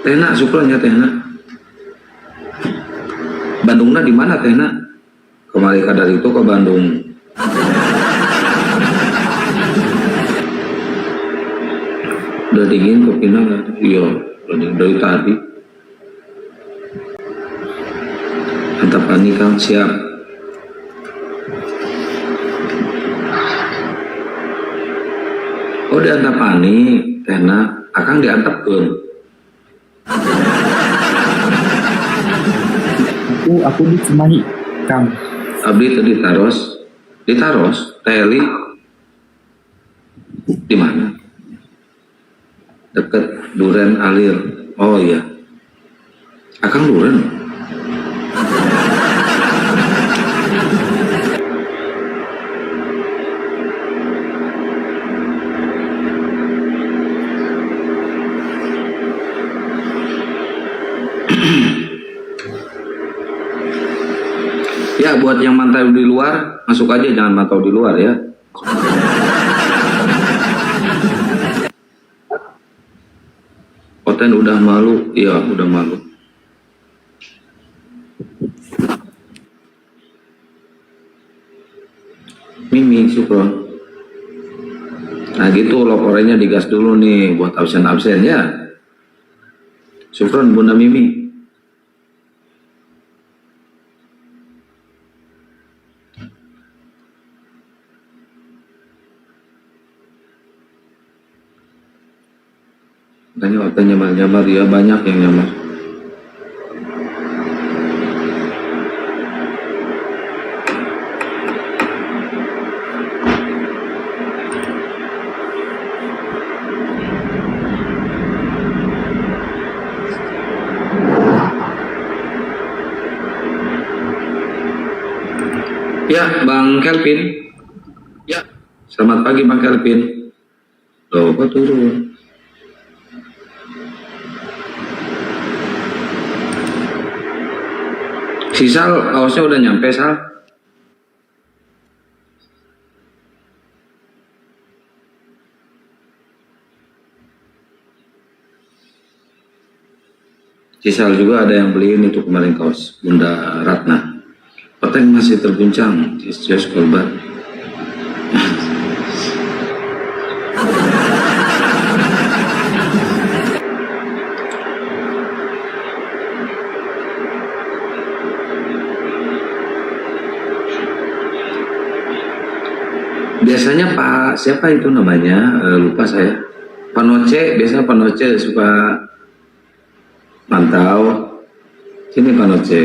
Tehna, syukron ya Tehna. Bandungnya di mana Tehna? Kemarin kadar itu ke Bandung. Udah dingin kopinya nggak? Iya, dari tadi. Antapani Kang, siap. Oh, di Antapani, Tehna, Akang diantepkeun. Aku di Cimahi, Kang. Abdi tadi ditaros, Teli. Di mana? Deket Duren Alir. Oh iya. Akang Duren. Ya, buat yang mantau di luar, masuk aja, jangan mantau di luar ya. Oten udah malu, iya udah malu. Mimi, syukron. Nah gitu, laporannya digas dulu nih, buat absen-absen ya. Syukron Bunda Mimi. Makanya waktu nyamar-nyamar, ya banyak yang nyamar. Ya, Bang Kelvin. Ya, Selamat pagi Bang Kelvin. Loh, kok turun? Si Sal, kaosnya udah nyampe Sal? Si Sal juga ada yang beliin itu kemarin kaos Bunda Ratna. Oteng masih terguncang, just korban. Biasanya Pak siapa itu namanya, lupa saya. Pak Noce, biasanya Pak Noce suka mantau. Sini Pak Noce.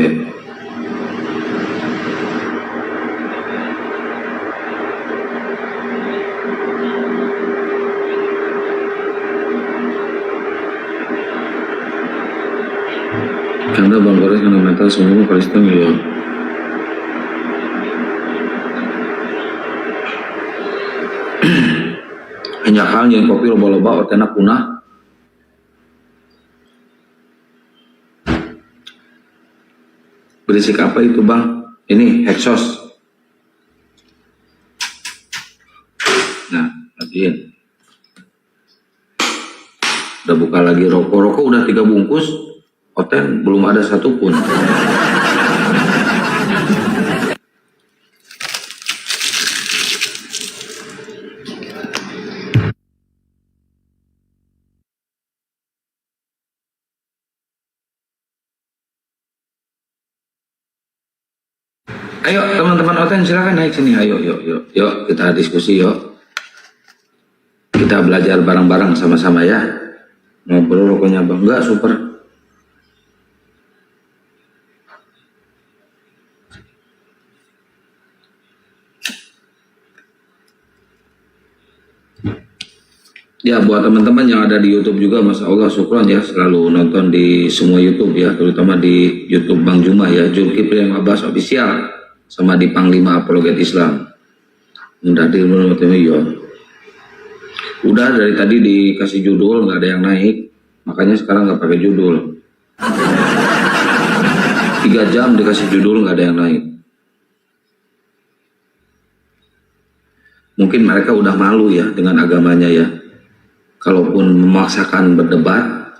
Karena Bang Boris fundamental semua Kristen ya. Hanya hal yang kopi loba-loba otena punah. Berisik apa itu Bang? Ini hexos. Nah, matiin. Udah buka lagi rokok udah 3 bungkus. Oten belum ada satupun. Ayo teman-teman Oten silakan naik sini. Ayo, yuk kita diskusi yuk. Kita belajar bareng-bareng sama-sama ya. Ngobrol rokoknya Bang, enggak super. Ya buat teman-teman yang ada di YouTube juga, Masya Allah syukron ya, selalu nonton di semua YouTube ya, terutama di YouTube Bang Juma ya, Zulkifli Abbas Official, sama di Panglima Apologet Islam. Udah di udah dari tadi dikasih judul nggak ada yang naik, makanya sekarang nggak pakai judul. 3 jam dikasih judul nggak ada yang naik. Mungkin mereka udah malu ya dengan agamanya ya. Kalaupun memaksakan berdebat,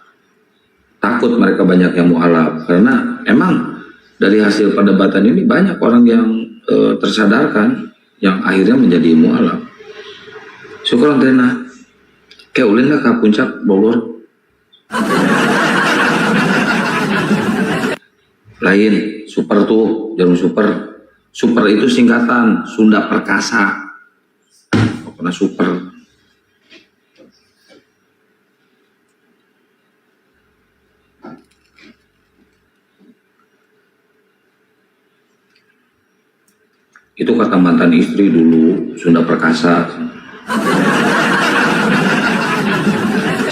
takut mereka banyak yang mualaf. Karena emang dari hasil perdebatan ini banyak orang yang tersadarkan, yang akhirnya menjadi mualaf. Syukur Tena. Kayak ulin lah ke puncak Bogor. Lain, super tuh, jarum super. Super itu singkatan, Sunda Perkasa. Pokoknya super. Itu kata mantan istri dulu, Sunda Perkasa.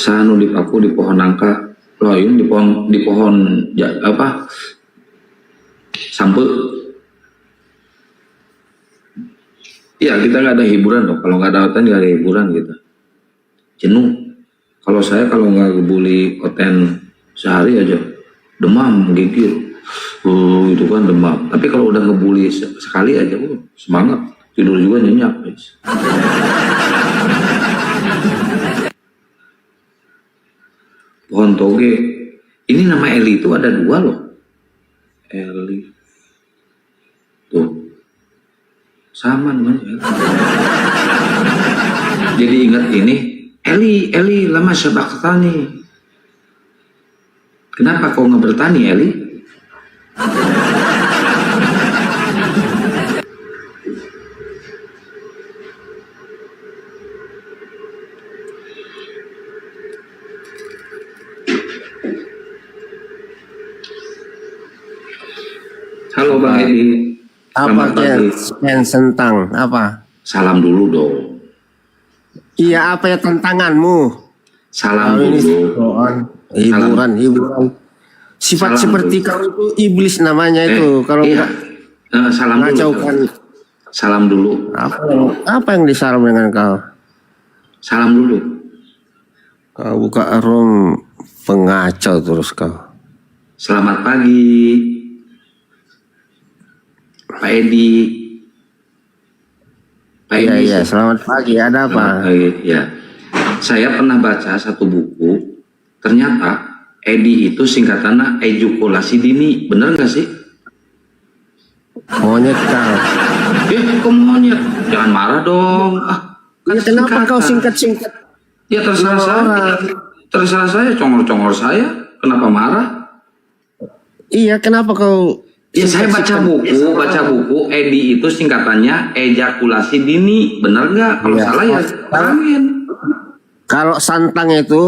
Sanu dipaku di pohon nangka, loyun di pohon apa? Sampe. Iya kita nggak ada hiburan dong. Kalau nggak ada Oten nggak ada hiburan gitu. Jenuh. Kalau saya kalau nggak ngebully Oten sehari aja demam gigil. Itu kan demam. Tapi kalau udah ngebully sekali aja, semangat. Tidur juga nyenyak, guys. Pohon toge. Ini nama Eli itu ada 2 loh. Eli. Tuh. Sama namanya Eli. Jadi ingat ini. Eli lama syabaqtani. Kenapa kau nggak bertani, Eli? Halo Bang Edi. Apa yang tentang apa? Salam dulu dong. Iya, apa ya tantanganmu? Salam dulu. Hiburan. Sifat Salam seperti dulu. kau itu iblis namanya itu. Kalau iya. Salam ngacaukan. Salam dulu. Apa yang disalam dengan kau? Salam dulu. Kau buka room pengacau terus kau. Selamat pagi, Pak Edi. Pak Iya, Edi. iya, selamat pagi. Ada apa? Selamat pagi. Ya, saya pernah baca satu buku. Ternyata EDI itu singkatannya ejakulasi dini. Bener nggak sih? Monyet kau. Kok monyet? Jangan marah dong. Ya, kenapa kau singkat-singkat? Ya terserah saya. Terserah saya, congor-congor saya. Kenapa marah? Iya, kenapa kau? Ya saya baca buku EDI itu singkatannya ejakulasi dini. Bener nggak? Kalau Iya. salah ya terangin. Kalau santang itu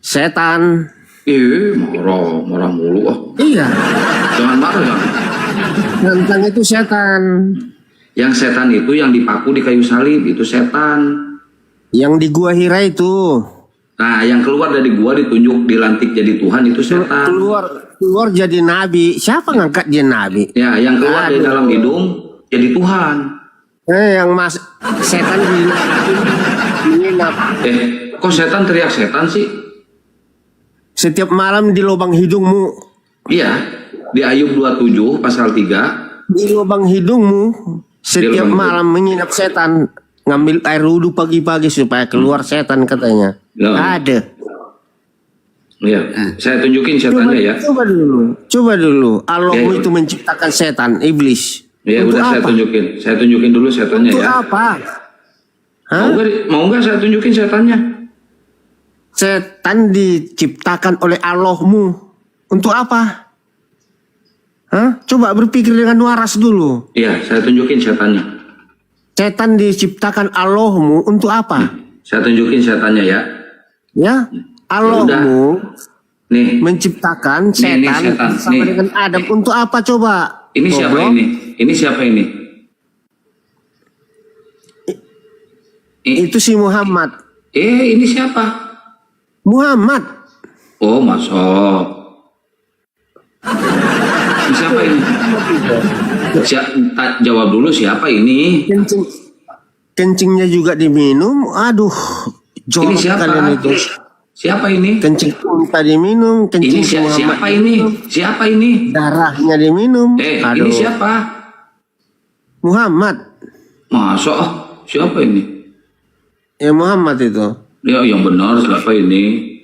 setan. Marah mulu. Iya. Jangan marah ya. Santang itu setan. Yang setan itu yang dipaku di kayu salib itu setan. Yang di gua Hira itu. Nah, yang keluar dari gua ditunjuk dilantik jadi Tuhan itu setan. Keluar jadi nabi. Siapa ngangkat dia nabi? Ya, yang keluar dari dalam hidung jadi Tuhan. Yang setan menginap. Kok setan teriak setan sih? Setiap malam di lubang hidungmu. Iya, di Ayub 27 pasal 3. Di lubang hidungmu setiap malam menginap setan. Ngambil air wudhu pagi-pagi supaya keluar setan katanya. Ada. Iya, saya tunjukin setannya ya. Coba dulu. Allahmu itu menciptakan setan, iblis. Ya Untuk udah apa? saya tunjukin dulu setannya Untuk ya. apa? Mau nggak saya tunjukin setannya? Setan diciptakan oleh Allahmu. Untuk apa? Coba berpikir dengan waras dulu. Iya, saya tunjukin setannya. Setan diciptakan Allahmu untuk apa? Saya tunjukin setannya ya. Ya, Allahmu nih menciptakan Nih, setan setan. sama Nih. dengan Adam untuk apa coba? Ini siapa Goblok. ini? Ini siapa ini? Itu si Muhammad. Ini siapa? Muhammad. Oh, masuk. Ini siapa ini? Jawab dulu siapa ini? Kencingnya juga diminum. Aduh, jorok Ini siapa? kalian itu. Siapa ini? Kencing unta diminum. Kencing Ini Muhammad siapa ini? diminum. Siapa ini? Darahnya diminum. Ini siapa? Muhammad. Masa? Siapa ini? Ya Muhammad itu. Ya yang benar siapa ini?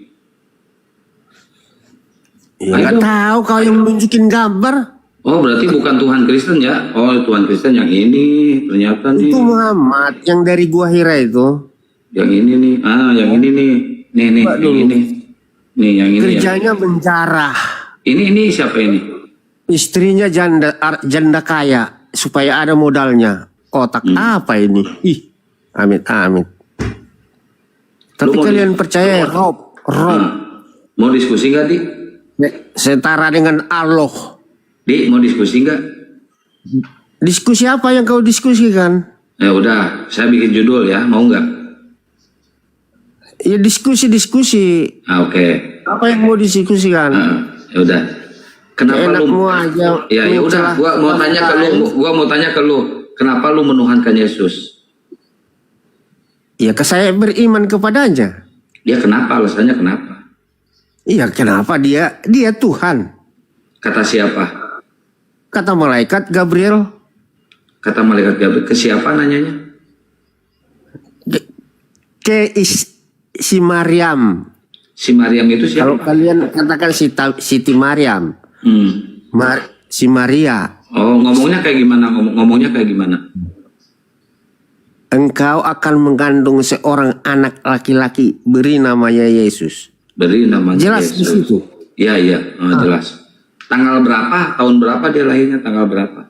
Ya, nggak tahu kau yang nunjukin gambar. Oh berarti bukan Tuhan Kristen ya? Oh Tuhan Kristen yang ini ternyata nih. Itu Muhammad yang dari Gua Hira itu. Yang ini nih. Yang ini nih. Nih yang ini. Nih yang ini. Kerjanya menjarah. Ini siapa ini? Istrinya janda kaya supaya ada modalnya. Otak apa ini? Ih, amit. Tapi kalian percaya Rob? Mau diskusi nggak Di? Setara dengan Allah. Di mau diskusi nggak? Diskusi apa yang kau diskusikan? Ya udah, saya bikin judul ya, mau nggak? Ya diskusi. Oke. Apa yang mau diskusikan? Ya udah. Kenapa lu? Aja Ya udah, gua mau tanya ke lu. Kenapa lu menuhankan Yesus? Ya saya beriman kepadanya. Dia kenapa? Alasannya kenapa? Iya, kenapa dia Tuhan? Kata siapa? Kata malaikat Gabriel. Kata malaikat Gabriel ke siapa nanyanya? Si Maryam. Si Maryam itu siapa? Kalau kalian katakan Siti Maryam. Si Maria. Oh, ngomongnya kayak gimana? Ngomongnya kayak gimana? Engkau akan mengandung seorang anak laki-laki, beri namanya Yesus. Beri namanya jelas Yesus. Di situ. Iya, jelas. Tanggal berapa? Tahun berapa dia lahirnya? Tanggal berapa?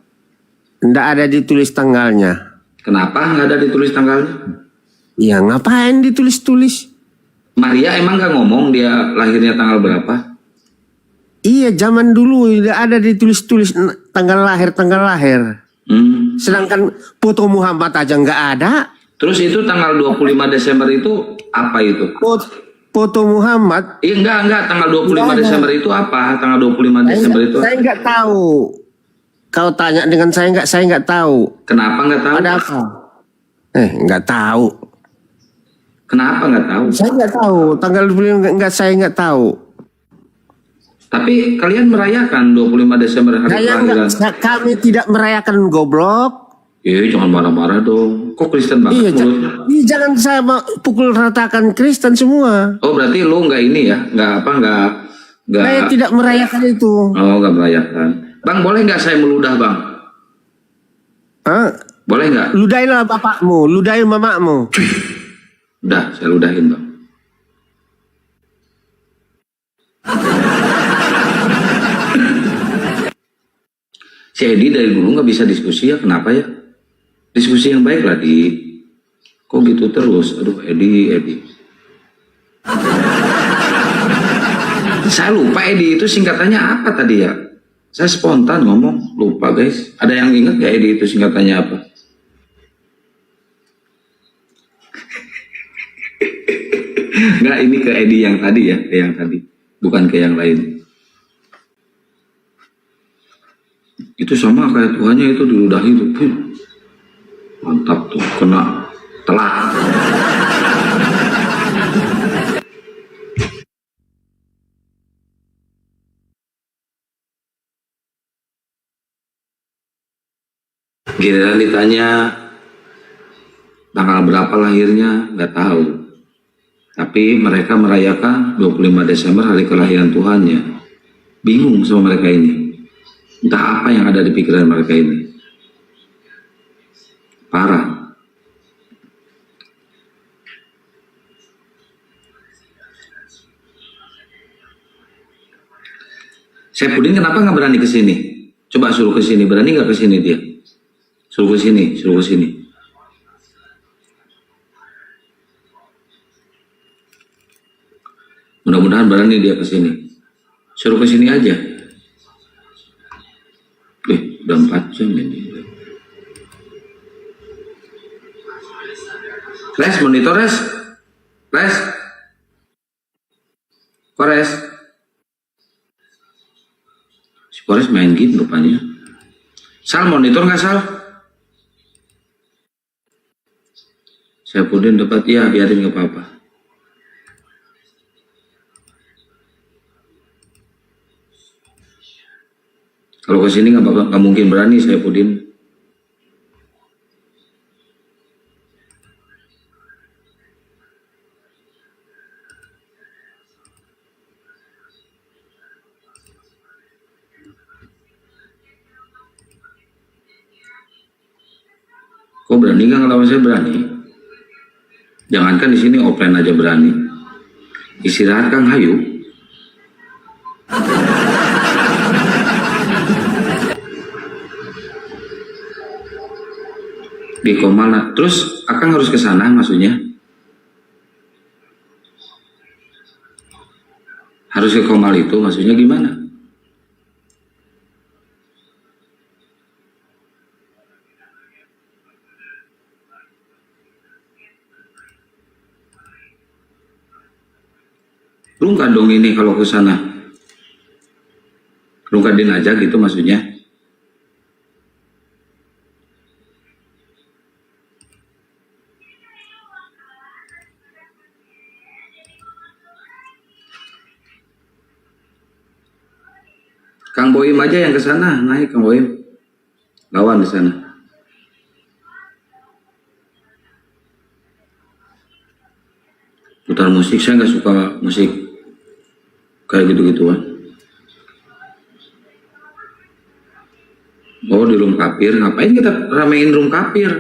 Nggak ada ditulis tanggalnya. Kenapa nggak ada ditulis tanggalnya? Ya ngapain ditulis-tulis? Maria emang nggak ngomong dia lahirnya tanggal berapa? Iya, zaman dulu nggak ada ditulis-tulis tanggal lahir. Sedangkan foto Muhammad aja nggak ada. Terus itu tanggal 25 Desember itu apa itu? Foto Muhammad? Iya enggak, tanggal 25 Desember itu apa? Tanggal 25 Desember itu? Saya nggak tahu. kau tanya dengan saya nggak tahu. Kenapa nggak tahu? Ada apa? Nggak tahu. Kenapa nggak tahu? Saya nggak tahu. Tanggal 25 saya nggak tahu. Tapi kalian merayakan 25 Desember hari kelahiran. Kami tidak merayakan, goblok. Jangan marah-marah dong. Kok Kristen banget mulutnya? Jangan saya pukul ratakan Kristen semua. Oh, berarti lu nggak ini ya? Nggak. Saya tidak merayakan itu. Oh, nggak merayakan. Bang, boleh nggak saya meludah, Bang? Boleh nggak? Ludahinlah bapakmu, ludahin mamakmu. Udah, saya ludahin, Bang. Si Edi dari dulu nggak bisa diskusi ya, kenapa ya? Diskusi yang baik lah, Di. Kok gitu terus? Aduh, Edi. Saya lupa Edi itu singkatannya apa tadi ya? Saya spontan ngomong, lupa guys. Ada yang ingat gak Edi itu singkatannya apa? Nggak, ini ke Edi yang tadi ya, ke yang tadi. Bukan ke yang lain. Itu sama kayak Tuhannya itu diludahi itu. Mantap tuh, kena telak. Giliran ditanya tanggal berapa lahirnya, nggak tahu. Tapi mereka merayakan 25 Desember hari kelahiran Tuhannya. Bingung sama mereka ini. Entah apa yang ada di pikiran mereka ini. Parah. Saya Pudin kenapa nggak berani ke sini? Coba suruh ke sini, berani nggak ke sini dia? Suruh ke sini, suruh ke sini. Mudah-mudahan berani dia ke sini. Suruh ke sini aja. Udah 4 jam ini. Res, monitor res. Res. Kores. Si Kores main game rupanya. Sal, monitor nggak Sal? Saya Pudin dapat, ya biarin nggak apa-apa. Kalau ke sini nggak mungkin berani saya Pudin. Kok berani nggak ngelawan saya? Berani. Jangankan di sini offline aja berani. Istirahat Kang Hayu. Di Komala. Terus Akang harus ke sana maksudnya? Harus ke Komal itu maksudnya gimana? Lungkan dong ini kalau ke sana. Lungkanin aja gitu maksudnya. Kang Boim aja yang ke sana, naik Kang Boim. Lawan di sana. Putar musik, saya nggak suka musik kayak gitu-gituan. Oh, di room kapir, ngapain kita ramein room kapir?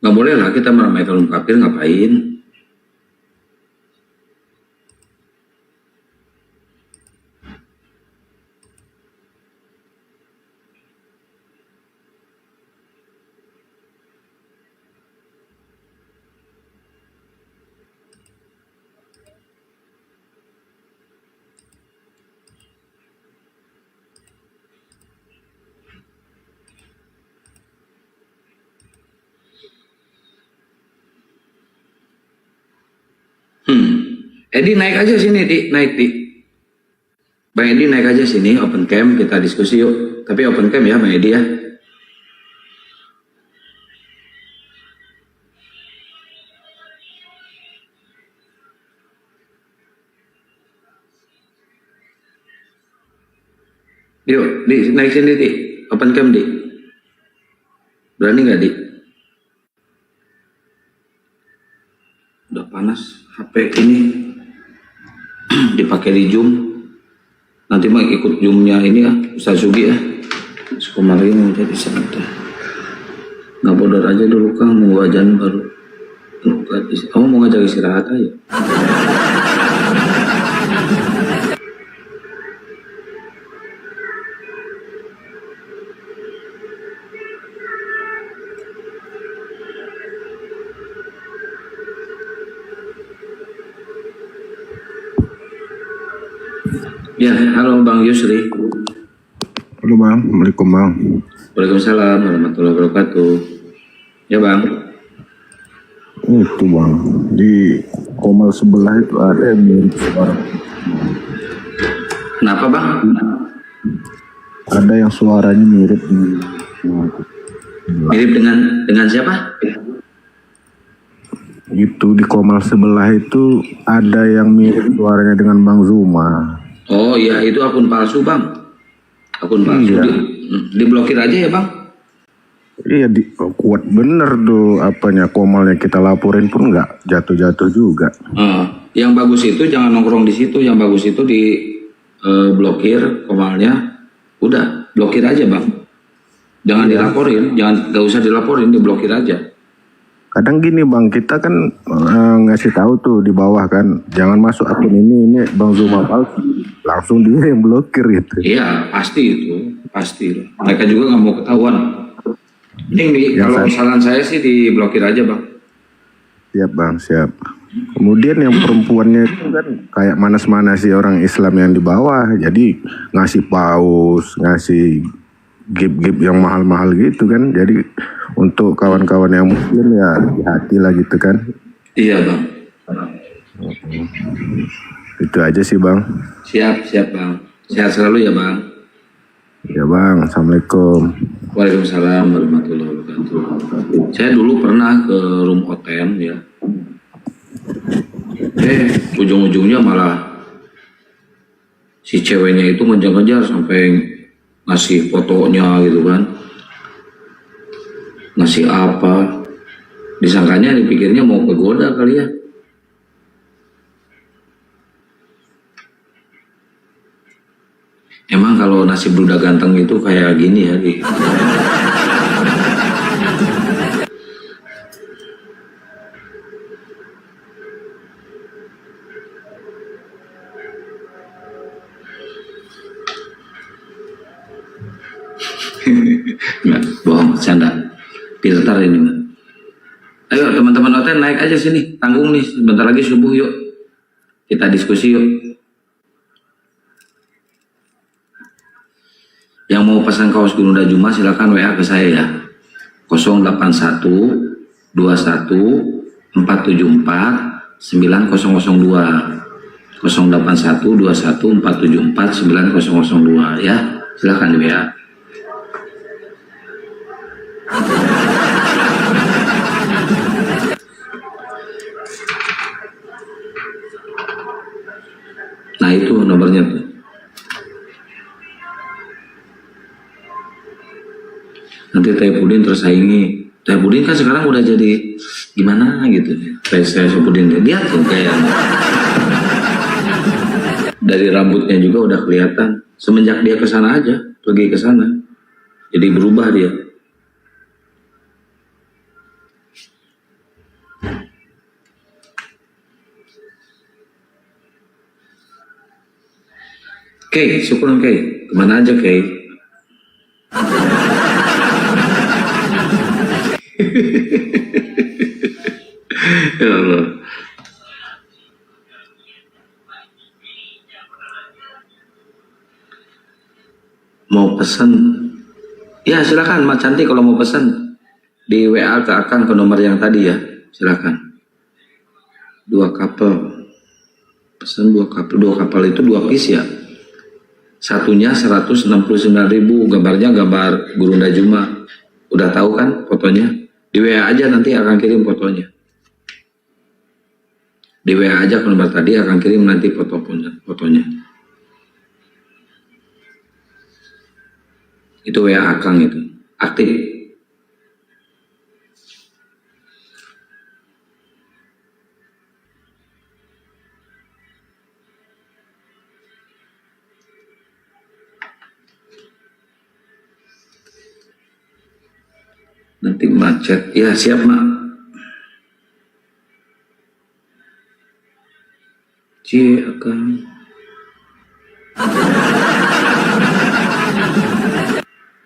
Nggak boleh lah kita meramaikan room kapir, ngapain? Edi naik aja sini, Di, naik Di. Bang Edi naik aja sini, open cam, kita diskusi yuk. Tapi open cam ya Bang Edi ya. Yuk, Di, naik sini Di, open cam Di. Berani nggak Di? Udah panas HP ini. Dipakai di Zoom. Nanti mah ikut Zoom-nya ini ya, Ustaz Sugi ya. Kemarin mau jadi santai. Nggak bodor aja dulu Kang, mau wajan baru. Kamu mau ngajak istirahat aja. Ya, halo Bang Yusri. Halo Bang, Assalamualaikum Bang. Waalaikumsalam warahmatullahi wabarakatuh. Ya Bang. Itu Bang, di Komal sebelah itu ada yang mirip suara. Kenapa Bang? Ada yang suaranya mirip. Mirip dengan siapa? Itu di Komal sebelah itu ada yang mirip suaranya dengan Bang Zuma. Oh iya, itu akun palsu Bang. Akun palsu. Iya. Diblokir aja ya Bang. Iya, kuat bener tuh apanya Komalnya, kita laporin pun nggak jatuh-jatuh juga. Yang bagus itu jangan nongkrong di situ, yang bagus itu di blokir Komalnya. Udah, blokir aja Bang. Jangan dilaporin, nggak usah dilaporin, diblokir aja. Kadang gini Bang, kita kan ngasih tahu tuh di bawah kan, jangan masuk akun ini Bang Zuma palsu, langsung dia yang blokir gitu. Iya, pasti itu, pasti. Mereka juga nggak mau ketahuan. Ini kalau kesalahan saya sih diblokir aja Bang. Siap Bang, siap. Kemudian yang perempuannya itu kan kayak manas-manasi orang Islam yang di bawah, jadi ngasih paus, ngasih gip-gip yang mahal-mahal gitu kan, jadi untuk kawan-kawan yang muslim ya hati-hati lah gitu kan. Iya Bang. Itu aja sih Bang. Siap Bang. Sehat selalu ya Bang. Ya Bang, Assalamualaikum. Waalaikumsalam warahmatullahi wabarakatuh. Saya dulu pernah ke room Oten ya. Ujung-ujungnya malah si ceweknya itu ngejar-ngejar sampai ngasih fotonya gitu kan. Ngasih apa. Disangkanya dipikirnya mau kegoda kali ya. Emang kalau nasib duda ganteng itu kayak gini ya. Nggak, bohong, canda. Pintar ini Mbak. Ayo teman-teman Oten naik aja sini, tanggung nih, sebentar lagi subuh yuk. Kita diskusi yuk. Yang mau pesan kaos Gununda Juma silakan WA ke saya ya. 081 21 474 9002. 081 21 474 9002 ya. Silakan di WA. Nah itu nomornya tuh. Nanti Teh Pudin tersaingi. Teh Pudin kan sekarang udah jadi gimana gitu. Teh Pudin lihat tuh kayak dari rambutnya juga udah kelihatan. Semenjak dia kesana aja, pergi ke sana, jadi berubah dia. Oke, syukuran Kay. Kemana aja Kay? Ya Allah. Mau pesan? Ya silakan Mak Cantik kalau mau pesan di WA ke Akang ke nomor yang tadi ya. Silakan. 2 couple. Pesan dua kapal itu 2 piece ya. Satunya 169.000, gambarnya gambar Gurunda Juma. Udah tahu kan fotonya? Di WA aja nanti akan kirim fotonya. Di WA aja ke nomor tadi akan kirim nanti fotonya. Itu WA Akang itu. Aktif. Nanti macet. Ya siap mak. Akang.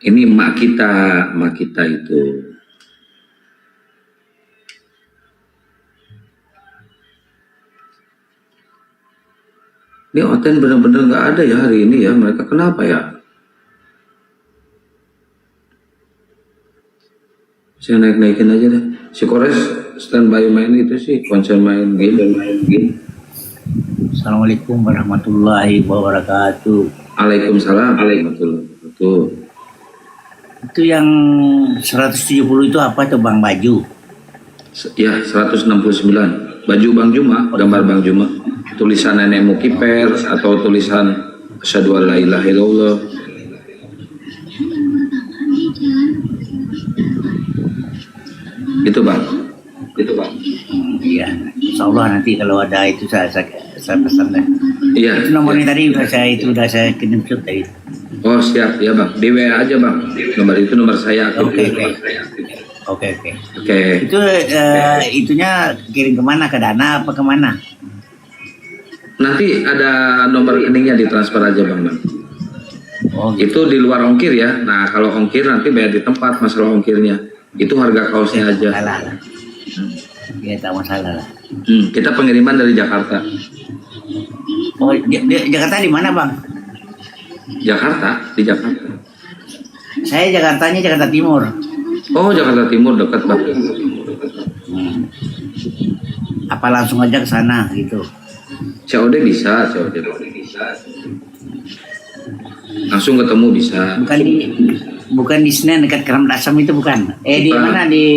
Ini mak kita itu. Ini Oten benar-benar nggak ada ya hari ini ya. Mereka kenapa ya? Saya naik-naikin aja deh. Si Kores standby main itu sih, konsen main game. Assalamualaikum warahmatullahi wabarakatuh. Waalaikumsalam warahmatullahi wabarakatuh. Itu yang 170 itu apa tuh Bang Baju? Ya 169. Baju Bang Juma, gambar Bang Juma. Tulisan Nenek Mukiper atau tulisan Asyhadu an la ilaha illallah. Itu bang. Iya. Insyaallah nanti kalau ada itu saya pesan deh. Iya. Itu nomornya tadi udah saya kirim tadi. Oh siap ya bang. Di WA aja bang. Nomor itu nomor saya. Oke. Itu itunya kirim kemana? Ke Dana apa kemana? Nanti ada nomor rekeningnya ditransfer aja bang. Oh, gitu. Itu di luar ongkir ya. Nah kalau ongkir nanti bayar di tempat masalah ongkirnya. Itu harga kaosnya aja. Ya tak masalah lah. Kita pengiriman dari Jakarta. Oh Jakarta di mana bang? Di Jakarta. Saya Jakartanya Jakarta Timur. Oh Jakarta Timur dekat bang. Apa langsung aja ke sana gitu? COD bisa. Langsung ketemu bisa. Bukan di Senen dekat Keram Asam itu bukan? Di mana di?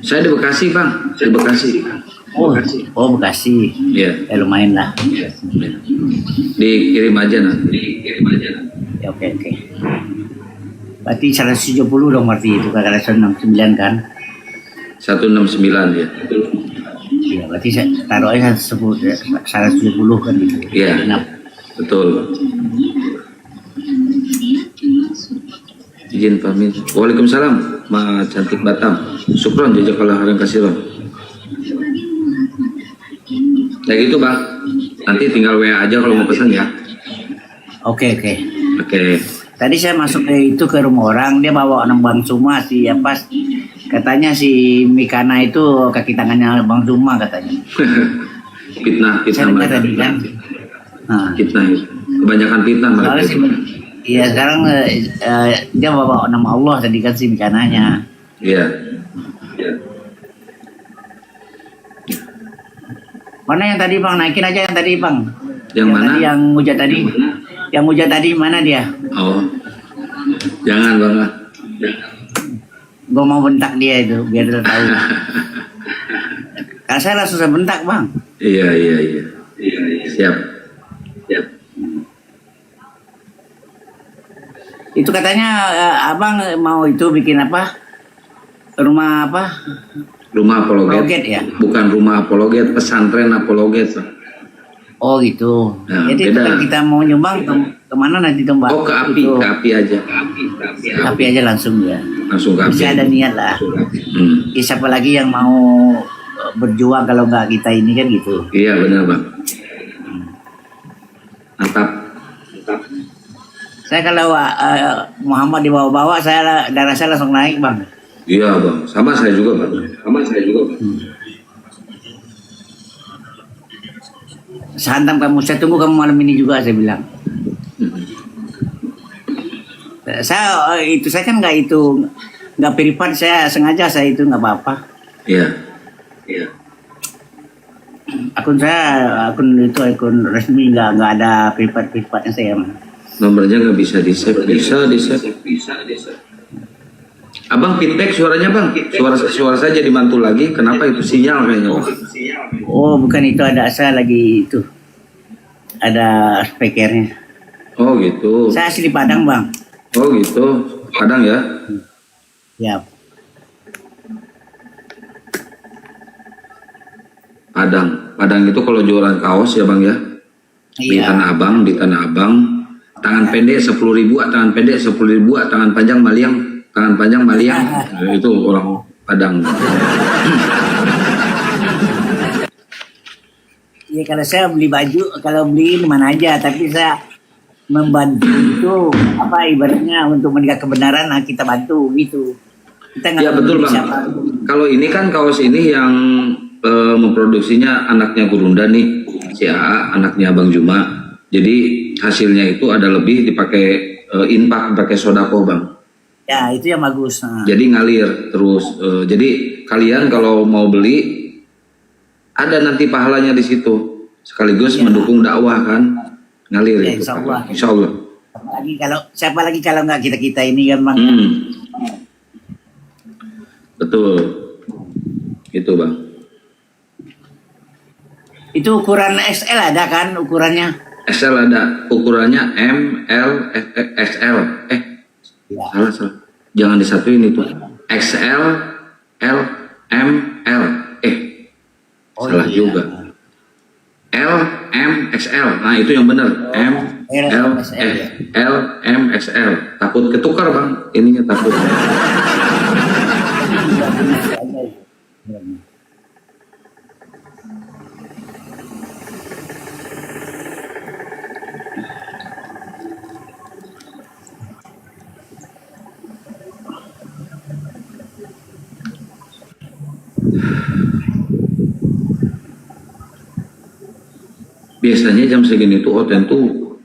Saya di Bekasi bang. Di Bekasi. Oh Bekasi. Iya. Lumayan lah. Dikirim aja nanti. Ya, oke. Berarti 170 dong berarti itu kakak 169 kan? 169 ya. Iya berarti saya taruh aja 170 kan gitu. Iya. Betul. Izin pamit. Waalaikumsalam. Ma cantik Batam. Syukron jazakallah khairan katsiran. Kayak gitu bang. Nanti tinggal WA aja kalau mau pesan ya. Oke. Oke. Tadi saya masuk ke rumah orang, dia bawa Bang Suma katanya si Mikana itu kaki tangannya Bang Suma katanya. Fitnah mereka. Tadi kan. Fitnah itu. Kebanyakan fitnah mereka. Iya sekarang dia bawa nama Allah tadi kan si Mikananya. Iya. Mana yang tadi bang? Naikin aja yang tadi bang. Yang mana? Tadi, yang muja tadi. Yang muja tadi mana dia? Oh. Jangan bang. Gue mau bentak dia itu biar dia tahu. Karena saya langsung saya bentak bang. Iya. Siap. Itu katanya abang mau itu bikin apa? Rumah apa? Rumah apologet. Apologet ya? Bukan rumah apologet, pesantren apologet. Oh gitu. Nah, jadi beda. kita mau nyumbang kemana nanti tuh mbak? Oh ke api, itu. ke api aja. Ke api aja langsung ya. Langsung ke api. Bisa ada niat lah. Ya, siapa lagi yang mau berjuang kalau nggak kita ini kan gitu. Iya benar bang. Mantap. Saya kalau Muhammad dibawa-bawa, darah saya langsung naik bang. Iya bang, sama saya juga bang. Sehantam kamu, saya tunggu kamu malam ini juga saya bilang. Saya kan nggak privat, saya sengaja saya itu nggak apa-apa. Iya. Akun saya, akun resmi nggak ada privatnya saya. Nomornya nggak bisa di-save. Bisa di-save. Abang feedback suaranya bang. Suara saya jadi mantul lagi. Kenapa itu sinyal kayaknya? Oh bukan itu, ada saya lagi itu. Ada speakernya. Oh gitu. Saya asli Padang bang. Oh gitu. Padang ya? Ya. Padang itu kalau jualan kaos ya bang ya? Di Tanah Abang, tangan pendek 10.000, tangan pendek 10.000, tangan panjang maliang, itu orang Padang. Ya kalau saya beli baju, kalau beli di mana aja, tapi saya membantu itu ibaratnya untuk menegak kebenaran, kita bantu gitu. Kita nggak Ya betul bang. Kalau ini kan kaos ini yang memproduksinya anaknya Gurunda nih, si AA, anaknya Bang Juma. Jadi hasilnya itu ada lebih dipakai infak, pakai sodako bang. Ya itu yang bagus. Jadi ngalir terus. Jadi kalian kalau mau beli ada nanti pahalanya di situ. Sekaligus mendukung dakwah kan, ngalir itu. Insya Allah. Insya Allah. Siapa lagi kalau nggak kita ini kan bang. Betul. Itu bang. Itu ukuran XL ada kan ukurannya? XL ada, ukurannya M, L, XL. Salah. Jangan disatuin itu. XL, L, M, L. Salah juga. L, M, XL. Nah itu yang benar. M, L, M, XL. Takut ketukar bang. Ininya takut. Biasanya jam segini tuh Oten tuh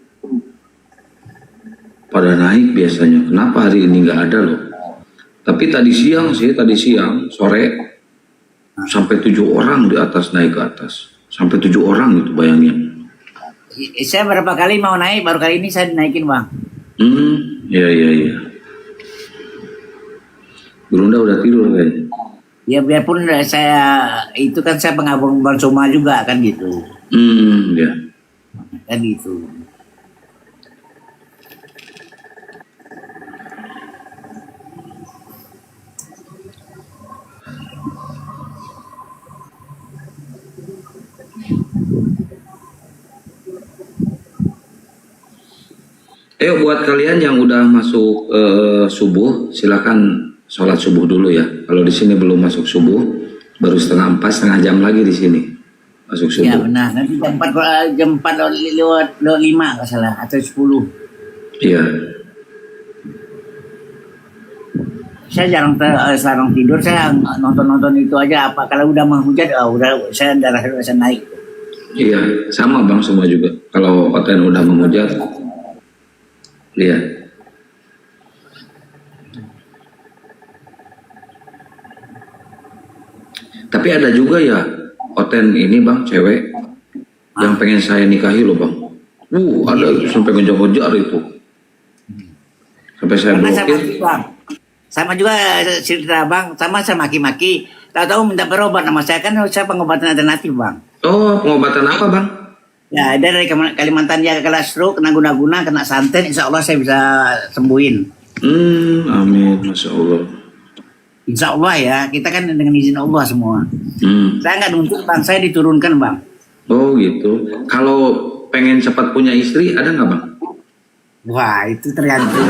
pada naik biasanya. Kenapa hari ini nggak ada loh? Tapi tadi siang sore sampai 7 orang di atas, naik ke atas. Sampai 7 orang itu bayangin. Saya berapa kali mau naik, baru kali ini saya naikin bang. Iya. Gurunda udah tidur kayaknya. Ya biarpun saya pengabung Bang Soma juga kan gitu. Ya. Kan gitu. Buat kalian yang udah masuk subuh, silakan sholat subuh dulu ya. Kalau di sini belum masuk subuh, baru 3:30, setengah jam lagi di sini masuk subuh. Ya benar, nanti jam 4 lewat 5 nggak salah, atau 10. Iya. Saya jarang tidur, saya nonton itu aja. Kalau udah menghujat, saya darah saya naik. Iya, sama bang, semua juga. Kalau Oten udah menghujat, iya. Tapi ada juga ya Oten ini bang, cewek yang pengen saya nikahi loh bang. Ada itu sampai ngejar-ngejar itu. Sampai saya blokir. Sama juga cerita bang, sama saya maki-maki. Tahu-tahu minta berobat sama saya, kan saya pengobatan alternatif bang. Oh, pengobatan apa bang? Ya, dari Kalimantan dia kena stroke, kena guna-guna, kena santet, insya Allah saya bisa sembuhin. Amin, Masya Allah. Insya Allah ya, kita kan dengan izin Allah semua. Saya nggak nuntut bang, saya diturunkan bang. Oh gitu. Kalau pengen cepat punya istri, ada nggak bang? Wah, itu tergantung.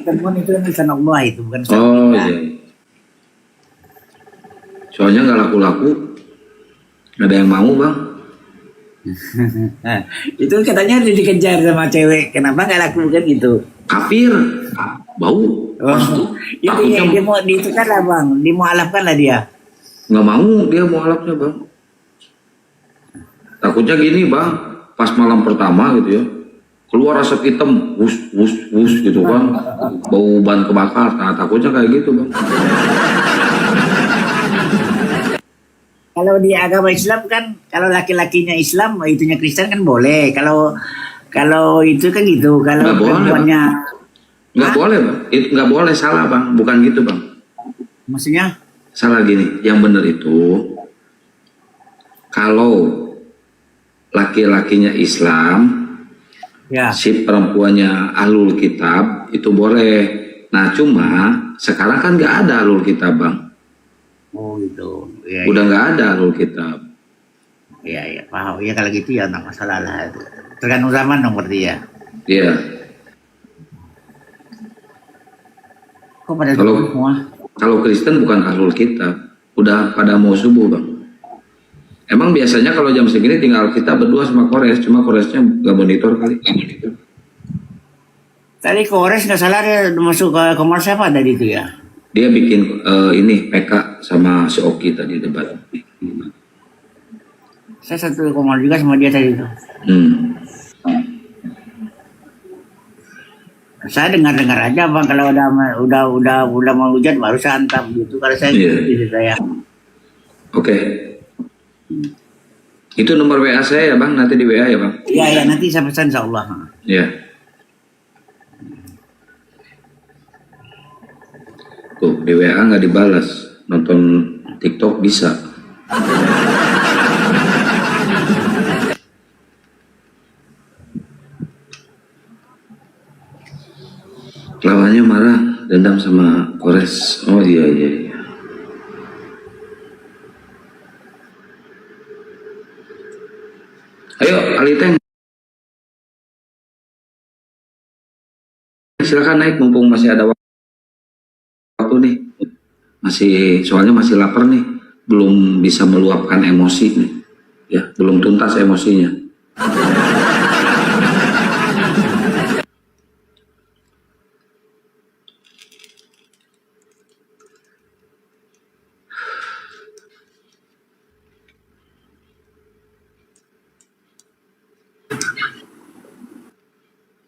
Temuan itu kan izin Allah itu, bukan saya. Oh iya. Soalnya nggak laku-laku. Ada yang mau bang? Itu katanya udah dikejar sama cewek. Kenapa nggak laku kan gitu? Kafir, bau. Dia mau ditukar lah bang, dimualafkan lah dia. Nggak mau dia mualafnya bang. Takutnya gini bang, pas malam pertama gitu ya, keluar asap hitam, wus gitu kan, bau ban kebakar. Nah takutnya kayak gitu bang. Kalau di agama Islam kan, kalau laki-lakinya Islam, itunya Kristen kan boleh. Kalau kalau itu kan gitu. Kalau Nggak boleh, perempuannya, Nggak boleh bang, itu nggak boleh, salah bang, bukan gitu bang. maksudnya? Salah gini, yang benar itu kalau laki-lakinya Islam, Ya. si perempuannya ahlul kitab itu boleh. Nah cuma sekarang kan nggak ada ahlul kitab bang, Oh gitu. Ya, udah nggak ada ahlul kitab. ya, ya, paham. Ya kalau gitu ya nggak masalah lah. Tergantung zaman dong berarti ya. Iya. Kok pada Kalau semua? kalau Kristen bukan ahlul kitab, udah pada mau subuh bang. Emang biasanya kalau jam segini tinggal kita berdua sama Kores, cuma Koresnya nggak monitor kali. Tadi Kores nggak salah dia masuk ke kamar siapa tadi itu ya? Dia bikin ini PK sama si Oki tadi debat. Saya satu kamar juga sama dia tadi itu. Saya dengar-dengar aja bang, kalau udah mau hujan baru saya hantam gitu. Kalau saya gitu saya. Oke. Itu nomor WA saya ya bang, nanti di WA ya bang. Iya ya nanti saya pesan insya Allah. Iya. Tuh di WA nggak dibalas, nonton TikTok bisa. Lawannya marah, dendam sama Kores. Oh iya iya iya. Ayo Aliteng, silakan naik mumpung masih ada waktu nih. Soalnya masih lapar nih, belum bisa meluapkan emosi nih. Ya, belum tuntas emosinya.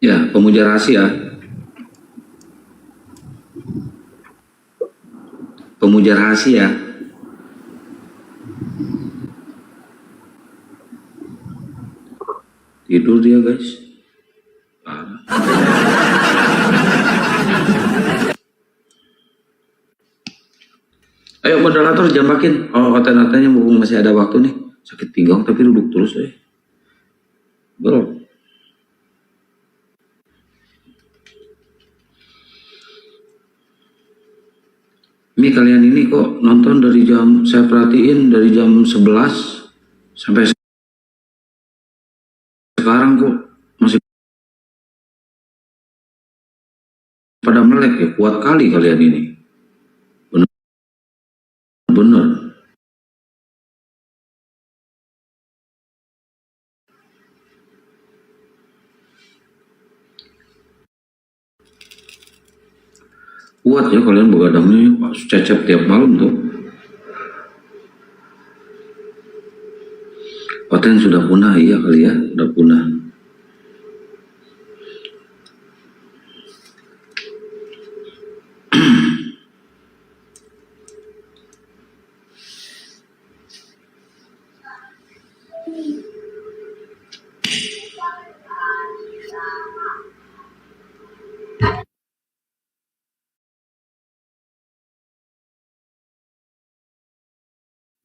Ya, pemuja rahasia. Pemuja rahasia. Tidur dia guys. Parah. Ayo moderator jambakin. Oh hotel-hotelnya mumpung masih ada waktu nih. Sakit pinggang tapi duduk terus deh. Bro. Ini kalian ini kok nonton dari jam, saya perhatiin dari jam 11 sampai sekarang kok masih pada melek ya, kuat kali kalian ini. Bener. Kuat ya kalian begadangnya, cecep tiap malam tuh. Paten sudah punah, iya kali ya, udah punah.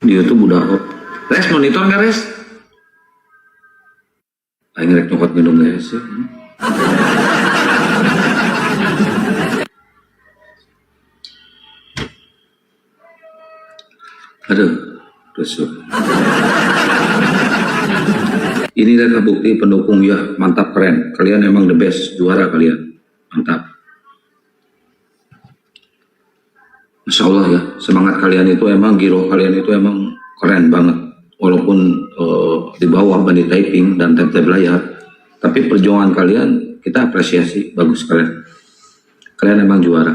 Di YouTube udah kok. Res monitor nggak res? Aing rek nyokot minum guys ya. Aduh, rusuh. Ini adalah bukti pendukung ya, mantap keren. Kalian emang the best, juara kalian. Mantap. Masya Allah ya, semangat kalian itu emang, giroh kalian itu emang keren banget. Walaupun di bawah bandit typing dan tab-tab layar, tapi perjuangan kalian kita apresiasi, bagus kalian. Kalian emang juara.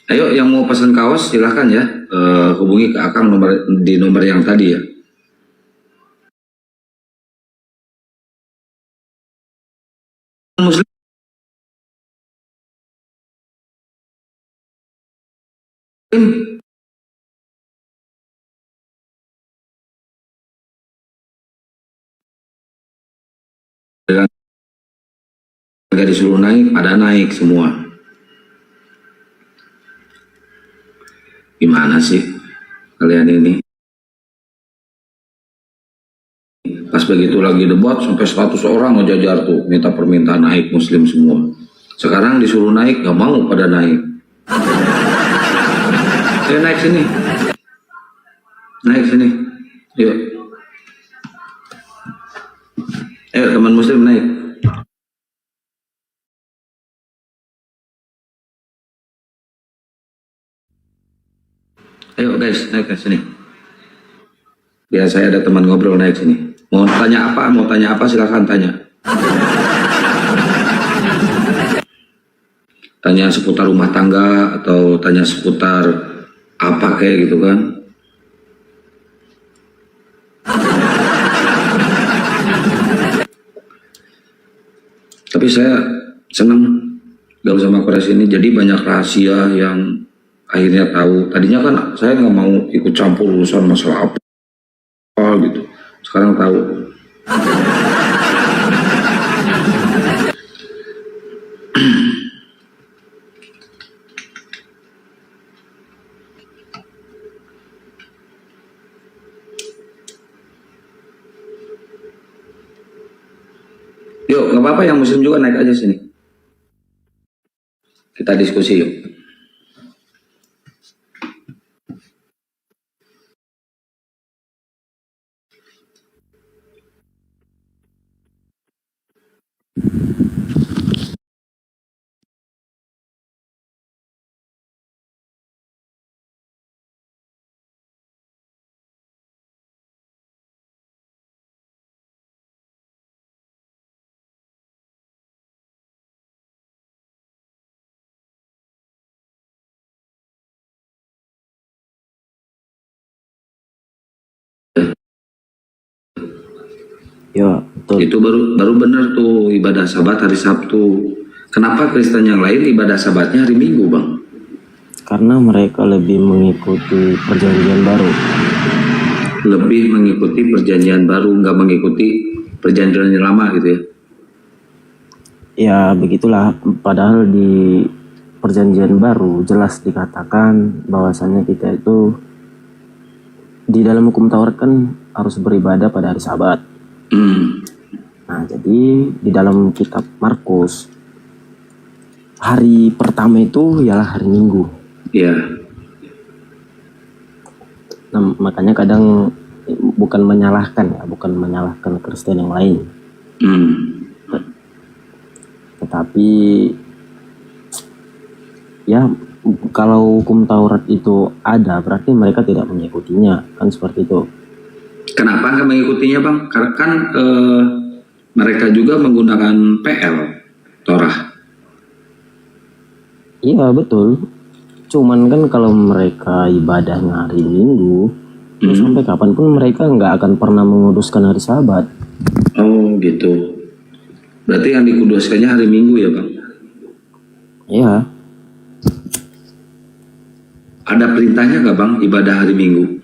Ayo yang mau pesan kaos silahkan ya, hubungi ke Akang di nomor yang tadi ya. Muslim Gak disuruh naik, pada naik semua. Gimana sih kalian ini? Pas begitu lagi debat sampai 100 orang ngejajar tuh minta permintaan naik muslim semua. Sekarang disuruh naik gak mau pada naik. Ayo naik sini. Naik sini. Yuk. Ayo teman muslim naik. Ayo guys, naik ke sini. Biar saya ada teman ngobrol naik sini. Mau tanya apa silakan tanya. Tanya seputar rumah tangga atau tanya seputar apa kayak gitu kan. Tapi saya senang gaul sama Kores ini, jadi banyak rahasia yang akhirnya tahu. Tadinya kan saya nggak mau ikut campur urusan masalah apa gitu. Sekarang tahu. Yuk, nggak apa-apa yang muslim juga naik aja sini. Kita diskusi yuk. Ya, betul. Itu baru benar tuh ibadah Sabat hari Sabtu. Kenapa Kristen yang lain ibadah Sabatnya hari Minggu, Bang? Karena mereka lebih mengikuti perjanjian baru. Lebih mengikuti perjanjian baru, nggak mengikuti perjanjian yang lama gitu ya? Ya, begitulah. Padahal di perjanjian baru jelas dikatakan bahwasannya kita itu di dalam hukum Taurat kan harus beribadah pada hari Sabat. Nah, jadi di dalam kitab Markus hari pertama itu ialah hari Minggu. Iya. Nah, makanya kadang bukan menyalahkan Kristen yang lain. Tetapi ya kalau hukum Taurat itu ada berarti mereka tidak mengikutinya, kan seperti itu. Kenapa nggak mengikutinya, Bang? Karena kan mereka juga menggunakan PL, Torah. Iya betul. Cuman kan kalau mereka ibadahnya hari Minggu, sampai kapanpun mereka nggak akan pernah menguduskan hari Sabat. Oh gitu. Berarti yang dikuduskannya hari Minggu ya, Bang? Iya. Ada perintahnya nggak, Bang, ibadah hari Minggu?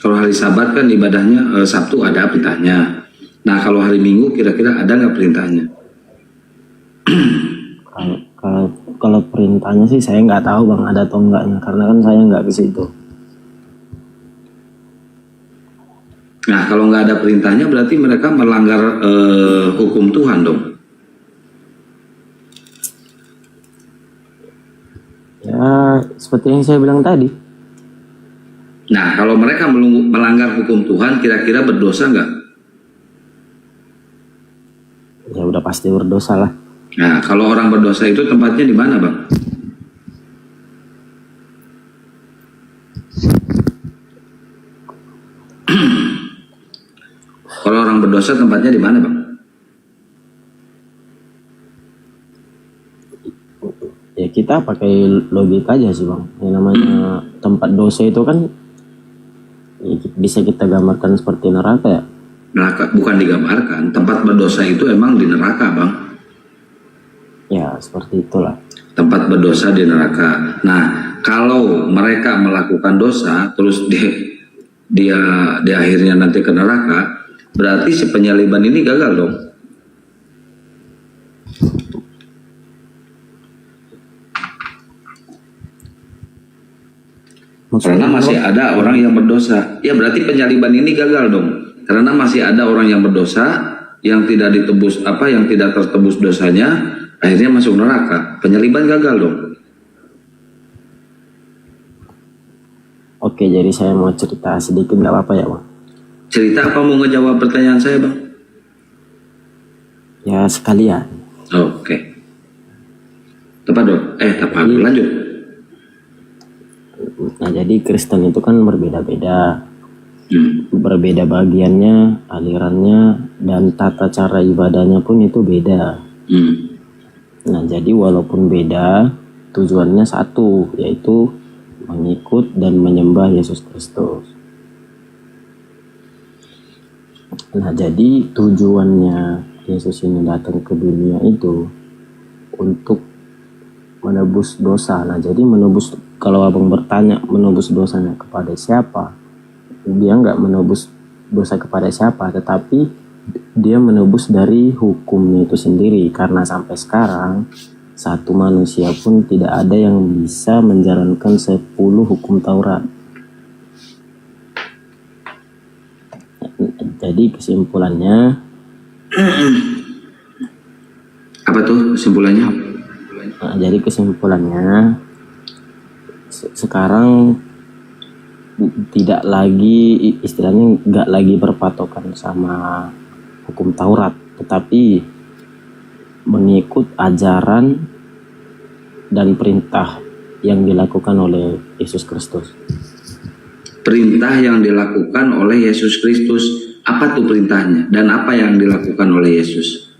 Kalau hari Sabat kan ibadahnya Sabtu ada perintahnya. Nah kalau hari Minggu kira-kira ada nggak perintahnya? Kalau perintahnya sih saya nggak tahu, Bang, ada atau enggaknya, karena kan saya nggak ke situ. Nah kalau nggak ada perintahnya berarti mereka melanggar hukum Tuhan dong. Ya seperti yang saya bilang tadi. Nah kalau mereka melanggar hukum Tuhan kira-kira berdosa nggak? Ya udah pasti berdosa lah. Nah kalau orang berdosa itu tempatnya di mana, Bang? Kalau orang berdosa tempatnya di mana, Bang? Ya kita pakai logika aja sih, Bang. Yang namanya tempat dosa itu kan ya, bisa kita gambarkan seperti neraka ya. Neraka bukan digambarkan, tempat berdosa itu emang di neraka, Bang. Ya seperti itulah. Tempat berdosa di neraka. Nah kalau mereka melakukan dosa terus dia akhirnya nanti ke neraka, berarti si penyaliban ini gagal dong. Karena masih ada orang yang berdosa. Ya berarti penyaliban ini gagal dong. Karena masih ada orang yang berdosa yang tidak ditebus yang tidak tertebus dosanya, akhirnya masuk neraka. Penyaliban gagal dong. Oke, jadi saya mau cerita sedikit, nggak apa-apa ya, Bang? Cerita apa, mau ngejawab pertanyaan saya, Bang? Ya, sekalian. Oke. Tepat dong. Tepat. Lanjut. Nah, jadi Kristen itu kan berbeda-beda. Berbeda bagiannya, alirannya, dan tata cara ibadahnya pun itu beda. Nah, jadi walaupun beda, tujuannya satu, yaitu mengikut dan menyembah Yesus Kristus. Nah, jadi tujuannya Yesus ini datang ke dunia itu untuk menebus dosa. Nah, jadi menebus, kalau abang bertanya menebus dosanya kepada siapa, dia nggak menebus dosa kepada siapa, tetapi dia menebus dari hukumnya itu sendiri. Karena sampai sekarang satu manusia pun tidak ada yang bisa menjalankan 10 hukum Taurat. Jadi kesimpulannya, apa tuh kesimpulannya? Nah, jadi kesimpulannya sekarang tidak lagi, istilahnya nggak lagi berpatokan sama hukum Taurat, tetapi mengikut ajaran dan perintah yang dilakukan oleh Yesus Kristus. Perintah yang dilakukan oleh Yesus Kristus, apa tuh perintahnya dan apa yang dilakukan oleh Yesus?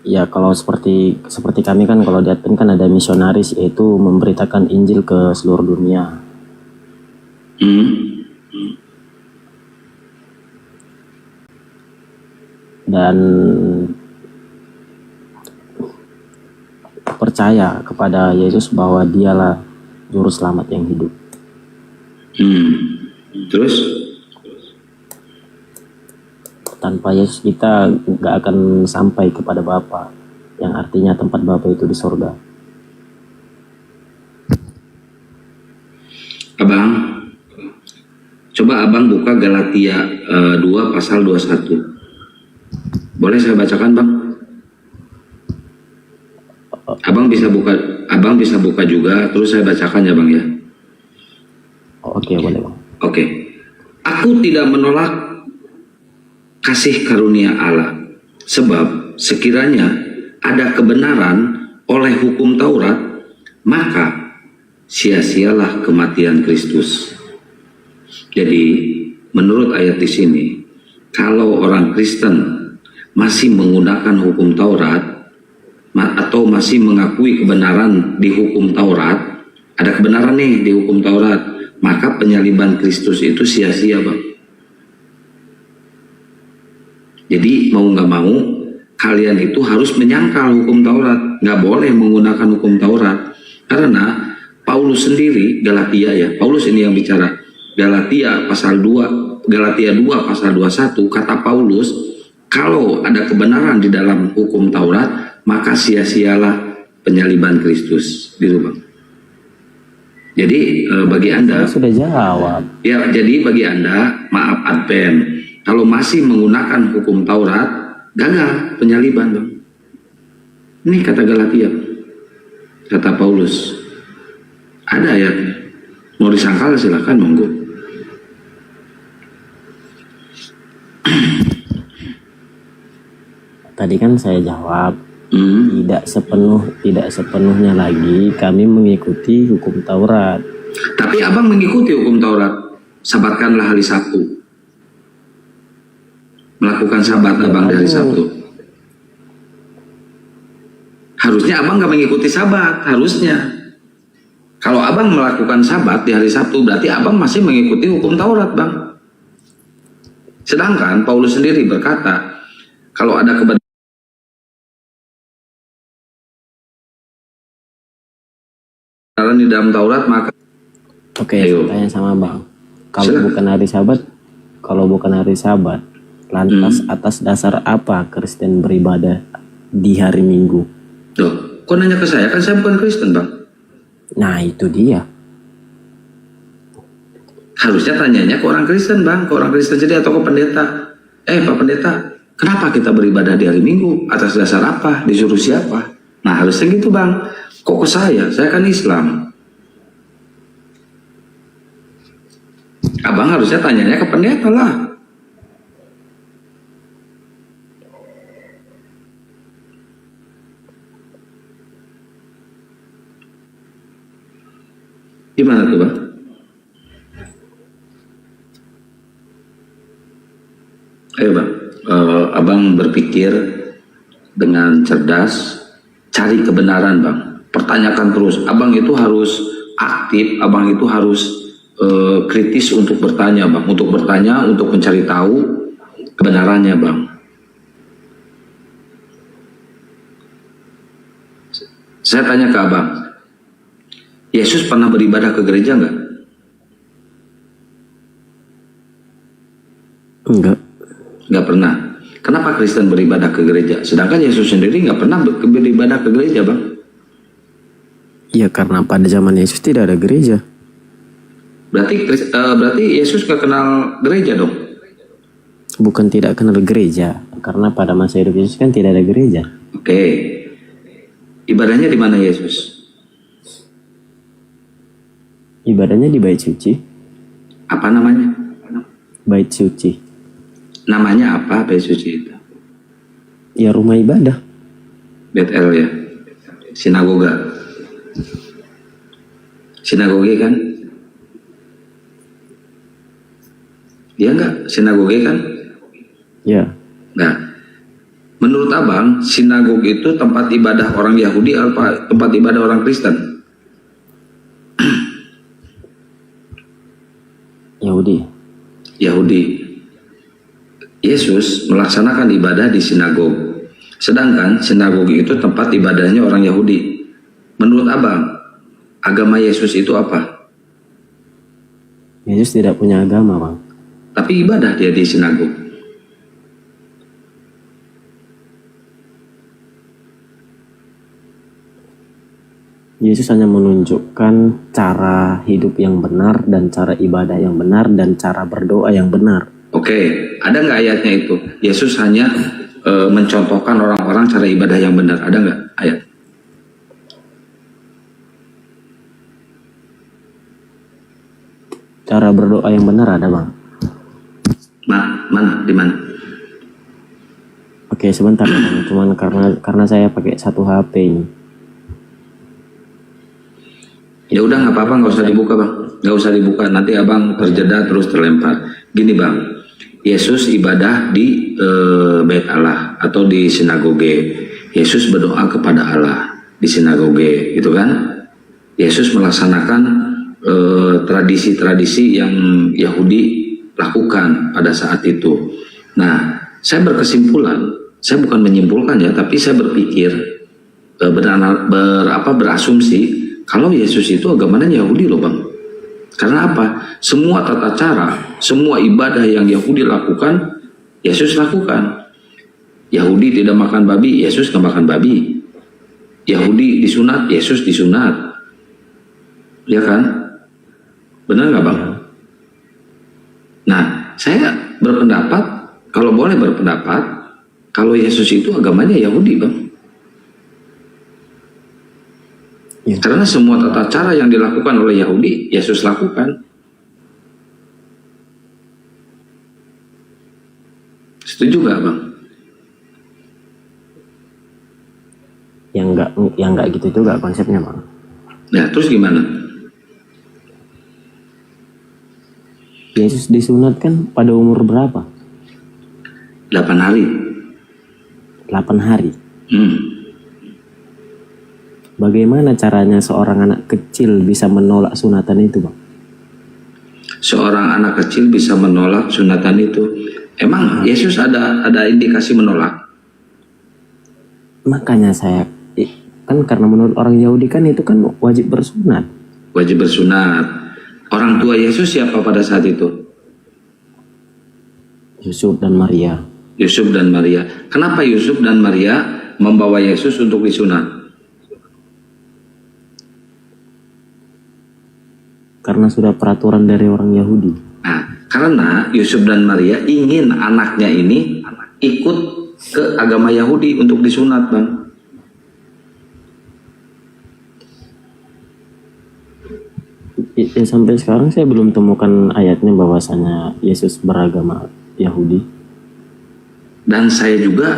Ya, kalau seperti kami kan, kalau di Advent kan ada misionaris, yaitu memberitakan Injil ke seluruh dunia. Dan percaya kepada Yesus bahwa dialah juru selamat yang hidup. Terus? Tanpa Yesus kita nggak akan sampai kepada Bapa, yang artinya tempat Bapa itu di sorga. Abang, coba abang buka Galatia 2 pasal 21. Boleh saya bacakan, Bang? Abang bisa buka juga, terus saya bacakan ya, Bang ya. Oke, boleh, Bang. Oke. Aku tidak menolak kasih karunia Allah, sebab sekiranya ada kebenaran oleh hukum Taurat, maka sia-sialah kematian Kristus. Jadi, menurut ayat di sini, kalau orang Kristen masih menggunakan hukum Taurat atau masih mengakui kebenaran di hukum Taurat, ada kebenaran nih di hukum Taurat, maka penyaliban Kristus itu sia-sia, Bang. Jadi mau nggak mau kalian itu harus menyangkal hukum Taurat, nggak boleh menggunakan hukum Taurat. Karena Paulus sendiri, Paulus ini yang bicara, Galatia 2 pasal 21, kata Paulus, kalau ada kebenaran di dalam hukum Taurat, maka sia-sialah penyaliban Kristus. Gitu, Bang. Jadi bagi Anda, saya sudah jawab. Ya, jadi bagi Anda, maaf Advent, kalau masih menggunakan hukum Taurat, gagal penyaliban, Bang. Ini kata Galatia, kata Paulus. Ada ayatnya. Mau disangkal silakan, monggo. Tadi kan saya jawab, tidak sepenuhnya lagi kami mengikuti hukum Taurat. Tapi abang mengikuti hukum Taurat. Sabatkanlah hari Sabtu. Melakukan sabat abang dari Sabtu. Harusnya abang gak mengikuti sabat, harusnya. Kalau abang melakukan sabat di hari Sabtu, berarti abang masih mengikuti hukum Taurat, Bang. Sedangkan Paulus sendiri berkata, kalau ada kebenaran di dalam Taurat maka. Oke, saya tanya sama Bang. Kalau bukan hari Sabat, lantas atas dasar apa Kristen beribadah di hari Minggu? Loh, kok nanya ke saya? Kan saya bukan Kristen, Bang. Nah, itu dia. Harusnya tanyanya ke orang Kristen, Bang. Ke orang Kristen jadi atau ke pendeta. Pak pendeta, kenapa kita beribadah di hari Minggu? Atas dasar apa? Disuruh siapa? Nah, harusnya gitu, Bang. Kok ke saya? Saya kan Islam. Abang harusnya tanyanya ke pendeta lah. Gimana tuh, Bang? Ayo, Bang. Abang berpikir dengan cerdas, cari kebenaran, Bang. Pertanyakan terus. Abang itu harus aktif, abang itu harus kritis untuk bertanya, Bang. Untuk bertanya, untuk mencari tahu kebenarannya, Bang. Saya tanya ke abang, Yesus pernah beribadah ke gereja nggak? Enggak. Nggak pernah. Kenapa Kristen beribadah ke gereja? Sedangkan Yesus sendiri nggak pernah beribadah ke gereja, Bang. Ya karena pada zaman Yesus tidak ada gereja. Berarti Yesus gak kenal gereja dong? Bukan tidak kenal gereja, karena pada masa hidup Yesus kan tidak ada gereja. Oke. Ibadahnya di mana Yesus? Ibadahnya di bait suci. Apa namanya? Bait suci. Namanya apa bait suci itu? Ya rumah ibadah. Betel ya. Sinagoga. Sinagoge kan? Dia enggak? Sinagoge kan? Ya. Nah, menurut abang, sinagog itu tempat ibadah orang Yahudi apa tempat ibadah orang Kristen? Yahudi. Yahudi. Yesus melaksanakan ibadah di sinagog. Sedangkan sinagog itu tempat ibadahnya orang Yahudi. Menurut abang, agama Yesus itu apa? Yesus tidak punya agama, Bang. Tapi ibadah dia di sinagog. Yesus hanya menunjukkan cara hidup yang benar dan cara ibadah yang benar dan cara berdoa yang benar. Oke, ada nggak ayatnya itu? Yesus hanya mencontohkan orang-orang cara ibadah yang benar. Ada nggak ayat? Cara berdoa yang benar ada, Bang. Mana? Di mana? Oke, sebentar, Bang. Cuman karena saya pakai satu HP ini. Ya udah nggak apa-apa, nggak usah dibuka, Bang. Nggak usah dibuka. Nanti abang terjeda terus terlempar. Gini, Bang. Yesus ibadah di bait Allah atau di sinagoge. Yesus berdoa kepada Allah di sinagoge, gitu kan? Yesus melaksanakan tradisi-tradisi yang Yahudi lakukan pada saat itu. Nah, saya berkesimpulan, saya bukan menyimpulkan ya, tapi saya berpikir berasumsi kalau Yesus itu agamanya Yahudi loh, Bang. Karena apa? Semua tata cara, semua ibadah yang Yahudi lakukan, Yesus lakukan. Yahudi tidak makan babi, Yesus nggak makan babi. Yahudi disunat, Yesus disunat. Ya kan? Benar nggak, Bang? Nah, saya berpendapat, kalau boleh berpendapat, kalau Yesus itu agamanya Yahudi, Bang. Ya. Karena semua tata cara yang dilakukan oleh Yahudi, Yesus lakukan. Setuju nggak, Bang? Yang nggak gitu juga konsepnya, Bang. Nah, terus gimana? Yesus disunat kan pada umur berapa? 8 hari. 8 hari. Bagaimana caranya seorang anak kecil bisa menolak sunatan itu, Bang? Seorang anak kecil bisa menolak sunatan itu. Emang Yesus ada indikasi menolak? Makanya saya kan karena menurut orang Yahudi kan itu kan wajib bersunat. wajib bersunat. Orang tua Yesus siapa pada saat itu? Yusuf dan Maria. Yusuf dan Maria. Kenapa Yusuf dan Maria membawa Yesus untuk disunat? Karena sudah peraturan dari orang Yahudi. Nah, karena Yusuf dan Maria ingin anaknya ini ikut ke agama Yahudi untuk disunat, Bang. Ya, sampai sekarang saya belum temukan ayatnya bahwasanya Yesus beragama Yahudi. Dan saya juga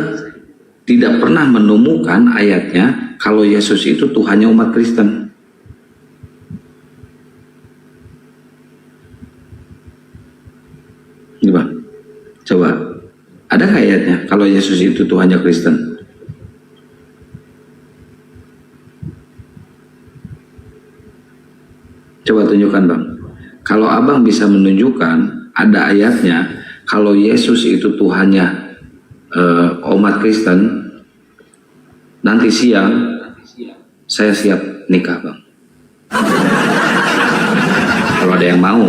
tidak pernah menemukan ayatnya kalau Yesus itu Tuhannya umat Kristen. Coba, coba. Ada nggak ayatnya kalau Yesus itu Tuhannya Kristen? Coba tunjukkan, Bang. Kalau Abang bisa menunjukkan ada ayatnya kalau Yesus itu Tuhannya umat Kristen, nanti siang saya siap nikah, Bang. Kalau ada yang mau.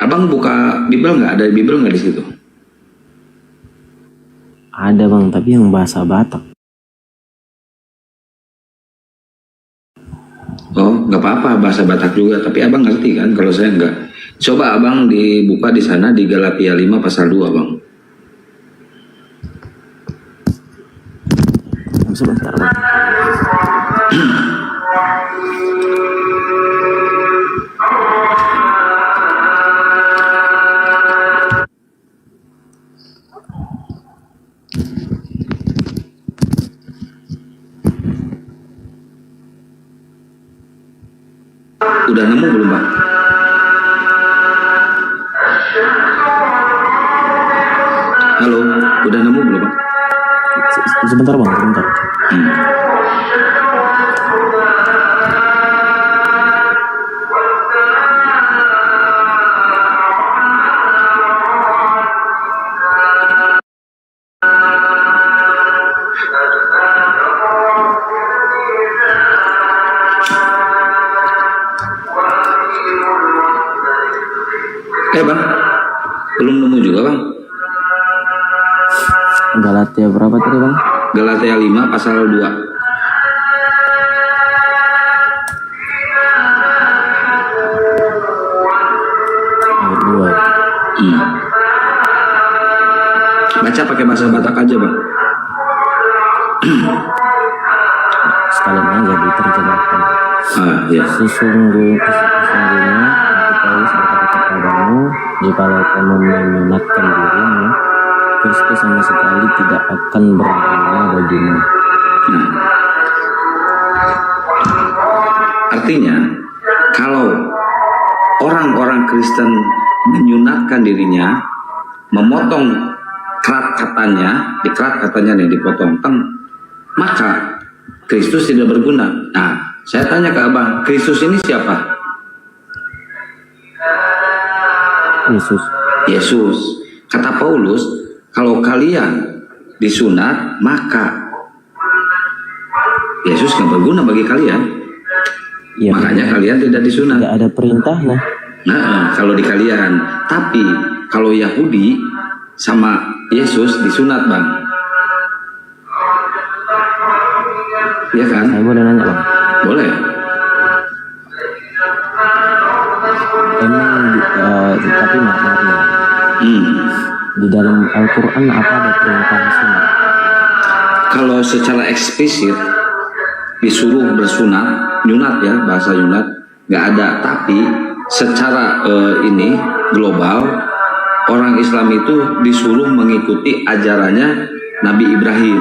Abang buka Bible nggak? Ada Bible nggak di situ? Ada, Bang, tapi yang bahasa Batak. Oh, nggak apa-apa bahasa Batak juga, tapi abang ngerti kan? Kalau saya nggak. Coba abang dibuka di sana di Galatia 5 pasal 2, Bang. Sebentar, Bang. Udah nemu belum, Bang? Halo, udah nemu belum, Bang? Sebentar, Bang, sebentar. Bang, belum nemu juga, Bang. Galatia berapa tadi, Bang? Galatia 5 pasal 2. Ayat 2. Baca pakai bahasa Batak aja, Bang. Sekalian aja diterjemahkan. Ya. Sesungguhnya aku Paulus berkata kepadamu, jikalau kamu menyunatkan dirimu, Kristus sama sekali tidak akan berguna bagimu. Nah, artinya kalau orang-orang Kristen menyunatkan dirinya, memotong kerat katanya, nih dipotong, maka Kristus tidak berguna. Nah, saya tanya ke abang, Kristus ini siapa? Yesus. Kata Paulus, kalau kalian disunat, maka Yesus nggak berguna bagi kalian. Ya, makanya kalian tidak disunat. Tidak ada perintah, Nah, kalau di kalian. Tapi kalau Yahudi sama Yesus disunat, Bang. Ya kan? Saya boleh nanya, Bang? Boleh. Emang tapi maknanya di dalam Al-Quran apa ada perintah sunat? Kalau secara eksplisit disuruh bersunat, nyunat ya, bahasa nyunat nggak ada. Tapi secara ini global, orang Islam itu disuruh mengikuti ajarannya Nabi Ibrahim.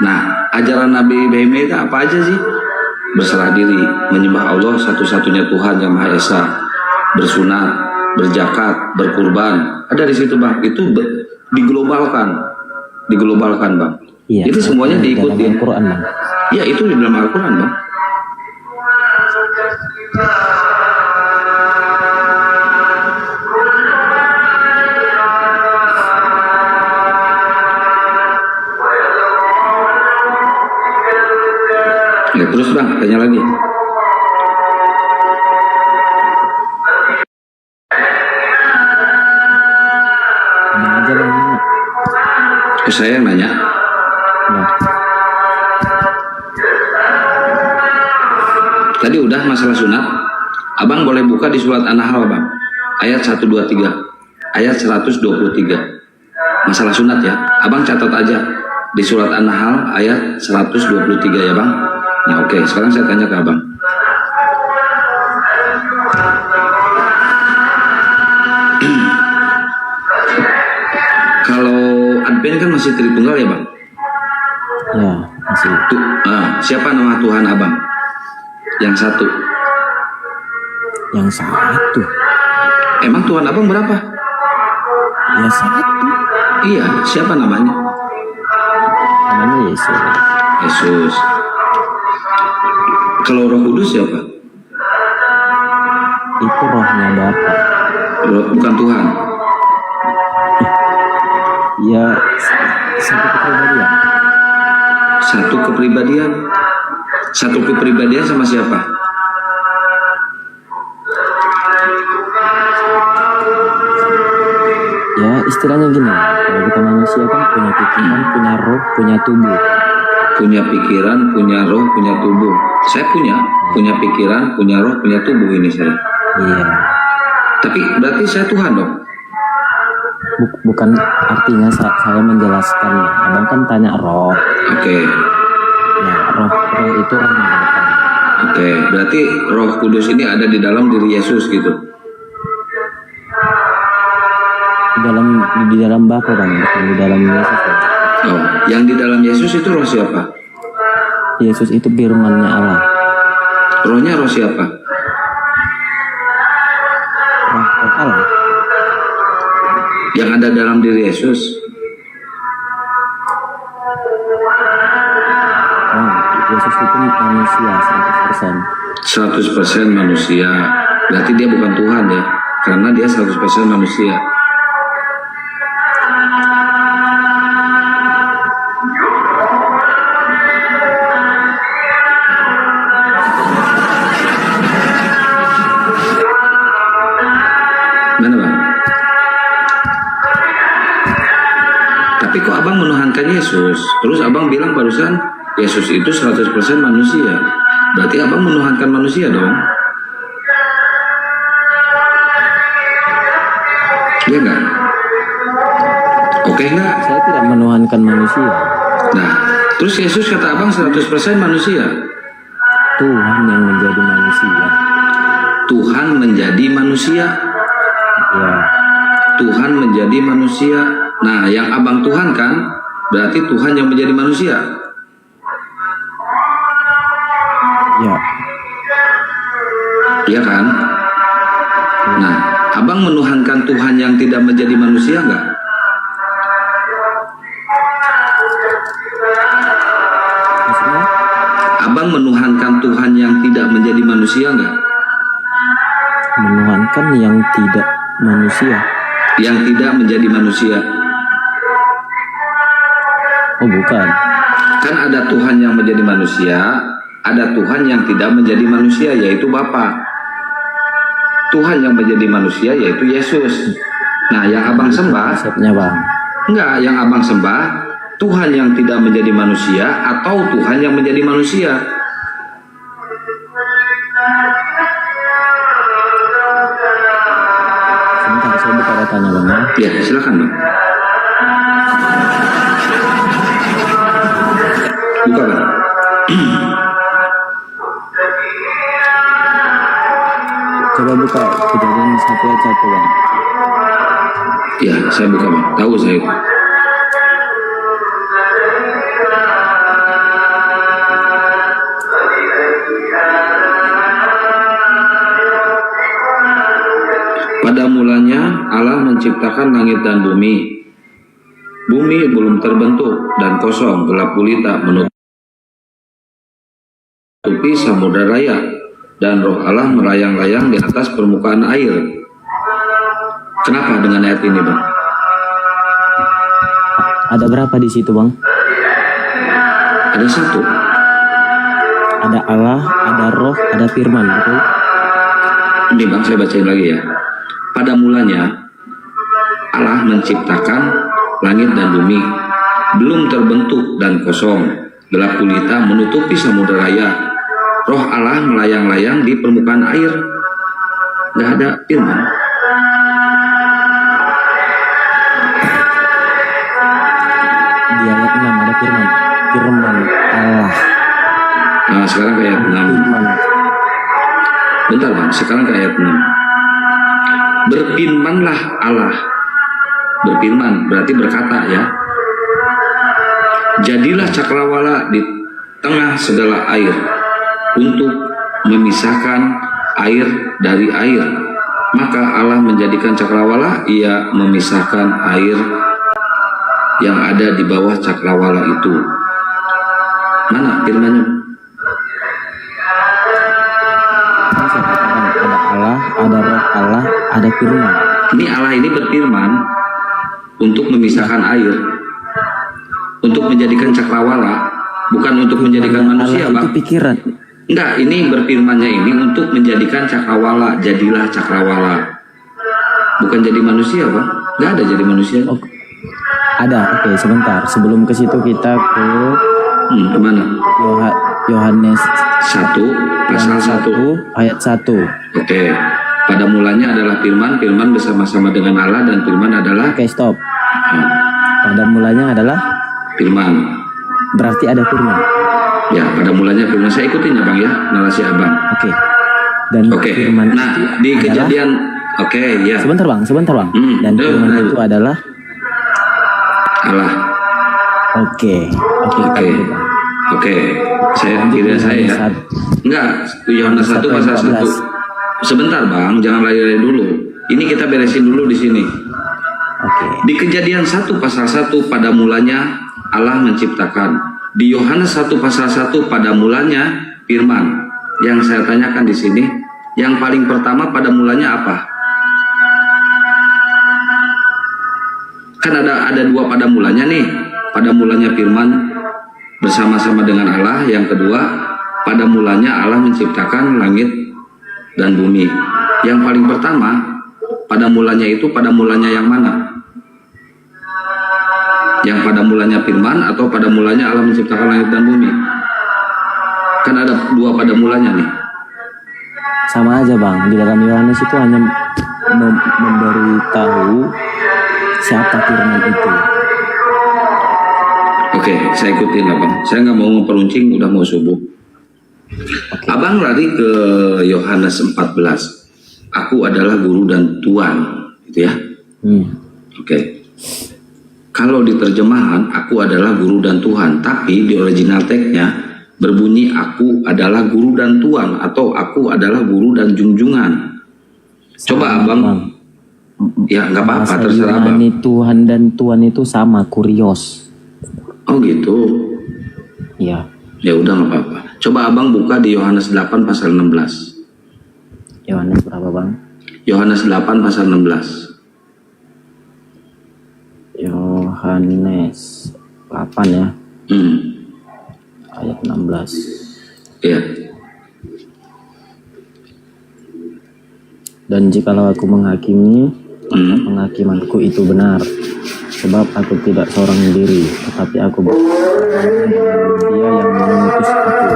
Nah, ajaran Nabi Ibrahim itu apa aja sih? Berserah diri, menyembah Allah satu-satunya Tuhan yang Maha Esa, bersunat, berzakat, berkurban. Ada di situ, Bang. Itu diglobalkan, Bang. Iya, itu semuanya diikuti. Al-Quran, Bang. Ya, itu di dalam Al-Quran, Bang. terus bang, tanya lagi. Saya yang nanya. Tadi udah masalah sunat. Abang boleh buka di surat An-Nahl, Bang. Ayat 123. Ayat 123. Masalah sunat ya. Abang catat aja di surat An-Nahl ayat 123 ya, Bang. Nah, oke, sekarang saya tanya ke Abang. Kalau Advent kan masih Tritunggal ya, Bang? Ya, masih. Siapa nama Tuhan Abang? Yang satu. Yang satu. Emang Tuhan Abang berapa? Ya satu. Iya, siapa namanya? Namanya Yesus. Yesus. Kalau Roh Kudus siapa? Itu rohnya Bapa. Bukan Tuhan. Ya, satu kepribadian. Satu kepribadian. Satu kepribadian sama siapa? Ya, istilahnya gini. Kalau kita manusia kan punya pikiran, punya roh, punya tubuh. Punya pikiran, punya roh, punya tubuh. Saya punya pikiran, punya roh, punya tubuh ini saya. Iya. Tapi berarti saya Tuhan dong? Bukan artinya saya menjelaskan. Abang kan tanya roh. Oke. Ya, roh itu rohnya Bapa. Oke, berarti Roh Kudus ini ada di dalam diri Yesus gitu. Di dalam Bapa, Bang, bukan di dalam Yesus. Bang. Oh, yang di dalam Yesus itu roh siapa? Yesus itu firman-Nya Allah. Rohnya roh siapa? Roh Allah. Yang ada dalam diri Yesus. Yesus itu manusia 100%. 100% manusia. Berarti dia bukan Tuhan ya. Karena dia 100% manusia. Mana Bang? Tapi kok Abang menuhankan Yesus? Terus Abang bilang barusan Yesus itu 100% manusia. Berarti Abang menuhankan manusia dong? Iya nggak? Oke nggak? Saya tidak menuhankan manusia. Nah, terus Yesus kata Abang 100% manusia. Tuhan yang menjadi manusia. Tuhan menjadi manusia. Ya. Tuhan menjadi manusia. Nah, yang Abang Tuhan kan berarti Tuhan yang menjadi manusia. Ya. Iya kan? Nah, Abang menuhankan Tuhan yang tidak menjadi manusia nggak? Maksudnya? Abang menuhankan Tuhan yang tidak menjadi manusia nggak? Menuhankan yang tidak manusia. Yang tidak menjadi manusia. Oh bukan. Kan ada Tuhan yang menjadi manusia, ada Tuhan yang tidak menjadi manusia, yaitu Bapa. Tuhan yang menjadi manusia yaitu Yesus. Nah, yang Abang sembah, Bang. Enggak, yang Abang sembah Tuhan yang tidak menjadi manusia atau Tuhan yang menjadi manusia. Sebentar, saya buka datanya Bang. Ya, silakan Bang. Buka Bang. Coba buka Kejadian 1 ayat 1 Bang. Ya, saya buka Bang. Tahu saya. Pada mulanya Allah menciptakan langit dan bumi. Bumi belum terbentuk dan kosong, gelap gulita menutupi samudra raya, dan roh Allah melayang-layang di atas permukaan air. Kenapa dengan ayat ini Bang? Ada berapa di situ Bang? Ada satu. ada Allah, ada Roh, ada Firman, betul? Ini bang, saya bacain lagi ya. Pada mulanya Allah menciptakan langit dan bumi, belum terbentuk dan kosong, gelap gulita menutupi samudera raya. Roh Allah melayang-layang di permukaan air. Nggak ada firman. Di ayat 6 ada firman. Firman Allah. Nah, sekarang ke ayat 6. Firman. Bentar bang, sekarang ke ayat 6. Berfirmanlah Allah. Berfirman berarti berkata ya. Jadilah cakrawala di tengah segala air untuk memisahkan air dari air. Maka Allah menjadikan cakrawala, ia memisahkan air yang ada di bawah cakrawala itu. Mana firmannya? Ada Allah, ada Roh Allah, ada Firman. Ini Allah ini berfirman untuk memisahkan air, untuk menjadikan cakrawala, bukan untuk menjadikan manusia, Allah bang. itu pikiran. Enggak, ini berfirmannya ini untuk menjadikan cakrawala, jadilah cakrawala. Bukan jadi manusia, bang. Enggak ada jadi manusia. Oh, ada, oke, sebentar. Sebelum ke situ kita ke kemana? Yohanes 1 pasal 1 ayat 1. Oke. Pada mulanya adalah firman, firman bersama-sama dengan Allah, dan firman adalah. Oke, stop. Pada mulanya adalah firman. Berarti ada firman. Ya, pada mulanya firman. Saya ikutin ya bang ya, narasi abang. Oke. Dan firman nah di kejadian, ya. Sebentar bang. Dan firman itu adalah Allah. Oke. Saya tidak saya. Enggak, Yohanes 1 pasal 1. Sebentar bang, jangan lari-lari dulu. Ini kita beresin dulu di sini. Di Kejadian 1 pasal 1 pada mulanya Allah menciptakan. Di Yohanes 1 pasal 1 pada mulanya firman. Yang saya tanyakan di sini, yang paling pertama pada mulanya apa? Kan ada dua pada mulanya nih. Pada mulanya firman bersama-sama dengan Allah. Yang kedua, pada mulanya Allah menciptakan langit dan bumi. Yang paling pertama pada mulanya itu pada mulanya yang mana? Yang pada mulanya firman atau pada mulanya Allah menciptakan langit dan bumi? Kan ada dua pada mulanya nih. Sama aja bang. Di dalam Yohanes itu hanya memberitahu siapa firman itu. Oke, saya ikutin lah bang. Saya nggak mau memperuncing, udah mau subuh. Abang lari ke Yohanes 14. Aku adalah guru dan tuan, gitu ya. Oke. Kalau di terjemahan aku adalah guru dan Tuhan, tapi di original text-nya berbunyi aku adalah guru dan tuan atau aku adalah guru dan junjungan. Coba abang, ya nggak apa-apa, terserah abang. Tuhan dan tuan itu sama, kurios. Oh gitu. Iya. Ya udah nggak apa-apa. Coba abang buka di Yohanes 8 pasal 16. Yohanes berapa bang? Yohanes 8 pasal 16. Yohanes 8 ya. Ayat 16. Iya. Dan jikalau aku menghakimi, maka penghakimanku itu benar. Sebab aku tidak seorang diri, tetapi aku Dia yang mengutus aku.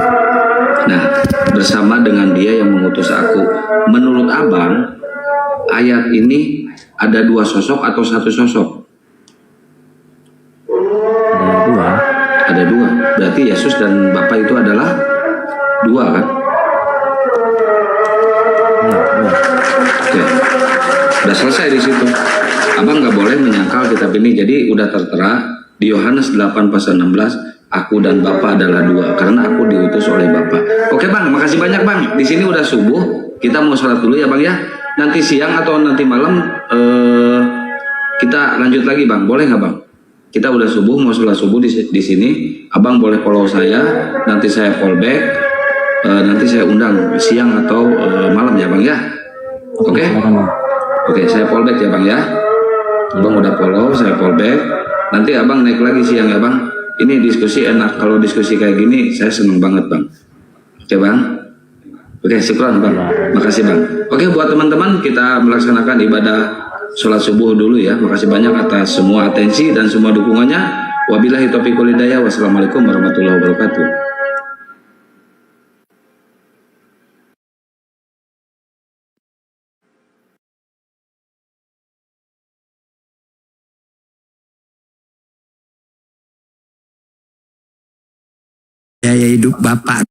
Nah, bersama dengan Dia yang mengutus aku. Menurut abang, ayat ini ada dua sosok atau satu sosok? Ada dua. Ada dua. Berarti Yesus dan Bapa itu adalah dua kan? Ya, dua. Oke. Udah selesai di situ. Abang nggak boleh menyangkal kitab ini. Jadi udah tertera di Yohanes 8 pasal 16, aku dan Bapa adalah dua karena aku diutus oleh Bapa. Oke bang, makasih banyak bang. Di sini udah subuh. Kita mau sholat dulu ya bang ya. Nanti siang atau nanti malam kita lanjut lagi bang. Boleh nggak bang? Kita udah subuh, mau sholat subuh di sini. Abang boleh follow saya. Nanti saya follow back. Nanti saya undang siang atau malam ya bang ya. Oke? Oke, saya follow back ya bang ya. Abang udah follow, saya follow back. Nanti abang naik lagi siang ya bang. Ini diskusi enak. Kalau diskusi kayak gini, saya seneng banget bang. Oke Bang. Oke, syukran Bang. Makasih Bang. Oke, buat teman-teman kita melaksanakan ibadah sholat subuh dulu ya. Makasih banyak atas semua atensi dan semua dukungannya. Wabillahi taufiq wal hidayah. Wassalamualaikum warahmatullahi wabarakatuh. Gaya hidup bapak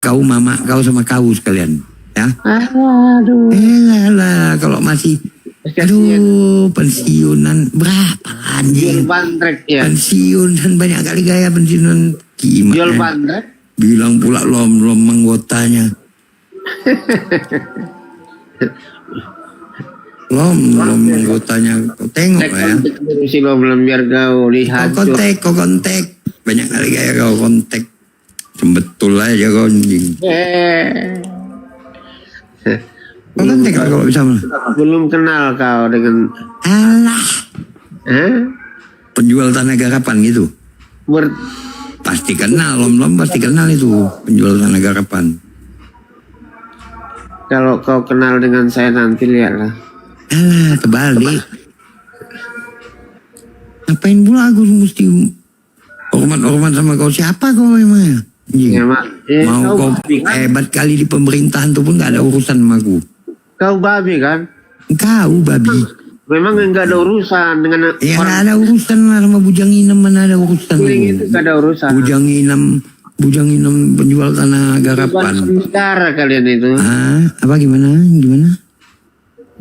kau, mama kau sama kau sekalian ya. Aduh. Lah kalau masih pensiunan berapa anjing? Jual bandrek ya. Pensiunan banyak kali gaya pensiunan gimana? Jual bandrek. Bilang pula lom anggotanya. Lom anggotanya. Kau tengok ya. Si belum biar kau lihat. Kau kontek. Banyak kali gaya kau kontek. Betul aja kau anjing. Kau kontek kalau bisa. Belum kenal kau dengan. Alah. Penjual tanah garapan gitu. Pasti kenal, lom pasti kenal itu penjual tanah garapan. Kalau kau kenal dengan saya nanti lihatlah. Alah, terbalik. Ngapain pula aku mesti hormat sama kau? Siapa kau emangnya? Ya, mau kau hebat kali di pemerintahan tuh pun gak ada urusan sama aku. Kau babi kan? Kau babi. Memang enggak ada urusan dengan ya orang. Ada urusan lah sama Bujang Inem, mana ada urusan. Itu enggak ada urusan. Bujang Inem penjual tanah garapan. Beban negara kalian itu. Apa gimana?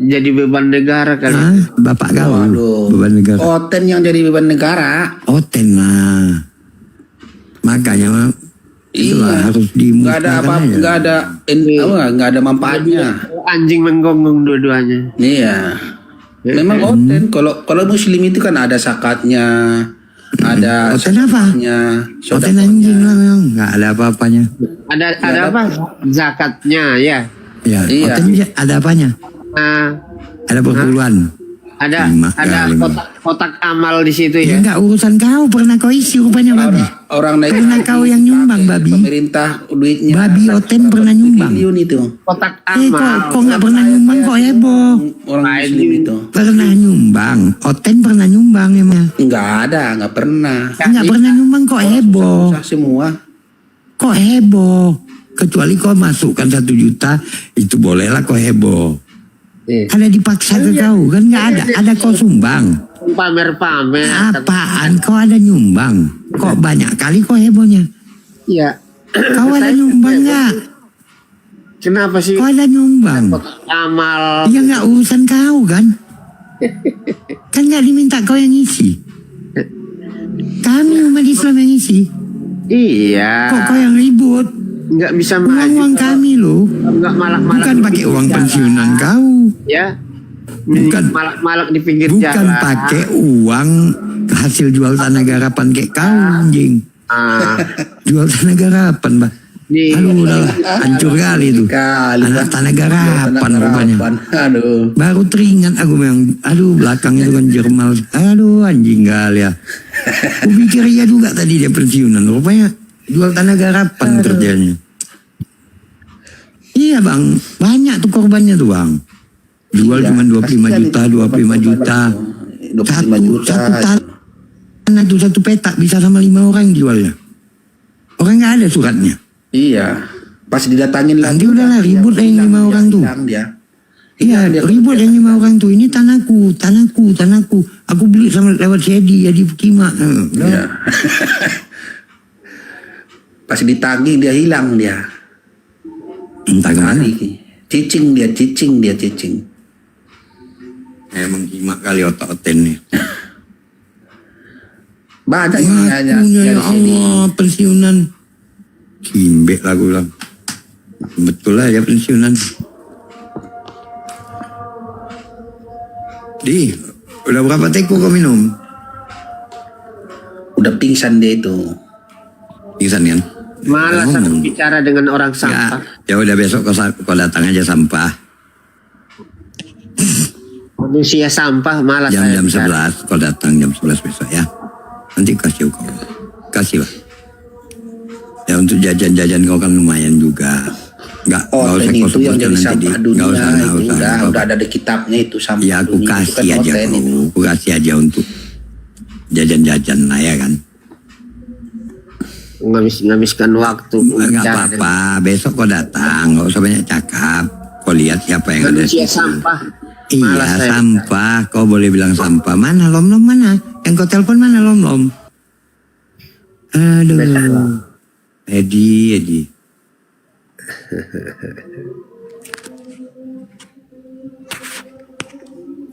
Jadi beban negara kalian. Bapak kau. Beban negara. Oten yang jadi beban negara. Oten lah. Makanya itulah harus dimusnahkan aja. Nggak ada manfaatnya. Anjing menggonggong dua-duanya. Iya. Memang oten. Kalau muslim itu kan ada zakatnya, ada oten apa? Oten anjing lah memang, nggak ada apa-apanya. Ada apa? Zakatnya ya. Ya. Iya. Oten ada apanya? Ada perpuluhan. Ada kotak amal di situ ya. Enggak urusan kau, pernah kau isi rupanya babi. Orang naik pernah kau yang nyumbang babi. Pemerintah duitnya. Babi Oten pernah nyumbang. Itu. Kotak amal. Kok nggak pernah nyumbang kok heboh. Orang muslim itu. Pernah nyumbang. Oten pernah nyumbang emang. Nggak pernah. Nggak pernah nyumbang kok heboh. Semua. Kok heboh. Kecuali kau masukkan 1 juta, itu bolehlah kau heboh. Ada dipaksa ke kau kan nggak ada kau sumbang. Pamer-pamer. Apaan kau ada nyumbang? Kok banyak kali kau hebohnya? Iya. Kau ada nyumbang nggak? Kenapa sih? Kau ada nyumbang? Amal. Ya nggak urusan kau kan? Kan nggak diminta kau yang isi. Kami umat Islam yang isi. Iya. Kok kau yang ribut? Nggak bisa uang kami loh. Nggak malak-malak. Bukan pakai uang pensiunan kau. Ya. Bukan malak-malak di pinggir jalan. Bukan pakai uang hasil jual tanah garapan kayak kau anjing. Jual tanah garapan, Bah. Aduh, udah hancur kali itu. Anak tanah garapan rupanya. Aduh. Baru teringat aku memang. Aduh, belakang itu kan Jermal. Aduh, anjing kali ya. Aku pikir iya juga tadi dia pensiunan. Rupanya jual tanah garapan kerjanya. Iya bang, banyak tuh korbannya tuh bang. Jual cuma 25 juta. Satu tanah tuh, 1 petak bisa sama 5 orang jualnya. Orang nggak ada suratnya. Iya, pas didatangin nanti udahlah ribut yang 5 orang tuh. Iya, ribut yang 5 orang tuh. Ini tanahku. Aku beli sama lewat Sedi ya di Kima. Iya. Pas ditagih dia hilang dia. Entah kemana. Cicing dia. Emang Kima kali otak-oten nih. Banyak ya Allah pensiunan. Kimbek lah gue bilang. Betul lah ya pensiunan. Udah berapa teko kau minum? Udah pingsan dia itu. Pingsan kan? Malas aku bicara dengan orang sampah. Ya udah besok kau datang aja sampah. Manusia sampah malas. Jam 11 kau datang jam 11 besok ya. Nanti kasih kau. Kasih lah. Ya untuk jajan-jajan kau kan lumayan juga. Nggak usah Konten kau itu yang sebutkan jadi nanti. sampah Nggak dunia usah, nggak itu usah. udah ada di kitabnya itu sampah Ya aku dunia, itu kasih kan aja konten kau. itu. Aku kasih aja untuk jajan-jajan lah ya kan. Ngabiskan waktu. Nggak apa-apa. Besok kau datang. Nggak usah banyak cakap. Kau lihat siapa yang ada. Manusia sampah. Iya, Malas saya. sampah. Kau boleh bilang sampah. Mana lom-lom mana? Yang kau telepon mana lom-lom? Aduh. Edi.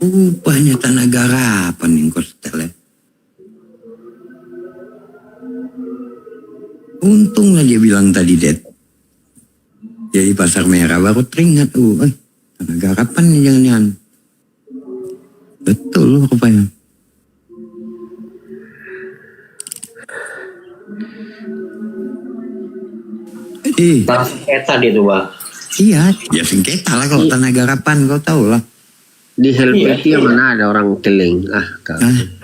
Rupanya tanah garapan yang kau setel ya. Untunglah dia bilang tadi, Det. Jadi pasar merah baru teringat. Tanah garapan nih jangan-jangan. Betul rupanya. Sengketa dia tuh bang. Iya, ya sengketa lah kalau tanah garapan, kau tahu lah. Di Helvetia mana ada orang keling?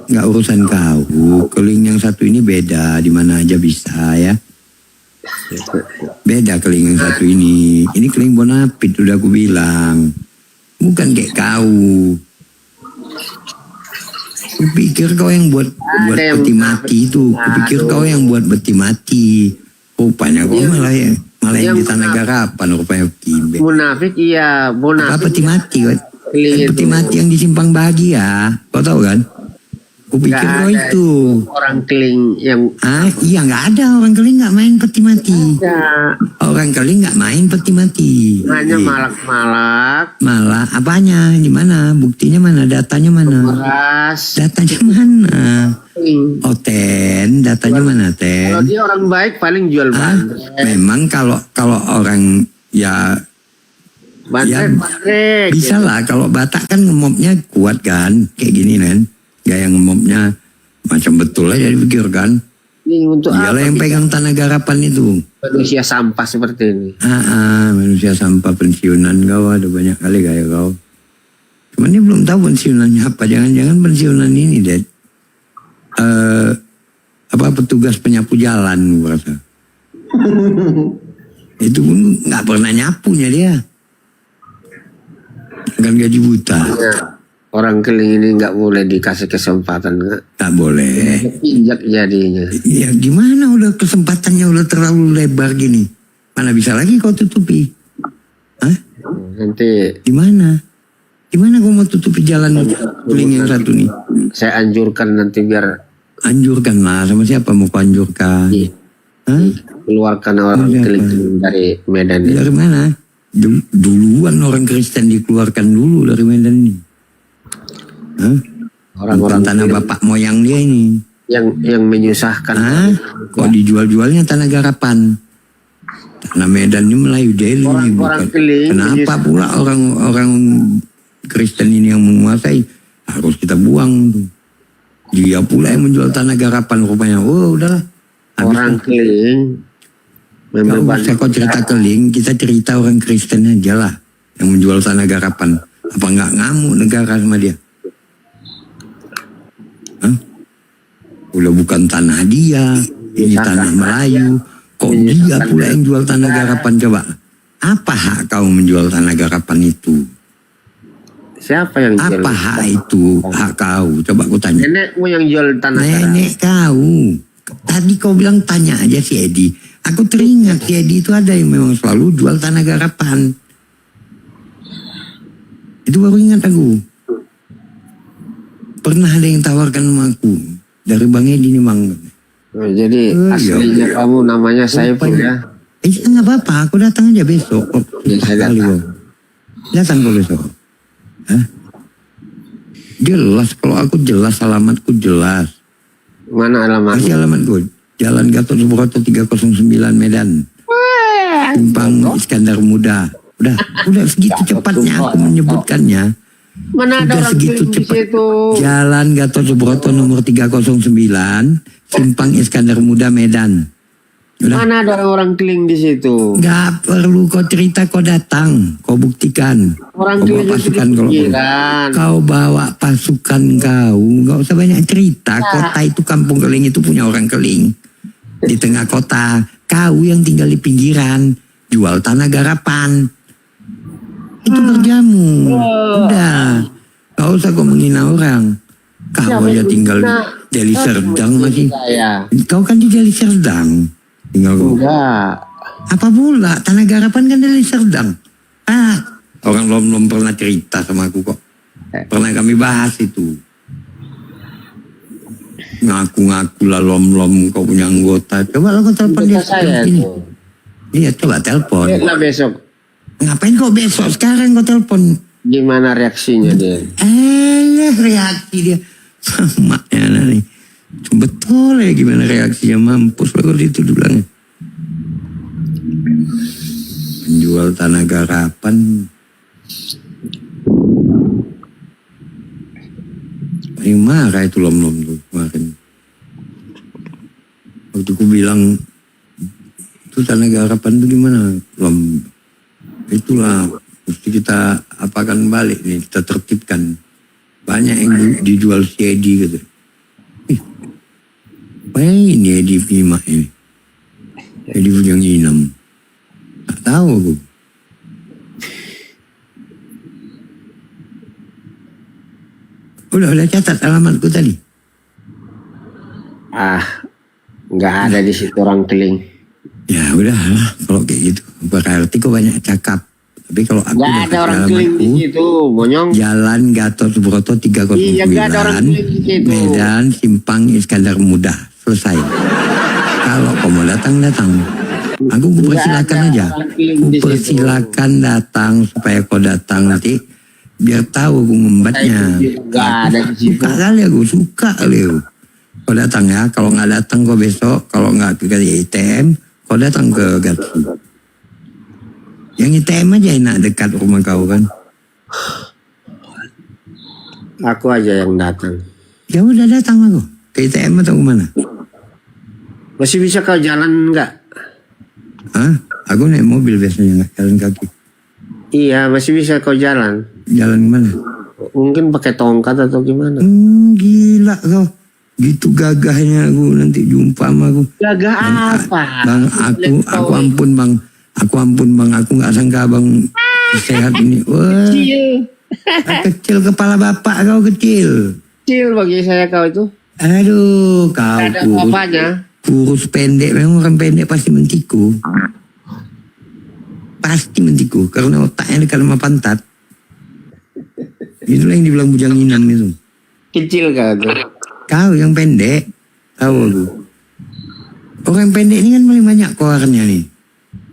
Nggak urusan kau. Keling yang satu ini beda, di mana aja bisa ya. Beda keling yang satu ini. Ini keling Bonapit, udah aku bilang. Bukan kayak kau. Kupikir kau yang buat peti mati itu. Kupikir kau yang buat peti mati. Rupanya kau malah yang di tanah garapan. Rupanya kibe. Munafik iya, munafik. Apa peti mati? Peti mati yang di Simpang Bahagia. Kau tahu kan? Kupikir kau itu. Orang keling yang... Iya nggak ada. Orang keling nggak main peti mati. Orang keling nggak main peti mati. Hanya malak-malak. Malah apanya? Di mana? Buktinya mana? Datanya mana? Datanya mana? Datanya mana, Ten? Kalau dia orang baik paling jual bandrek. Memang kalau orang ya Bandrek. Bisa lah. Kalau Batak kan ngemopnya kuat kan, kayak gini kan. Gaya ngemopnya macam betul aja dipikir kan. Ini untuk Dialah yang pegang tanah garapan itu. Manusia sampah seperti ini. Manusia sampah pensiunan kau, ada banyak kali gaya kau. Cuman dia belum tahu pensiunannya apa. Jangan-jangan pensiunan ini, Det. Petugas penyapu jalan, gua rasa. Itu pun nggak pernah nyapunya dia. Kan gaji buta. Orang keling ini nggak boleh dikasih kesempatan, nggak boleh. Injak jadinya. Ya gimana, udah kesempatannya udah terlalu lebar gini. Mana bisa lagi kau tutupi? Nanti gimana kau mau tutupi jalan keling yang satu nih? Saya anjurkan nanti biar. Anjurkan lah, sama siapa mau kau anjurkan? Keluarkan orang keling dari Medan. Dari mana? Duluan orang Kristen dikeluarkan dulu dari Medan ini. Orang-orang tanah bapak moyang dia ini. Yang menyusahkan. Kok dijual-jualnya tanah garapan? Tanah Medan ini Melayu Deli. Orang keling. Kenapa pula orang Kristen ini yang menguasai? Harus kita buang tuh. Dia pula yang menjual tanah garapan rupanya. Udahlah. Orang keling. Gak usah kau cerita keling, kita cerita orang Kristen aja lah. Yang menjual tanah garapan. Apa nggak ngamuk negara sama dia? Udah bukan tanah dia, ini tanah Melayu. Kok dia pula yang jual tanah garapan, coba? Apa hak kau menjual tanah garapan itu? Siapa yang jual? Apa hak itu? Hak kau? Coba aku tanya. Nenekmu yang jual tanah garapan. Nenek kau. Tadi kau bilang tanya aja si Edi. Aku teringat si Edi itu ada yang memang selalu jual tanah garapan. Itu baru ingat aku. Pernah ada yang tawarkan sama aku. Dari Bang Edi nih Bang. Jadi aslinya kamu namanya Saiful ya? Nggak apa-apa, aku datang aja besok. Saya datang. Datang kok besok. Jelas, kalau aku jelas, alamatku jelas. Mana alamat? Kasih alamatku. Jalan Gatot Subroto 309 Medan. Simpang Iskandar Muda. Udah segitu cepatnya aku menyebutkannya. Mana ada orang segitu di situ? Jalan Gatot Subroto nomor 309, Simpang Iskandar Muda Medan. Mana ada orang keling di situ? Gak perlu kau cerita, kau datang, kau buktikan. Orang kau keling bawa pasukan itu kalau kau bawa pasukan kau, nggak usah banyak cerita. Kota itu kampung keling itu punya orang keling. di tengah kota. Kau yang tinggal di pinggiran, jual tanah garapan. Itu kerjamu. Udah, gak usah kau menghina orang. Kau aja tinggal di Deli Serdang masih. Kau kan di Deli Serdang. Tinggal kau. Apa pula? Tanah garapan kan Deli Serdang. Orang Lom-Lom pernah cerita sama aku kok. Pernah kami bahas itu. Ngaku-ngaku lah Lom-Lom kau punya anggota. Coba lo kau telepon dia ini. Iya, coba telepon. Besok. Ngapain kau besok? Sekarang kau telepon. Gimana reaksinya dia? Reaksi dia. Maknya nih. Betul ya gimana reaksinya, mampus lo kalau itu bilangnya. Penjual tanah garapan. Paling marah itu Lom-Lom tuh kemarin. Waktu aku bilang itu tanah garapan tuh gimana, Lom? Itulah mesti kita apakan balik nih, kita tertibkan. Banyak yang dijual si Edi gitu. Apa ini Edi Pima ini? Edi Bujang Inam. Tak tahu aku. Udah catat alamatku tadi. Nggak ada di situ orang keling. Ya udah, kalau kayak gitu. Berarti kok banyak cakap. Tapi kalau aku nggak ada orang keling di situ, Bonyong. Jalan Gatot Subroto 309. Iya, nggak ada orang keling di situ. Medan Simpang Iskandar Muda. Selesai. Kalau kau mau datang. Aku persilakan aja. Persilakan datang supaya kau datang nanti. Biar tahu aku ngembatnya. Suka kali aku, suka kali aku. Kau datang ya, kalau nggak datang kau besok, kalau nggak ke ITM, kau datang ke Gatsu. Yang ITM aja enak dekat rumah kau kan. Aku aja yang datang. Ya udah datang aku. Ke ITM atau kemana? Masih bisa kau jalan nggak? Aku naik mobil biasanya, nggak jalan kaki. Iya, masih bisa kau jalan. Jalan kemana? Mungkin pakai tongkat atau gimana? Gila kau. Gitu gagahnya aku nanti jumpa sama aku. Gagah apa? Bang, aku ampun bang. Aku nggak sangka bang sehat ini. Wah, kecil kepala bapak kau kecil. Kecil bagi saya kau itu. Aduh, kau ada apanya? Kurus pendek, memang orang pendek pasti mentiku. Pasti mentiku, karena otaknya dekat sama pantat. Itulah yang dibilang bujang inam itu. Kecil kau tuh. Kau yang pendek, tahu aku. Orang pendek ini kan paling banyak keluarnya nih.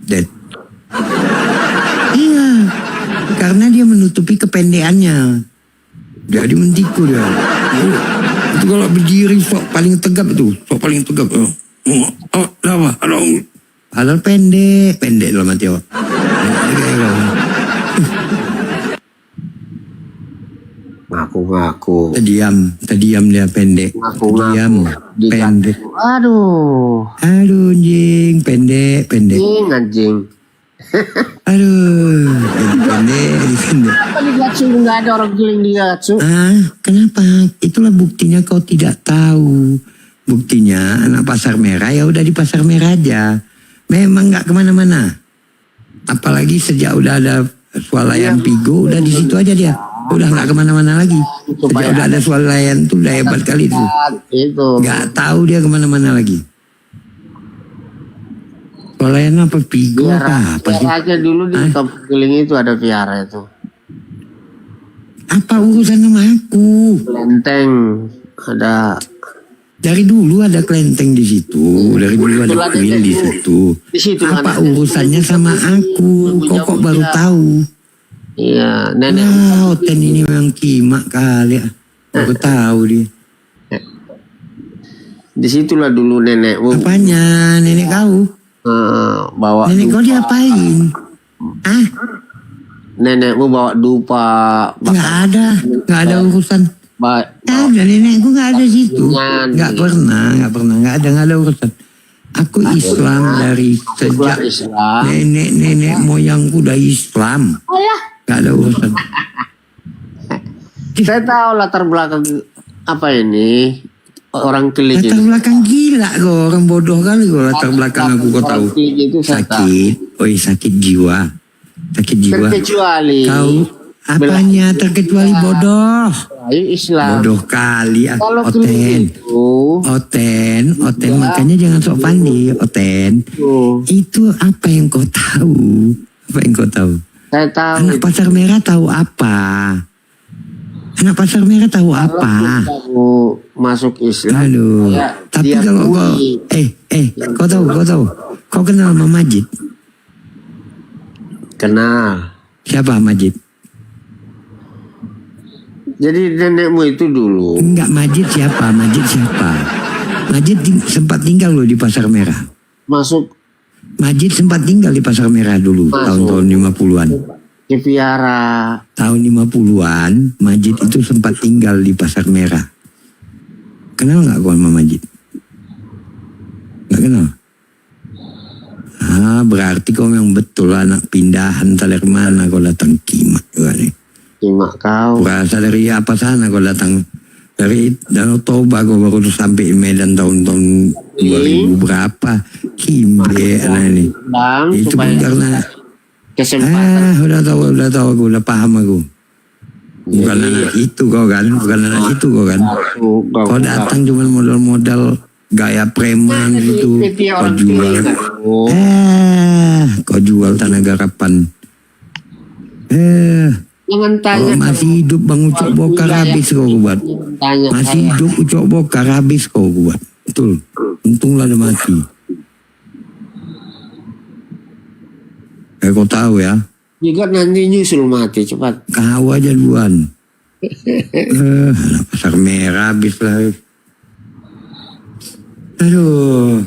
Dead. Iya, karena dia menutupi kependekannya. Jadi mentiku dia. Itu kalau berdiri sok paling tegap itu, sok paling tegap. Lama, padahal pendek dalam hati awak. Ngaku-ngaku. Terdiam dia pendek. Terdiam, pendek. Aduh, anjing, pendek. Anjing. Aduh, pendek. Kenapa di Gatsu nggak ada orang keling di Gatsu? Kenapa? Itulah buktinya kau tidak tahu. Buktinya anak pasar merah ya udah di pasar merah aja. Memang nggak kemana-mana. Apalagi sejak udah ada swalayan Pigo, udah di situ aja dia. Udah nggak kemana-mana lagi. Sejak udah ada swalayan tuh udah hebat kali itu. Nggak tahu dia kemana-mana lagi. Swalayan apa Pigo apa sih? Aja dulu di kampung keling itu ada piara itu. Apa urusan sama aku? Kelenteng ada. Dari dulu ada kelenteng di situ, dari dulu ada kuil di situ. Apa urusannya sama aku? Kok baru tahu? Iya, nenek. Ten ini memang kimak kali ya. Baru tahu dia. Disitulah dulu nenekmu. Apanya? Nenek kau? Bawa. Nenek kau diapain? Nenekmu bawa dupa. Nggak ada urusan. Ada nenekku nggak ada situ, nggak ada urusan. Aku Islam dari sejak nenek moyangku udah Islam, nggak ada urusan. Saya tahu latar belakang apa ini. orang klik Latar itu. belakang gila kok, orang bodoh kali kok latar belakang aku kau tahu. Orang klik itu saya tahu. Sakit, oi sakit jiwa. Sakit jiwa. Terkecuali Kau apanya terkecuali bodoh? Ayo Islam. Bodoh kali ah. Kalau Oten. Oten, makanya jangan sok pandi, Oten. Itu apa yang kau tahu? Apa yang kau tahu? Saya tahu. Anak pasar merah tahu apa? Anak pasar merah tahu apa? Kamu masuk Islam. Aduh. Tapi kalau kau, kau tahu. Kau kenal sama Majid? Kenal. Siapa Majid? Jadi nenekmu itu dulu. Enggak, Majid siapa? Majid sempat tinggal loh di pasar merah. Masuk. Majid sempat tinggal di pasar merah dulu tahun-tahun 50-an. Di Viara. Tahun 50-an Majid itu sempat tinggal di pasar merah. Kenal nggak kau sama Majid? Nggak kenal? Ah, berarti kau memang betul anak pindahan dari mana kau datang Kimak juga nih. Kimak kau. Berasa dari apa sana kau datang? Dari Danau Toba kau baru sampai Medan tahun-tahun 2000 berapa? Kimbe anak ini. Itu pun karena kesempatan. Udah tahu aku, udah paham aku. Bukan anak itu kau kan, Kau datang cuma modal-modal gaya preman gitu. Kau jual. Kau jual tanah garapan. Jangan tanya. Kalau masih hidup Bang Ucok Bokar habis kau buat. Masih hidup Ucok Bokar habis kau buat. Betul. Untunglah dia mati. Kau tahu ya. Juga nanti nyusul mati cepat. Kau aja duluan. Pasar merah habis lah. Aduh.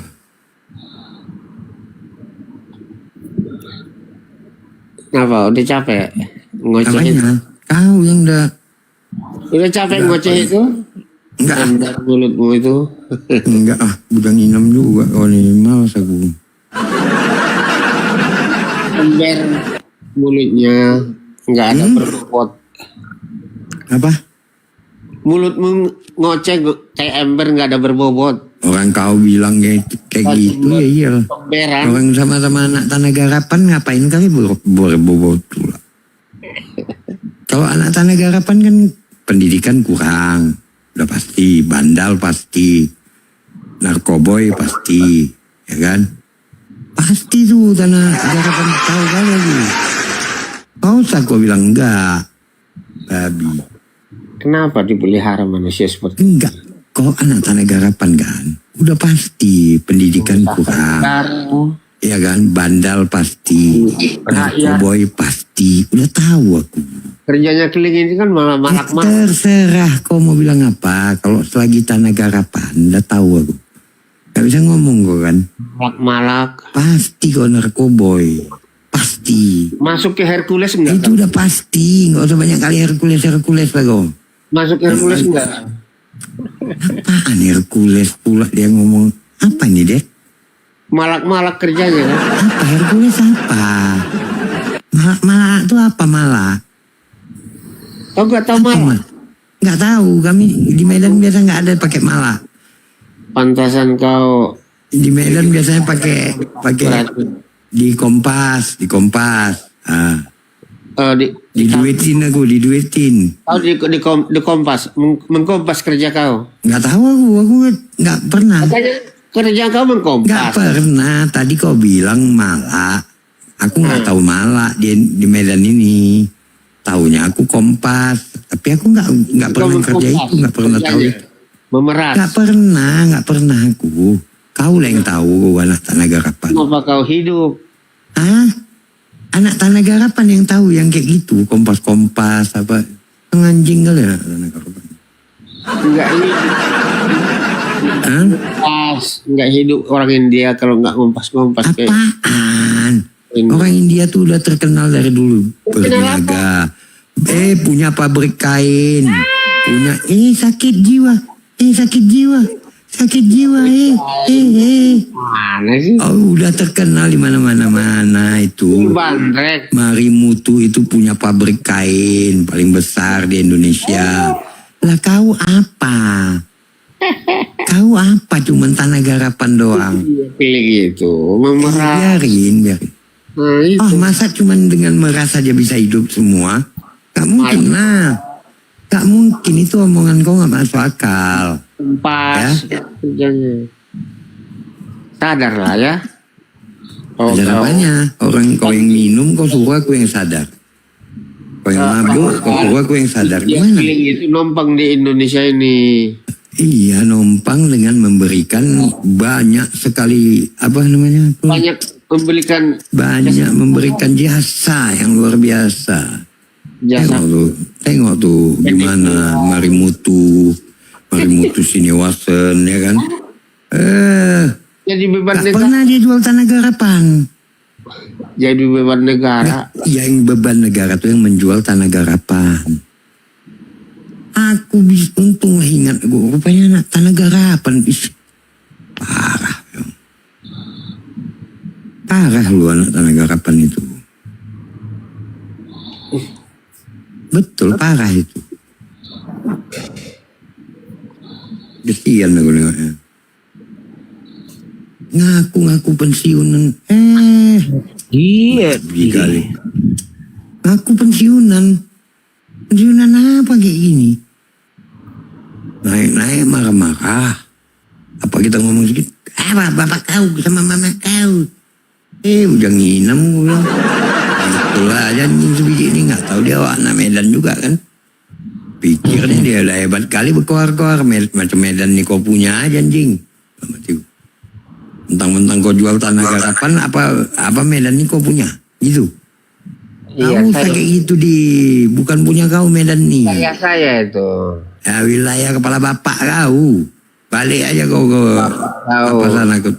Kenapa? Udah capek? Ngoceh Apanya? itu? Kau yang Udah capek ngoceh itu? Enggak. Mulutmu itu. Enggak udah nginam juga kau nih, males aku. Ember mulutnya nggak ada berbobot. Apa? Mulutmu ngoceh kayak ember nggak ada berbobot. Orang kau bilang kayak gitu ya iya. Emberan. Orang sama-sama anak tanah garapan ngapain kali berbobot pula. Kalau anak tanah garapan kan pendidikan kurang, udah pasti, bandal pasti, narkoboy pasti, ya kan? Pasti tuh tanah garapan tahu kali lagi. Kau usah kau bilang enggak, babi. Kenapa dipelihara manusia seperti enggak? Kau anak tanah garapan kan, udah pasti pendidikan kurang. Ya kan, bandal pasti, narkoboy pasti, udah tahu aku. Kerjanya keliling ini kan malah malak-malak. Terserah kau mau bilang apa, kalau selagi tanah garapan, udah tahu aku. Gak bisa ngomong kau kan. Malak-malak. Pasti kau narkoboy, pasti. Masuk ke Hercules enggak? Itu udah pasti, gak usah banyak kali Hercules lah kau. Masuk ke Hercules enggak? Apaan Hercules pula dia ngomong, apa ini Dek? Malak-malak kerjanya kan? Apa Hercules apa? Malak itu apa malak? Kau gak tahu malak? Gak tahu, kami di Medan biasa gak ada pakai malak. Pantasan kau di Medan biasanya pakai di Kompas. Diduitin aku. Oh di Kompas, mengkompas kerja kau? Nggak tahu aku nggak pernah. Katanya kerja kau mengkompas. Nggak pernah. Tadi kau bilang malak, aku nggak tahu malak di Medan ini. Taunya aku Kompas, tapi aku nggak pernah kerja itu, nggak pernah tahu itu. Memeras. Nggak pernah aku. Kau lah yang tahu anak tanah garapan. Kenapa kau hidup? Anak tanah garapan yang tahu yang kayak gitu, kompas apa anjing kali ya tanah garapan. Enggak enggak hidup orang India kalau enggak kompas. Apaan? Orang India tuh udah terkenal dari dulu berniaga. Punya pabrik kain, punya sakit jiwa. Mana sih? Oh, udah terkenal di mana itu. Bandrek. Marimutu itu punya pabrik kain paling besar di Indonesia. Lah kau apa? Kau apa cuman tanah garapan doang? Pilih gitu, memerah. Biarin. Nah, itu. Oh, masa cuman dengan merasa dia bisa hidup semua? Gak mungkin lah. Gak mungkin, itu omongan kau gak masuk akal. Pas kerjanya. Sadar lah ya. Sadar apanya? Orang kau yang minum, kau suruh aku yang sadar. Kau yang mabuk, kau suruh aku yang sadar. Gimana? Itu numpang di Indonesia ini. Iya, numpang dengan memberikan banyak sekali, apa namanya? Banyak memberikan jasa yang luar biasa. Tengok tuh gimana Marimutu Siniwasen, ya kan? Jadi beban negara. Pernah dia jual tanah garapan. Jadi beban negara. Yang beban negara tuh yang menjual tanah garapan. Aku bisa untung ingat gue, rupanya anak tanah garapan. Parah. Parah lu anak tanah garapan itu. Betul, parah itu. Kesian aku nengoknya. Ngaku pensiunan. Iya. Kali. Ngaku pensiunan. Pensiunan apa kayak gini? Naik marah-marah. Apa kita ngomong sedikit? Bapak kau sama mama kau. Udah nginam gue bilang. Itulah aja sebiji ini, gak tahu dia anak Medan juga kan. Pikirnya dia udah hebat kali berkoar-koar. Macam Medan nih kau punya aja anjing. Mentang-mentang kau jual tanah garapan, apa Medan nih kau punya? Gitu. Kamu kayak gitu bukan punya kau Medan nih. Saya itu. Ya wilayah kepala bapak kau. Balik aja kau ke apa sana ke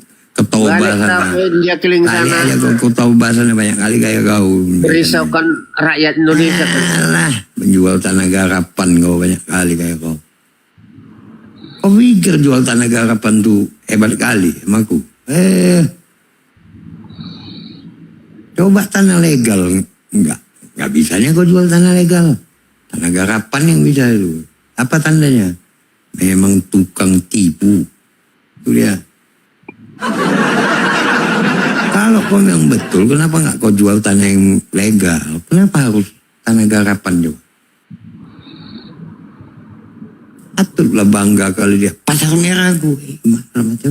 Toba sana. Dia keliling sana. Balik aja kau ke Toba sana banyak kali kayak kau. Merisaukan rakyat Indonesia. Alah, menjual tanah garapan kau banyak kali kayak kau. Kau pikir jual tanah garapan tuh hebat kali sama aku? Coba tanah legal. Enggak bisanya kau jual tanah legal. Tanah garapan yang bisa itu. Apa tandanya? Memang tukang tipu. Itu dia. Kalau kau yang betul, kenapa nggak kau jual tanah yang legal? Kenapa harus tanah garapan juga? Patutlah bangga kali dia. Pasar merah aku.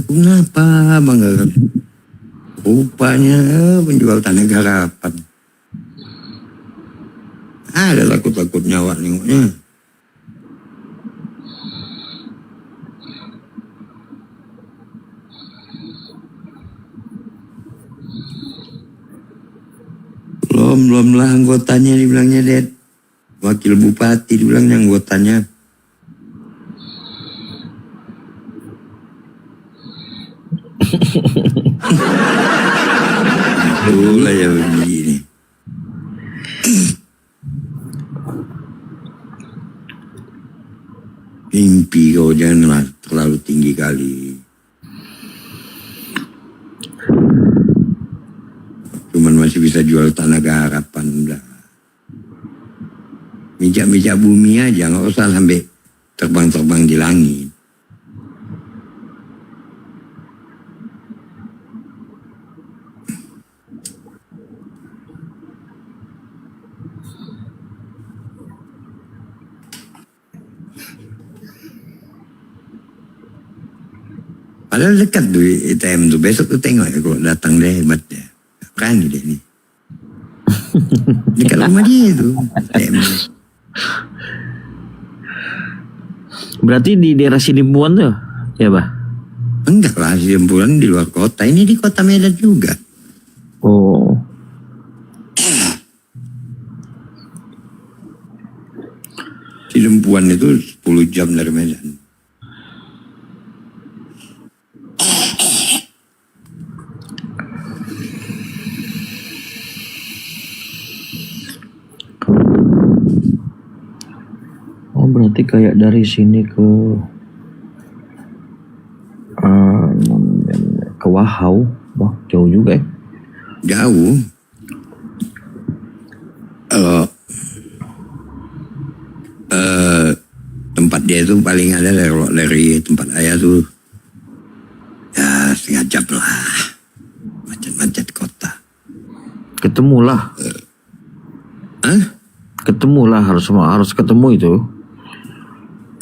Kenapa bangga? Rupanya penjual tanah garapan. Ada takut-takut nyawa nengoknya. Belum lah anggotanya dibilangnya, Ded. Wakil bupati dibilangnya anggotanya. Itulah ya begini. Mimpi kau janganlah terlalu tinggi kali. Cuman masih bisa jual tanah garapan udah. Mijak-mijak bumi aja, nggak usah sampai terbang-terbang di langit. Padahal dekat tuh ITM tuh, besok tuh tengok ya kalau datang deh hebat ya. Berani deh nih. Dekat rumah dia tuh ITM. Berarti di daerah Sidimpuan tuh ya Bah? Enggak lah, Sidimpuan di luar kota. Ini di kota Medan juga. Oh. Sidimpuan itu 10 jam dari Medan. Oh berarti kayak dari sini ke Wahau, wah jauh juga ya? Jauh. Kalau tempat dia itu paling ada dari tempat ayah tuh ya setengah jam lah, macet-macet kota. Ketemulah. Ketemulah, harus ketemu itu.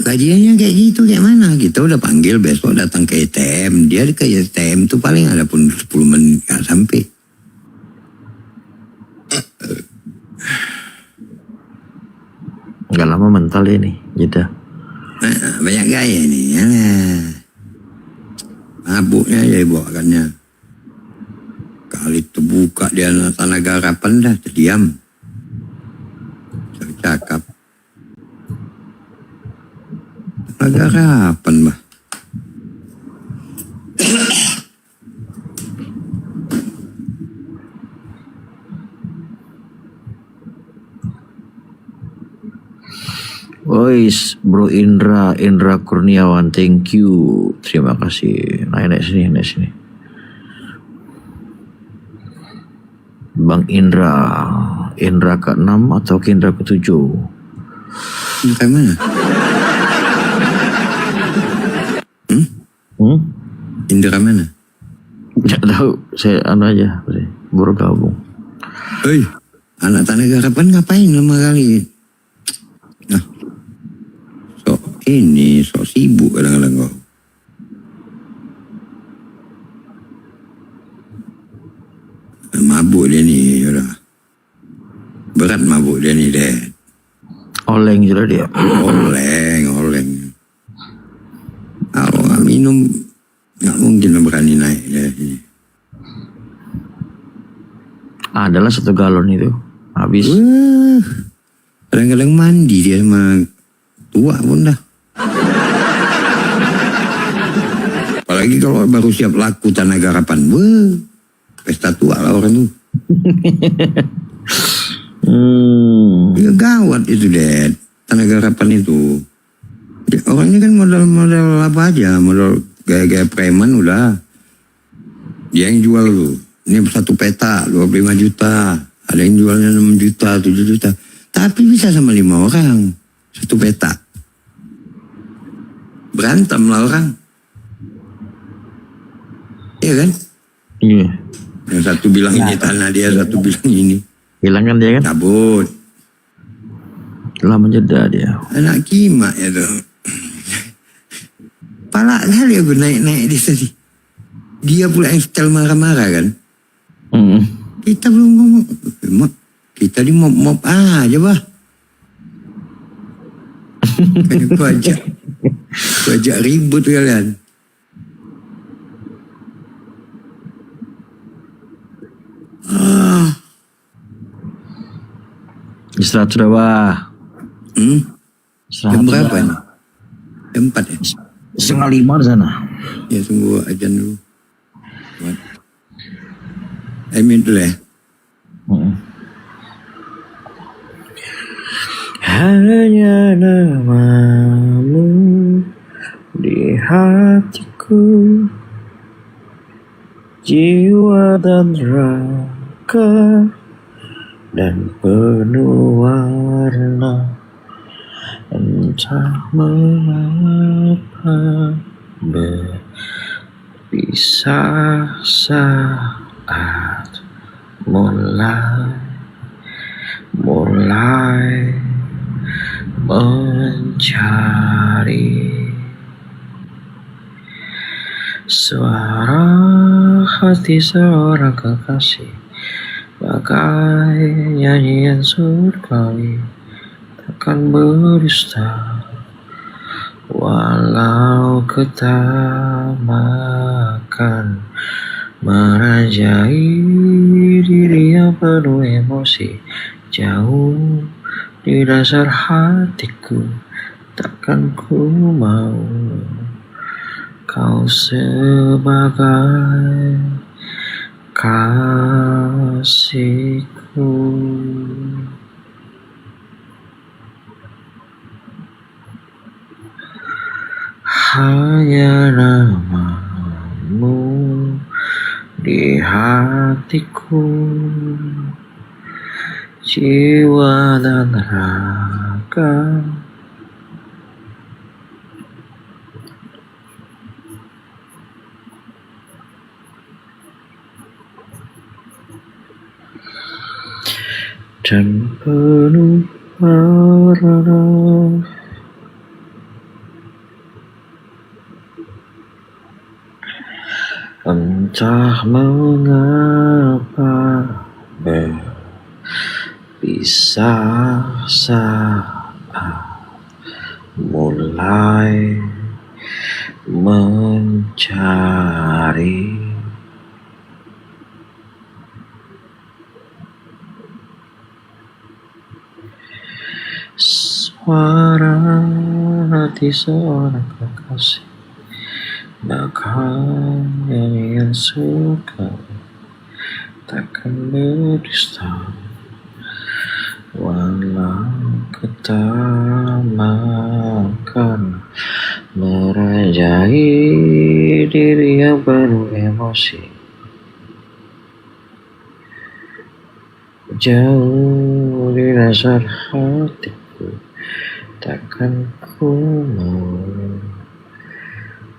Kajiannya kayak gitu, kayak mana? Kita udah panggil besok datang ke ITM. Dia ke ITM tuh paling ada pun 10 menit gak sampai. Gak lama mental ini, gitu. Banyak gaya nih. Mabuknya aja bawakannya. Kali terbuka dia Tanah Garapan dah, terdiam. Cakap. Tanah Garapan, bah. Boys, Bro Indra Kurniawan, thank you, terima kasih. Naik sini. Bang Indra ke-6 atau ke Indra ke-7? Indra mana? Indra mana? Nggak tahu, saya aja, baru gabung. Hei, anak Tanah Garapan ngapain lama kali? Sok sibuk kadang-kadang kau. Mabuk dia ni, yaudah. Berat mabuk dia ni, Dad. Oleng juga dia. Oleng. Kalau nggak minum, nggak mungkin berani naik dia sini. Adalah 1 galon itu, habis. Kadang-kadang mandi dia sama tua pun dah. Apalagi kalau baru siap laku Tanah Garapan, pesta tua lah orang tuh. Ya gawat itu, Dad. Tanah Garapan itu. Ya, orangnya kan modal apa aja, modal gaya-gaya preman udah. Dia yang jual tuh. Ini 1 peta 25 juta. Ada yang jualnya 6 juta, 7 juta. Tapi bisa sama 5 orang 1 peta. Berantem lah orang. Iya kan? Iya. Yang satu bilang ini tanah dia, satu bilang ini. Hilang kan dia kan? Cabut. Lama jeda dia. Anak kimak ya tuh. Pala kali aku naik di sini. Dia pula yang setel marah-marah kan? Kita belum ngomong. Kita di mop aja bah. Aku ajak ribut kalian. Istirahat sudah, Bah. Jam berapa nih? Jam 4 ya? 4:30 di sana. Ya tunggu ajan dulu. Amin dulu ya. Hanya namamu di hatiku, jiwa dan raga dan penuh warna. Entah mengapa berpisah saat mulai mencari suara hati seorang kekasih, bagai nyanyian surgawi takkan berdusta, walau ketamakan merajai diri yang penuh emosi. Jauh di dasar hatiku, takkan ku mau kau sebagai kasihku. Hanya namamu di hatiku, jiwa dan raga dan penuh warna. Entah mengapa berpisah saat mulai mencari suara hati seorang kekasih. Maka yang suka takkan berdusta, walau ketamakan merajai diri yang penuh emosi. Jauh di dasar hatiku, takkan ku mau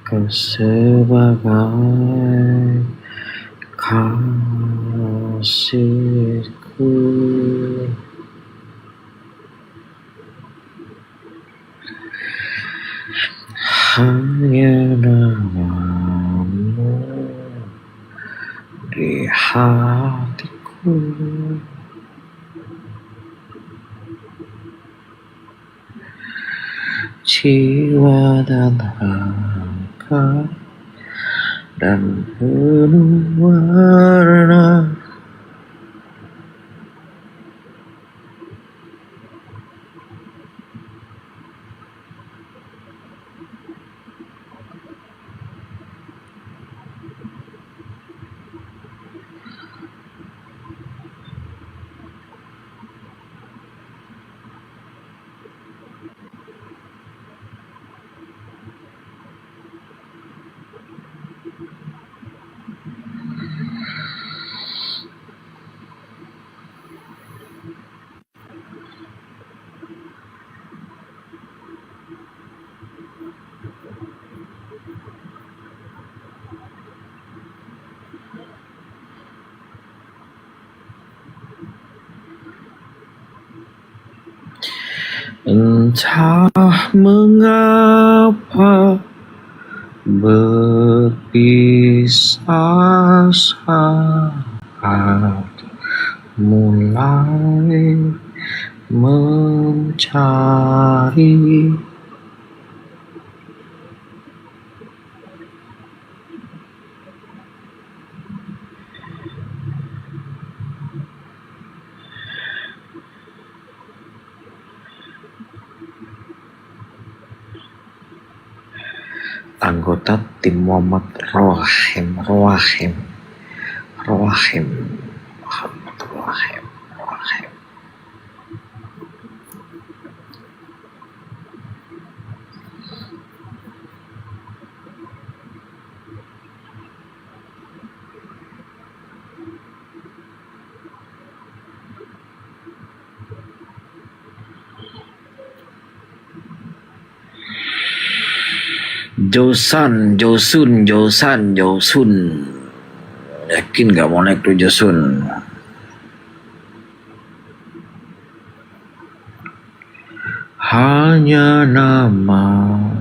kau sebagai kasihku. Hanya namamu di hatiku. Jiwa dan raga dan penuh warna. Entah mengapa berpisah saat mulai mencari anggota tim Muhammad Rohim Josun. Yakin gak mau naik tuh Josun? Hanya namamu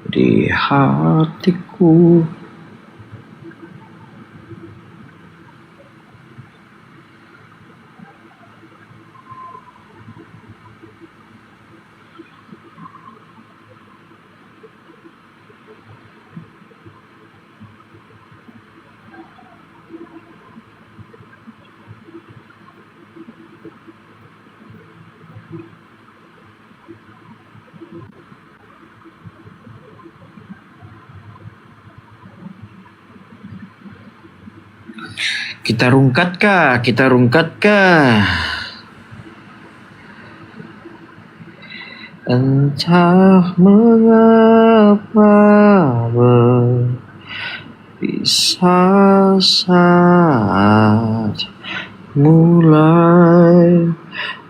di hatiku. Kita rungkat kah? Entah mengapa berpisah saat mulai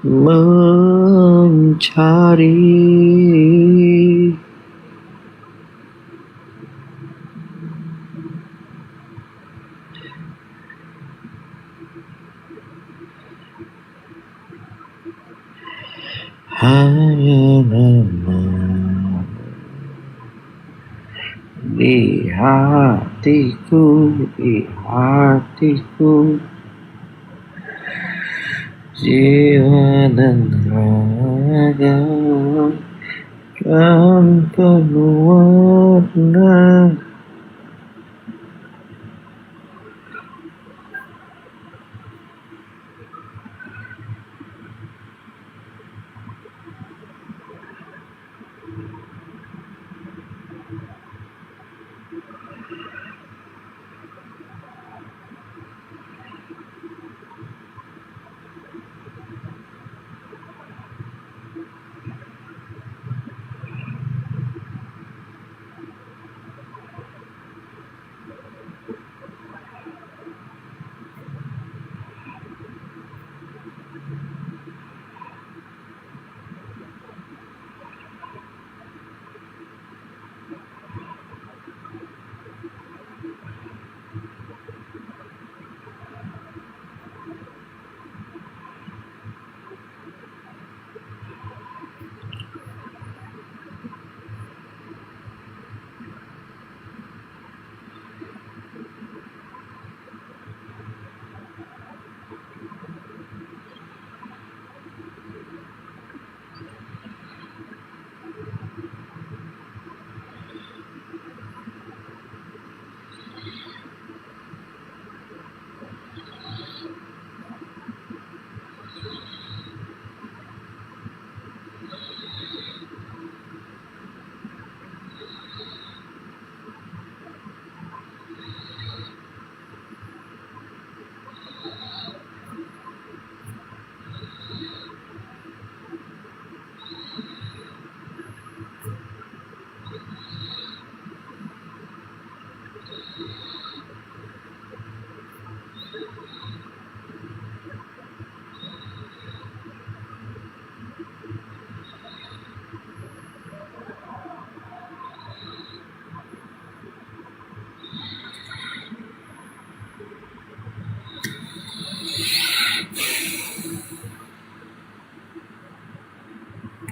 mencari hanya nama di hatiku, jiwa dan raga kan penuh warna.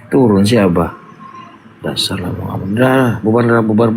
Turun siapa? Dasar lah mau apa? Udah, bubar.